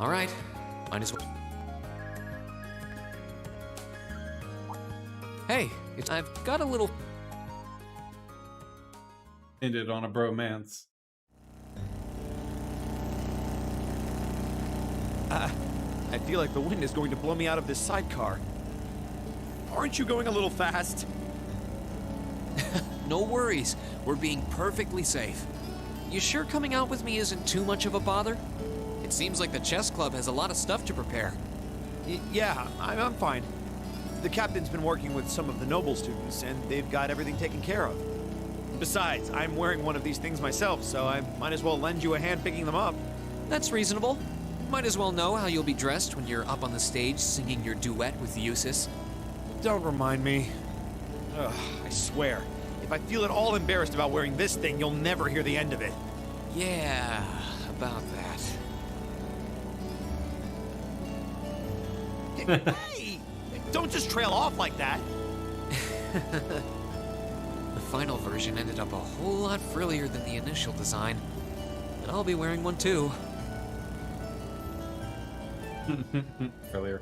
Alright, might as well. Hey, I've got a little... Ended on a bromance. I feel like the wind is going to blow me out of this sidecar. Aren't you going a little fast? No worries, we're being perfectly safe. You sure coming out with me isn't too much of a bother? It seems like the chess club has a lot of stuff to prepare. Yeah, I'm fine. The captain's been working with some of the noble students, and they've got everything taken care of. Besides, I'm wearing one of these things myself, so I might as well lend you a hand picking them up. That's reasonable. Might as well know how you'll be dressed when you're up on the stage singing your duet with Eustace. Don't remind me. Ugh, I swear, if I feel at all embarrassed about wearing this thing, you'll never hear the end of it. Yeah, about that. Hey! Don't just trail off like that. The final version ended up a whole lot frillier than the initial design. And I'll be wearing one too. Earlier.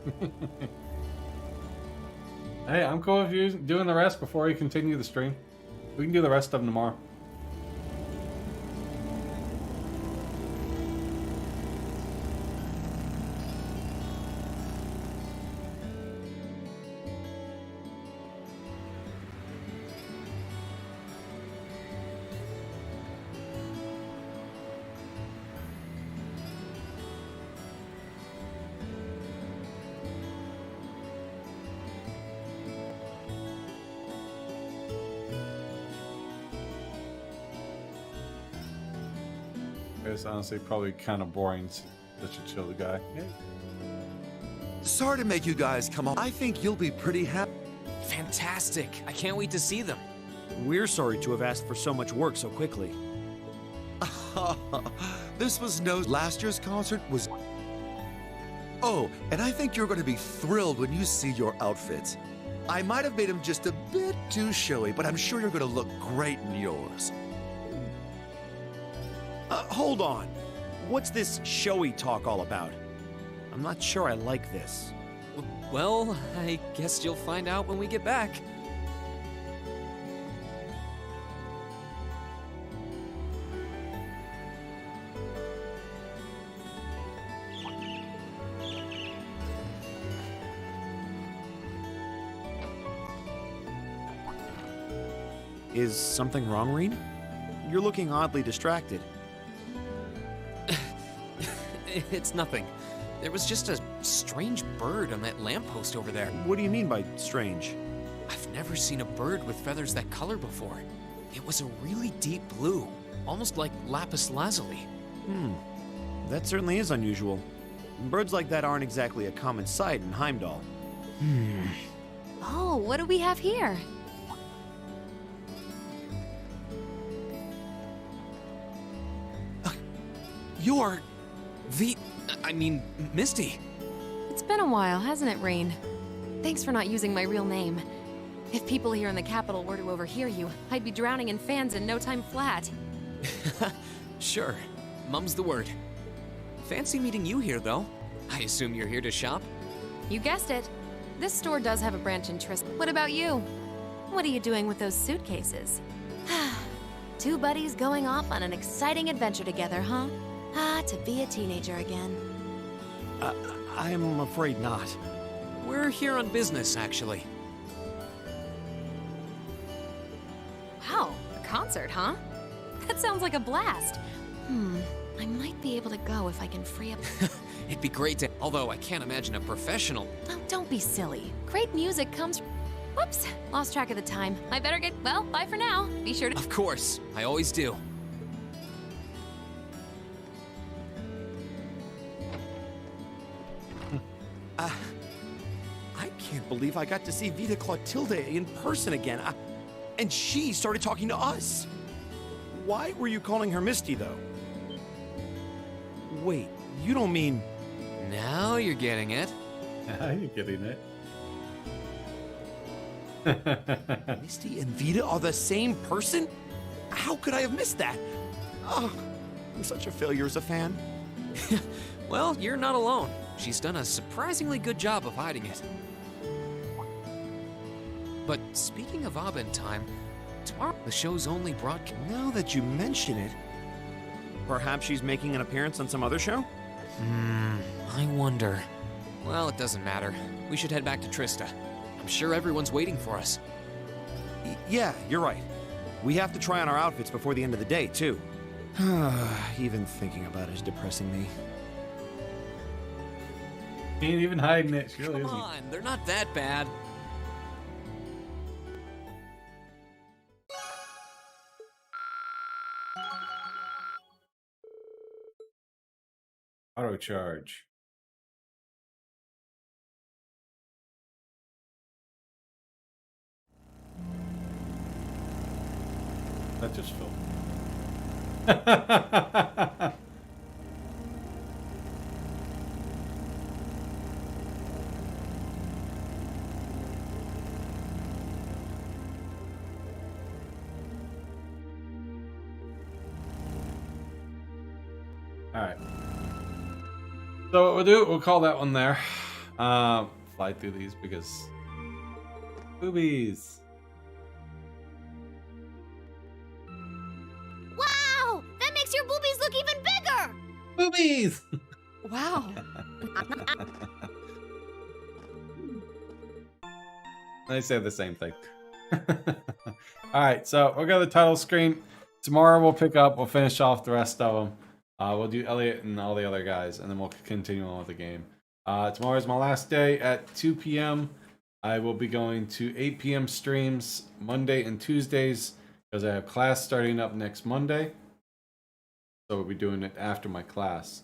Hey, I'm cool with you doing the rest before you continue the stream. We can do the rest of them tomorrow. It's honestly probably kind of boring. Such a chill guy. Yeah. Sorry to make you guys come on. I think you'll be pretty happy. Fantastic! I can't wait to see them. We're sorry to have asked for so much work so quickly. This was no. Last year's concert was. Oh, and I think you're going to be thrilled when you see your outfits. I might have made them just a bit too showy, but I'm sure you're going to look great in yours. Hold on. What's this showy talk all about? I'm not sure I like this. Well, I guess you'll find out when we get back. Is something wrong, Reed? You're looking oddly distracted. It's nothing. There was just a strange bird on that lamppost over there. What do you mean by strange? I've never seen a bird with feathers that color before. It was a really deep blue, almost like lapis lazuli. That certainly is unusual. Birds like that aren't exactly a common sight in Heimdall. Oh, what do we have here? You're... Misty. It's been a while, hasn't it, Rain? Thanks for not using my real name. If people here in the capital were to overhear you, I'd be drowning in fans in no time flat. Sure. Mum's the word. Fancy meeting you here, though. I assume you're here to shop? You guessed it. This store does have a branch in Trist. What about you? What are you doing with those suitcases? Two buddies going off on an exciting adventure together, huh? To be a teenager again. I'm afraid not. We're here on business, actually. Wow, a concert, huh? That sounds like a blast. I might be able to go if I can free up... It'd be great to... Although I can't imagine a professional... Oh, don't be silly. Great music comes... Whoops, lost track of the time. I better get... Well, bye for now. Be sure to... Of course, I always do. I can't believe I got to see Vita Clotilde in person again. And she started talking to us. Why were you calling her Misty, though? Wait, you don't mean... Now you're getting it. Now you're getting it. Misty and Vita are the same person? How could I have missed that? Oh, I'm such a failure as a fan. Well, you're not alone. She's done a surprisingly good job of hiding it. But speaking of Abend time, tomorrow the show's only broadcast. Now that you mention it, perhaps she's making an appearance on some other show? I wonder. Well, it doesn't matter. We should head back to Trista. I'm sure everyone's waiting for us. Yeah, you're right. We have to try on our outfits before the end of the day, too. Even thinking about it is depressing me. He ain't even hiding it. She really Come isn't. on, they're not that bad. Auto charge. That just filled. Alright. So what we'll do, we'll call that one there. Fly through these because boobies. Wow! That makes your boobies look even bigger! Boobies! Wow. They say the same thing. Alright, so we'll go to the title screen. Tomorrow we'll pick up, we'll finish off the rest of them. We'll do Elliot and all the other guys, and then we'll continue on with the game. Tomorrow is my last day at 2 p.m. I will be going to 8 p.m. streams Monday and Tuesdays because I have class starting up next Monday. So we'll be doing it after my class.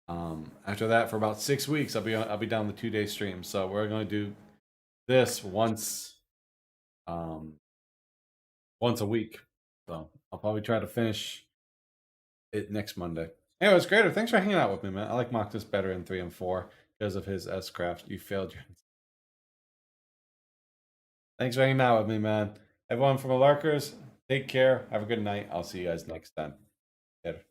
After that, for about 6 weeks, I'll be down the 2-day stream. So we're going to do this once a week. So I'll probably try to finish it next Monday. Anyways, Grader, thanks for hanging out with me, man. I like Moctus better in 3 and 4 because of his S-Craft. You failed your... Thanks for hanging out with me, man. Everyone from the Larkers, take care. Have a good night. I'll see you guys next time. Later.